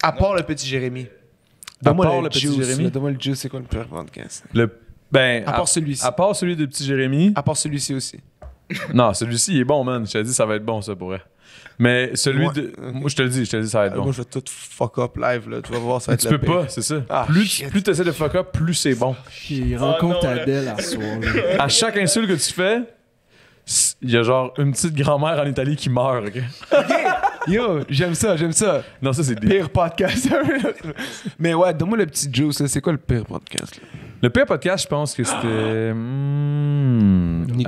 À part le petit Jérémy. Donne-moi part le le petit juice, Jérémy? là. Donne-moi le juice, c'est quoi le pire podcast? Ben, À part celui-ci. À part celui de petit Jérémy. À part celui-ci aussi. Non, celui-ci, il est bon, man. Je te dis, ça va être bon, ça, pour vrai. Mais celui Moi- de. Moi, je te le dis, ça va être bon. Moi, je vais tout fuck up live, là. Tu vas voir, ça va être Tu le peux pire. pas, c'est ça. Ah, plus shit. tu essaies de fuck up, plus c'est bon. Il rencontre Adèle à soir. là. À chaque insulte que tu fais, il y a genre une petite grand-mère en Italie qui meurt, ok? Yo, j'aime ça. Non, ça, c'est deep. Pire podcast. Mais ouais, donne-moi le petit juice. Là. C'est quoi le pire podcast? Là? Le pire podcast, je pense que c'était...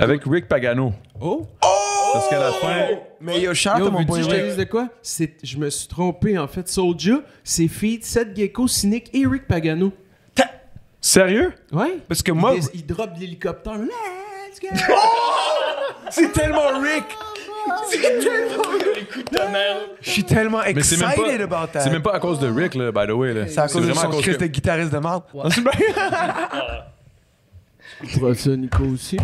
avec Rick Pagano. Oh! Parce qu'à la fin... Mais yo, shout Yo, out à mon veux-tu boy que je te Rick. dise de quoi? Je me suis trompé, en fait. Soulja, c'est feat Seth Gecko, Cynic et Rick Pagano. Sérieux? Ouais. Parce que moi... Il drop l'hélicoptère. Let's go! C'est tellement Rick! Je suis tellement Mais c'est même excited pas... about that. C'est même pas à cause de Rick, là, by the way. Là. C'est à cause de son Christ de guitariste de marde. Tu vois ça, Nico, aussi?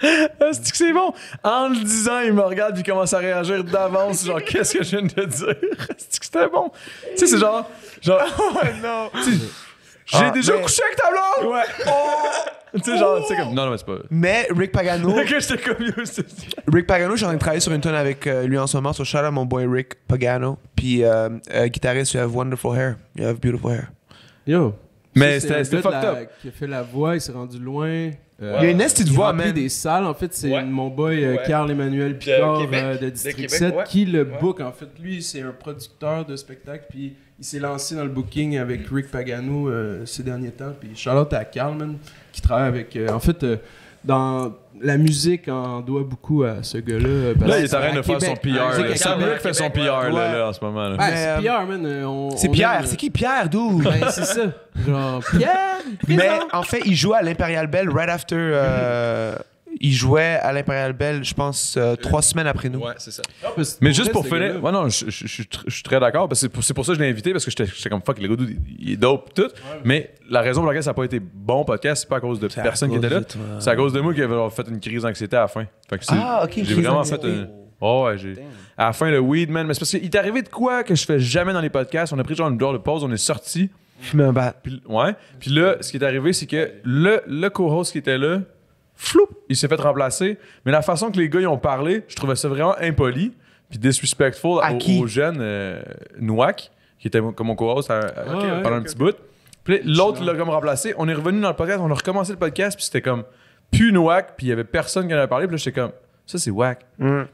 Est-ce que c'est bon? En le disant, il me regarde puis il commence à réagir d'avance. Genre, qu'est-ce que je viens de dire? Est-ce que c'était bon? Tu sais, c'est genre... Oh non! J'ai déjà couché avec ta blonde! Ouais. Tu sais, genre, tu sais, comme... Non, mais c'est pas... Mais Rick Pagano... Que j'étais comme... Rick Pagano, je suis en train de travailler sur une tonne avec lui en ce moment. Sur shout out à mon boy Rick Pagano. Puis guitariste, you have wonderful hair. You have beautiful hair. Yo. Mais Ça, c'est un c'était gars fucked de up. qui a fait la voix, il s'est rendu loin. Il y a une petite il voix, remplit man. des salles. En fait, c'est Ouais. mon boy Ouais. Carl-Emmanuel Picard Québec. de District Québec, 7 ouais. qui le book. En fait, lui, c'est un producteur de spectacle. Puis il s'est lancé dans le booking avec Rick Pagano ces derniers temps. Puis shout-out à Carl, man, qui travaille avec... en fait, dans la musique, on doit beaucoup à ce gars-là. Là, il est en train de faire son PR. Musique à C'est Québec. lui qui fait son PR, là, en ce moment. Là. Ouais, Mais, c'est Pierre, man. C'est Pierre. C'est qui Pierre, d'où? Ben, c'est ça. Genre, Pierre, Mais présent. en fait, il jouait à l'Imperial Bell right after. Il jouait à l'Imperial Bell, je pense, 3 semaines après nous. Ouais, c'est ça. Mais juste pour finir, ouais, non, je suis très d'accord. Parce que c'est pour ça que je l'ai invité, parce que j'étais comme fuck, le gars, il est dope, tout. Mais la raison pour laquelle ça n'a pas été bon podcast, c'est pas à cause de personne qui était là. C'est à cause de moi qui avait fait une crise d'anxiété à la fin. Fait que Ah, ok, j'ai crise vraiment d'anxiété. fait un. Oh, ouais, j'ai. À la fin, le weed, man. Mais c'est parce qu'il est arrivé de quoi que je fais jamais dans les podcasts. On a pris genre une heure de pause, on est sorti. Fumer un bat. Puis, ouais. Puis là, ce qui est arrivé, c'est que le co-host qui était là, floup, il s'est fait remplacer. Mais la façon que les gars ils ont parlé, je trouvais ça vraiment impoli. Puis disrespectful À qui? aux jeunes Nouak, qui était comme mon co-host pendant un petit bout. Puis l'autre l'a comme remplacé. On est revenu dans le podcast, on a recommencé le podcast, puis c'était comme plus Nouak, puis il y avait personne qui en avait parlé. Puis là, j'étais comme, ça c'est wack.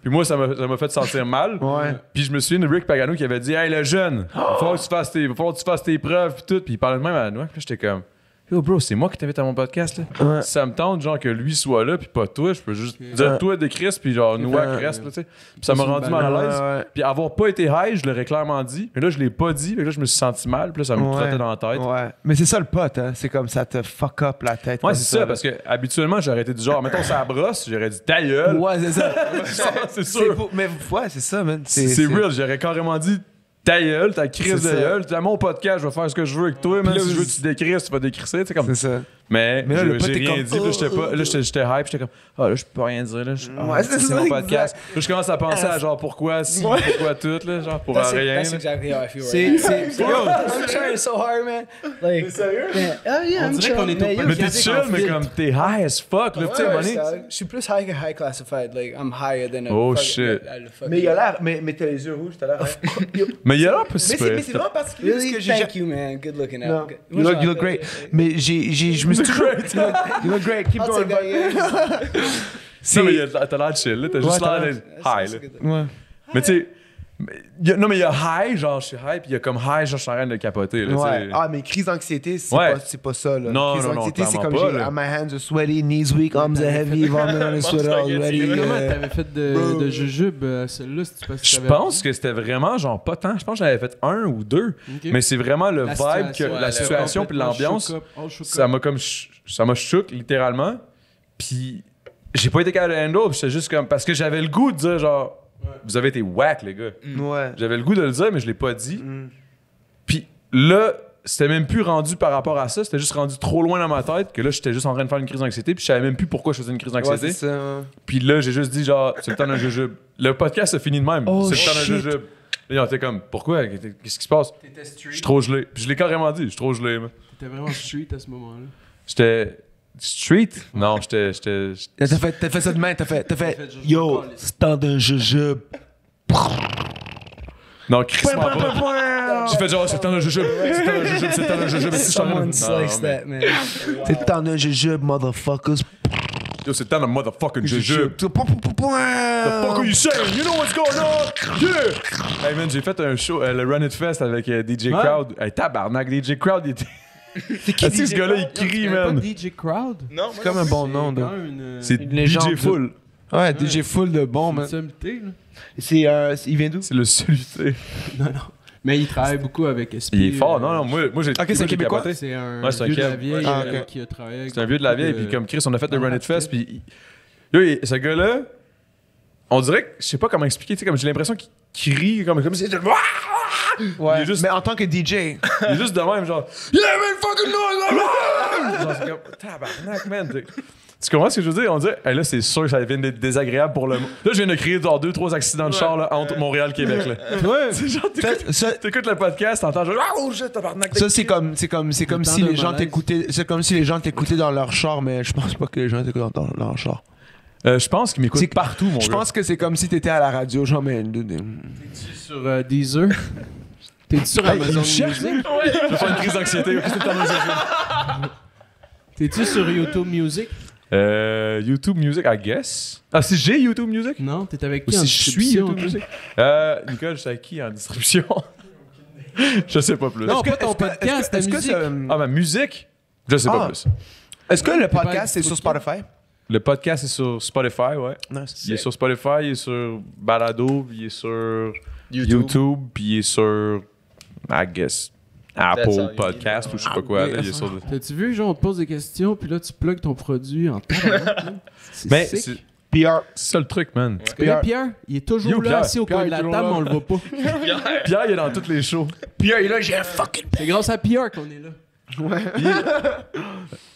Puis moi, ça m'a fait sentir mal. Ouais. Puis je me souviens de Rick Pagano qui avait dit, hey le jeune, il va falloir que tu fasses tes preuves, puis tout. Puis il parlait de même à Nouak. Puis là, j'étais comme, yo bro, c'est moi qui t'invite à mon podcast là. Ouais. Ça me tente genre que lui soit là puis pas toi, je peux juste dire toi de Chris puis genre Nouak reste là, tu sais. Puis ça m'a rendu mal à l'aise. Ouais. Puis avoir pas été high, je l'aurais clairement dit, mais là je l'ai pas dit, mais là je me suis senti mal, puis là ça me trottait dans la tête. Ouais. Mais c'est ça le pote, hein. C'est comme ça te fuck up la tête. Ouais, comme c'est ça, parce que habituellement j'aurais été du genre mettons ça brosse, j'aurais dit ta gueule. Ouais, c'est ça. C'est sûr. Mais ouais, c'est ça, man. C'est real, j'aurais carrément dit ta gueule, ta crise de C'est ça. gueule, t'es à mon podcast, je vais faire ce que je veux avec toi, man. Puis là, Si je veux que tu décrisses, tu vas décrisser, tu sais comme. C'est ça. Mais là, le pote j'ai est rien comme, dit, là j'étais pas, là j'étais hype, j'étais comme ah là je peux pas rien dire là, Ouais, c'est ça, mon exact. podcast. Là je commence à penser à genre pourquoi si, pourquoi tout là, genre pour rien. That's là. exactly how I feel C'est- right c'est- now. I'm trying so hard, man. Like, sérieux? man, oh yeah, On I'm dirait qu'on trying, est au man. Mais t'es podcast chill, en mais filtre. comme t'es high as fuck là, tu sais, Ouais, Bonnie. je suis plus high classified. Like, I'm higher than a Oh, fucking- shit. Mais il a l'air. Mais t'as les yeux rouges, t'as l'air. Mais il y a là pas Mais si c'est vraiment particulier parce Really, que j'ai. thank you, man. Good looking Non. out. You look great. Mais je me suis toujours. You look great. Keep I'll going. take that, yeah. Non mais t'as l'air chill là, t'as juste t'as l'air l'air- d'être high là. Ouais. Mais tu sais non mais il y a high, genre je suis high, puis il y a comme high, genre je suis en train de capoter là, tu Ouais. sais. Ah, mais crise d'anxiété, c'est Ouais. pas ça, là. Non, Crise non, non, d'anxiété, c'est clairement comme pas, là. my hands are sweaty, knees weak, arms are heavy, vomit on the sweater already. Comment t'avais fait de jujube celle-là si tu penses que Je t'avais- pense que c'était vraiment genre pas tant. Je pense que j'en avais fait un ou deux. Ok. Mais c'est vraiment le La vibe, situation, la ouais, situation puis complètement l'ambiance. shook up, all shook Ça up. m'a comme ça m'a choqué littéralement. Puis j'ai pas été capable de handle. J'étais juste comme parce que j'avais le goût de dire genre vous avez été whack les gars. Ouais. J'avais le goût de le dire mais je l'ai pas dit. Puis là c'était même plus rendu par rapport à ça, c'était juste rendu trop loin dans ma tête que là j'étais juste en train de faire une crise d'anxiété puis je savais même plus pourquoi je faisais une crise Ouais, d'anxiété. c'est ça. Puis là, j'ai juste dit genre, c'est le temps d'un jujube. Le podcast a fini de même. Oh, c'est le temps d'un shit. jujube. Là, on était comme, pourquoi? Qu'est-ce qui se passe? T'étais Je street. suis trop gelé. Puis je l'ai carrément dit, je suis trop gelé. man. T'étais vraiment street à ce moment-là. J'étais. Street? Non, j'étais. T'as fait ça de main, t'as fait fait juste yo, encore les- c'est temps d'un jujube. Non, Chris m'a pas. J'ai fait genre, c'est le temps d'un jujube. C'est le temps d'un jujube, c'est le temps d'un jujube. Someone Non, sliced mais- that, man. C'est le temps d'un jujube, motherfuckers. Yo, c'est le temps de motherfucking jujube. The fuck are you saying? You know what's going on? Yeah! Hey man, j'ai fait un show, le Run It Fest avec DJ Crowd. Hey, tabarnak, DJ Crowd, il était. C'est qui ce gars-là, il crie, man. DJ Crowd? Non, C'est comme un bon nom, là. C'est une légende. DJ Full. Ouais, DJ Full de bon, man. Il vient d'où? C'est le soluté. Non. Mais il travaille beaucoup avec SP. Il est fort, non, moi j'ai. Ok, c'est un Québécois? C'est un Ouais, c'est un vieux de la Kev. vieille Ok. qui a travaillé avec. C'est un vieux de la vieille, puis comme Chris, on a fait le Run It Fest, puis. Ce gars-là, on dirait que. Je sais pas comment expliquer, tu sais, comme j'ai l'impression qu'il crie, comme si. Ouais. Il est juste- Mais en tant que DJ. Il est juste de même, genre. Yeah, man, fucking noise! Genre, c'est comme. Tabarnak, man. Tu comprends ce que je veux dire? On dirait, hey, là, c'est sûr que ça vient d'être désagréable pour le. Là, je viens de créer genre 2-3 accidents de char là, entre Montréal et Québec. Là. Ouais. C'est genre, t'écoutes le podcast, t'entends genre, oh shit, tabarnak. Ça, c'est comme si les gens t'écoutaient. C'est comme si les gens t'écoutaient dans leur char, mais je pense pas que les gens t'écoutent dans leur char. Je pense qu'ils m'écoutent C'est- partout, mon gars. Je pense que c'est comme si t'étais à la radio, genre, mais. T'es-tu sur Deezer? T'es-tu sur Amazon Music? Je vais faire une crise d'anxiété. Qu'est-ce que t'en as? T'es-tu sur YouTube Music? YouTube Music, I guess. Ah, si j'ai YouTube Music? Non, t'es avec Ou qui en si je suis distribution, YouTube toi? Music? Nicole, je suis avec qui en distribution? Je sais pas plus. Non, pas ton podcast, ta musique. Ah, ma musique? Je sais pas plus. Est-ce que le pas podcast est sur Spotify? Le podcast est sur Spotify, ouais. Nice. Il est sur Spotify, il est sur Balado, puis il est sur YouTube, puis il est sur, I guess, That's Apple all you Podcast ou je sais pas quoi. Là, il est sur... T'as-tu vu, genre, on te pose des questions, puis là, tu plugues ton produit en tabarnak, là? C'est Mais sick. c'est PR. ça le truc, man. Tu connais Pierre? Il est toujours Yo, là, Pierre. assis au coin de la Pierre est table, toujours mais on le voit pas. Pierre, il est dans tous les shows. PR, là, j'ai un fucking. C'est grâce à Pierre qu'on est là.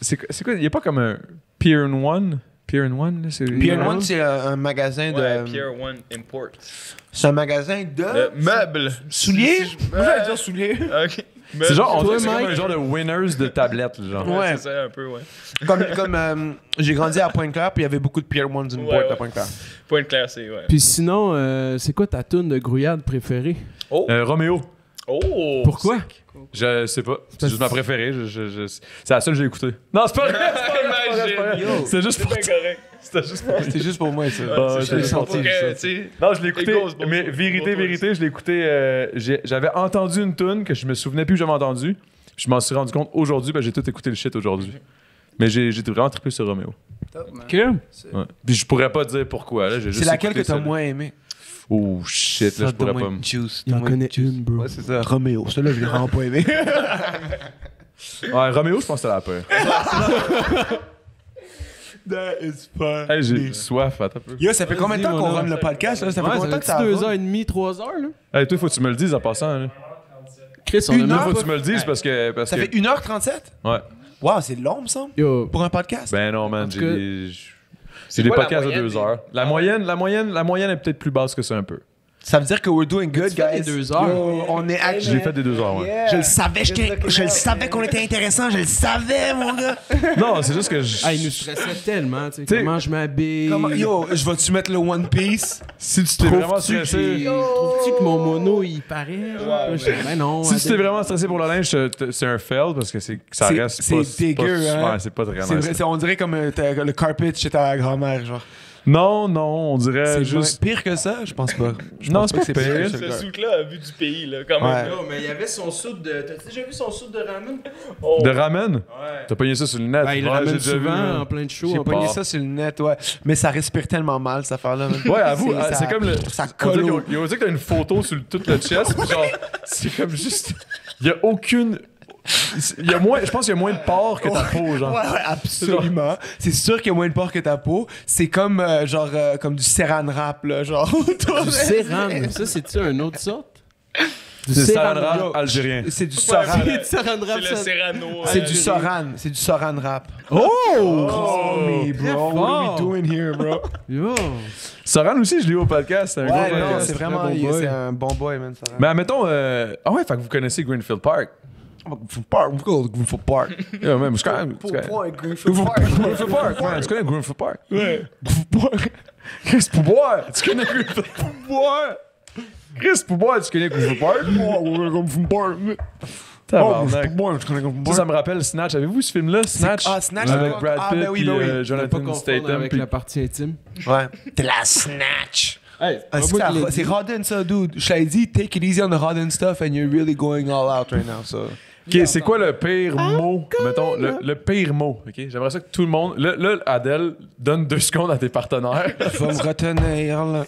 C'est quoi? Il y a pas comme un Pier One? Pier One, là? PR One, c'est un magasin Ouais, de. Pier One Import. C'est un magasin de. Meubles. Souliers? Moi, j'allais dire souliers. Ok. C'est genre, on Toi, dirait que c'est comme Mike? un genre de winners de tablettes, genre. Ouais, Ouais. c'est ça, un peu, ouais. Comme j'ai grandi à Pointe-Claire, puis il y avait beaucoup de Pier Ones Import Ouais. à Pointe-Claire. Point classé, ouais. Puis sinon, c'est quoi ta toune de grouillade préférée? Roméo. Oh! Pourquoi? Je sais pas. C'est juste ma préférée. C'est la seule que j'ai écoutée. Non, c'est pas vrai. Imagine. C'est juste C'est pour bien correct. C'était juste pour C'était juste pour moi, ça. Ouais, C'est je l'ai ça. senti, Pour je que, l'ai tu sais, Non, je l'ai écouté. It goes both- Mais both vérité, ways. je l'ai écouté. J'avais entendu une tune que je me souvenais plus que j'avais entendue. Je m'en suis rendu compte aujourd'hui, j'ai tout écouté le shit aujourd'hui. Mais j'ai vraiment trippé sur Roméo. Ok. Ouais. Puis je pourrais pas dire pourquoi. Là, C'est laquelle que t'as moins aimé? Oh shit, là, je pourrais pas. Juice. Il en connaît une, bro. Ouais, c'est ça. Roméo. Celle-là, je l'ai vraiment pas aimé. Ouais, Roméo, je pense que c'était la peur. That is fun. Hey, j'ai soif, attends un peu. Yo, ça fait combien de temps Vas-y, qu'on mon run homme. le podcast? Là? Ça fait Ouais, combien de temps que ça 2h30, 3h, là? Hey, toi, faut que tu me le dises en passant. Là. Chris, on Une a Toi, même faut pas... que tu me le dises parce que. Ça fait 1h37? Ouais. Wow, c'est long, me semble, Yo, pour un podcast. Ben non, man, tout j'ai cas, j'ai des quoi la podcasts de moyenne 2 heures. La moyenne est peut-être plus basse que ça un peu. Ça veut dire que we're doing good, Tu fais guys. des 2 heures. Yo, on est J'ai fait des 2 heures, ouais. Je le savais, je le savais qu'on était intéressant, je le savais, mon gars. Non, c'est juste que je... Ah, il nous stressait tellement, tu sais. T'sais, Comment je m'habille? Yo, je vais-tu mettre le One Piece? si tu t'es vraiment stressé... Trouves-tu que mon mono, il paraît? Genre? Là, je dis, ben non. Si tu t'es vraiment stressé pour le linge, c'est un fail parce que ça C'est- reste c'est pas... dégueu, pas, hein? Ouais, c'est pas très C'est nice. vrai, on dirait comme le carpet chez ta grand-mère, genre. Non, on dirait C'est juste... pire que ça? Je pense pas. Non, c'est pas pire. que Ce ça. souk-là a vu du pays, là, quand Ouais. même. Yo, mais il y avait son soude de... T'as déjà vu son soude de ramen? De ramen? Ouais. T'as pogné ça sur le net? Ben, il le Ouais, ramène j'ai déjà vu, souvent man. en plein de shows. J'ai en pogné plus. ça sur le net, ouais. Mais ça respire tellement mal, cette affaire-là. man. Ouais, avoue, ça- c'est comme le... Ça On dirait colle. qu'il y a que t'as une photo sur tout le chest, puis genre, c'est comme juste... Il y a aucune... Il y a moins... Je pense qu'il y a moins de pores que ta peau, genre. Ouais, absolument. C'est sûr qu'il y a moins de porc que ta peau. C'est comme, comme du Serran Rap, là, genre. Du Serran. Ça, c'est-tu un autre sorte? Du C'est Serran Saran Rap. algérien. C'est du Soran. C'est du Serran Rap, C'est le ça. Serrano. C'est du Soran. C'est du Soran Rap. Oh! Oh, me, très bro. What are we fort. doing here, bro? Yo! Soran aussi, je l'ai eu au podcast. C'est un Ouais, gros non, podcast. c'est vraiment... très bon boy. C'est un bon boy, man, Soran. Mais admettons... Ah ouais, fait que vous connaissez Greenfield Park. Greenfield Park. Yeah, même, je connais... Greenfield Park. Greenfield Park, man. Tu connais Greenfield Park? Ouais. Chris Pouboire. Tu connais Greenfield Pouboire? Chris Pouboire, tu connais Greenfield Park? Greenfield Park. Tabarnak. Moi, je connais comme Ça me rappelle Snatch. Avez-vous vu ce film-là, Snatch? Snatch Avec Brad Pitt ben oui, et ben oui. Ne pas Jonathan confondre Statham. avec puis- la partie intime. Ouais. De la Snatch. Hey, C'est Rodden, ça, dude. Je t'avais dit, take it easy on the Rodden stuff and you're really going all out right now, so. Ok, c'est quoi le pire mot? Mettons, le pire mot. Ok, j'aimerais ça que tout le monde. Là, Adèle, donne 2 secondes à tes partenaires. Je vais me retenir, là.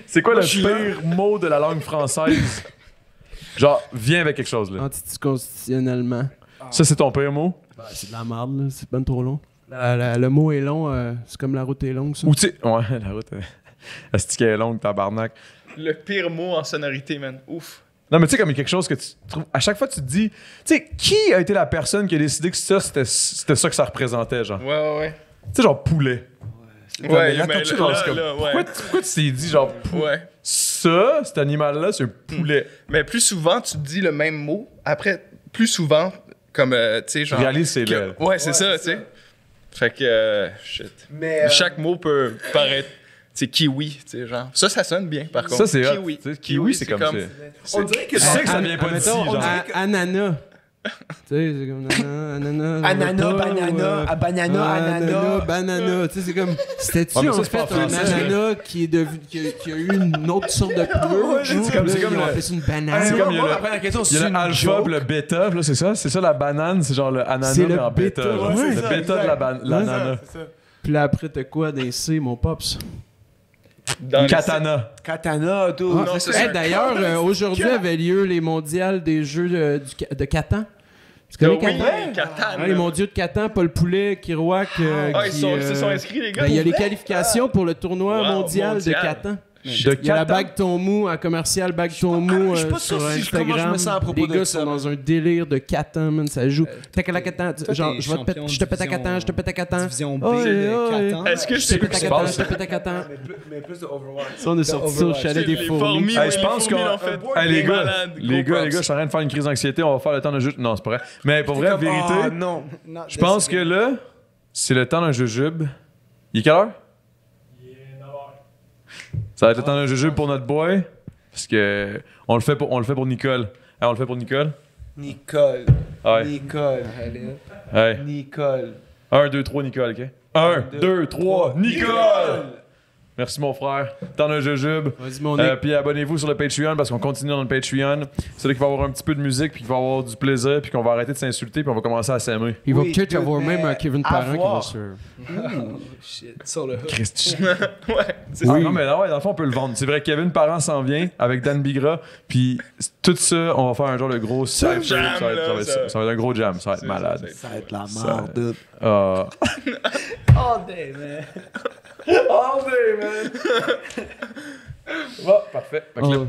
C'est quoi le pire mot de la langue française? Genre, viens avec quelque chose, là. Anticonstitutionnellement. Ça, c'est ton pire mot? C'est de la merde, là. C'est pas trop long. Le mot est long, c'est comme la route est longue, ça. Ou tu sais. Ouais, la route. Est-ce qu'elle est longue, tabarnak? Le pire mot en sonorité, man. Ouf. Non, mais tu sais, comme il y a quelque chose que tu trouves. À chaque fois, tu te dis. Tu sais, qui a été la personne qui a décidé que ça, c'était ça que ça représentait, genre? Ouais. Tu sais, genre poulet. Ouais, là, mais quand tu penses comme, là, pourquoi tu t'es dit, genre, Ouais. ça, cet animal-là, c'est un poulet? Mais plus souvent, tu dis le même mot. Après, plus souvent, comme, tu sais, genre... Réalise, c'est là. Ouais, c'est ça, tu sais. Fait que, shit. Mais. Chaque mot peut paraître... C'est kiwi, tu sais, genre. Ça sonne bien, par contre. Ça, c'est hot. kiwi. Tu sais, kiwi, c'est comme ça. On dirait que Tu sais que ça vient pas d'ici, Mettons, genre. ananas. Tu sais, c'est comme ananas. Ananas, banana, banana, ananas. Banana. Tu sais, c'est comme. C'était-tu Ouais, mais ça, en c'est pas fait en un français, ananas qui est devenu. Qui a eu une autre sorte de couleur? c'est comme- c'est comme Ils ont le- appelé ça une banane. C'est comme il y a Moi, le- la première question, Il y a c'est le alpha pis le bêta, là, c'est ça? C'est ça la banane, c'est genre le ananas C'est le mais en bêta. bêta, genre. ouais, C'est c'est le ça, bêta de l'ananas. Puis là, après, t'as quoi des C, mon pops? Dans les- Katana. Katana, tout. Non, ça, c'est un D'ailleurs, aujourd'hui avait lieu les mondiales des jeux de Catan. Tu connais Oui, Catan? Catan. Ouais, les mondiaux de Catan, Paul Poulet, Kirouac. Ah, ils se sont inscrits, les gars. Il y a les qualifications pour le tournoi Wow, mondial de mondial. Catan. De Il y a la Catan. bague ton mou à commercial bague ton mou je suis pas sur sûr si comment Instagram. je me sens à propos Les de gars ça, sont man. dans un délire de Catan, man, ça joue. T'as que la Catan, toi, genre t'es je vais te péter, champion je te pète à division- Catan, je te pète à Catan. Division B Oh, de oh, Catan. Est-ce que je Je te sais pète à ce qui se Catan, passe? je te pète à Catan. Mais plus de Overwatch. Ça, on est sorti sur le chalet des Les fourmis. fourmis, Hey, ouais, je les pense fourmis qu'on. l'ont fait. Hey, les gars, Malade, les gros gars, props. je suis en train de faire une crise d'anxiété. On va faire le temps d'un jeu. Non, c'est pas vrai. Mais pour vrai, vérité, Ah, non. je pense que là, c'est le temps d'un jujube. Il est quelle heure? Ça va être le temps d'un jujube pour notre boy. Parce que on le fait pour Nicole. Hey, on le fait pour Nicole? Nicole. Ouais. Nicole. Hey. Nicole. 1, 2, 3, Nicole, ok? 1, 2, 3, Nicole! Merci mon frère. Temps d'un jujube. Vas-y, mon Nick. Puis abonnez-vous sur le Patreon parce qu'on continue dans le Patreon. C'est là qu'il va y avoir un petit peu de musique, puis qu'il va y avoir du plaisir, puis qu'on va arrêter de s'insulter, puis on va commencer à s'aimer. Il va Oui, peut-être y avoir mais même un Kevin à Parent qui va voir. se. Shit, sur le hook. Christ. Ouais, c'est Ah, ça. non, mais non, ouais, dans le fond, on peut le vendre. C'est vrai, Kevin Parent s'en vient avec Dan Bigra, puis tout ça, on va faire un genre de gros cypher. jam, Ça va être- là, ça va être- ça- ça va être un gros jam, ça va être malade. Ça va être la Ça- merde, dude. Ah. All day, man. All day, man! Bon, parfait. Fait que là, Oh.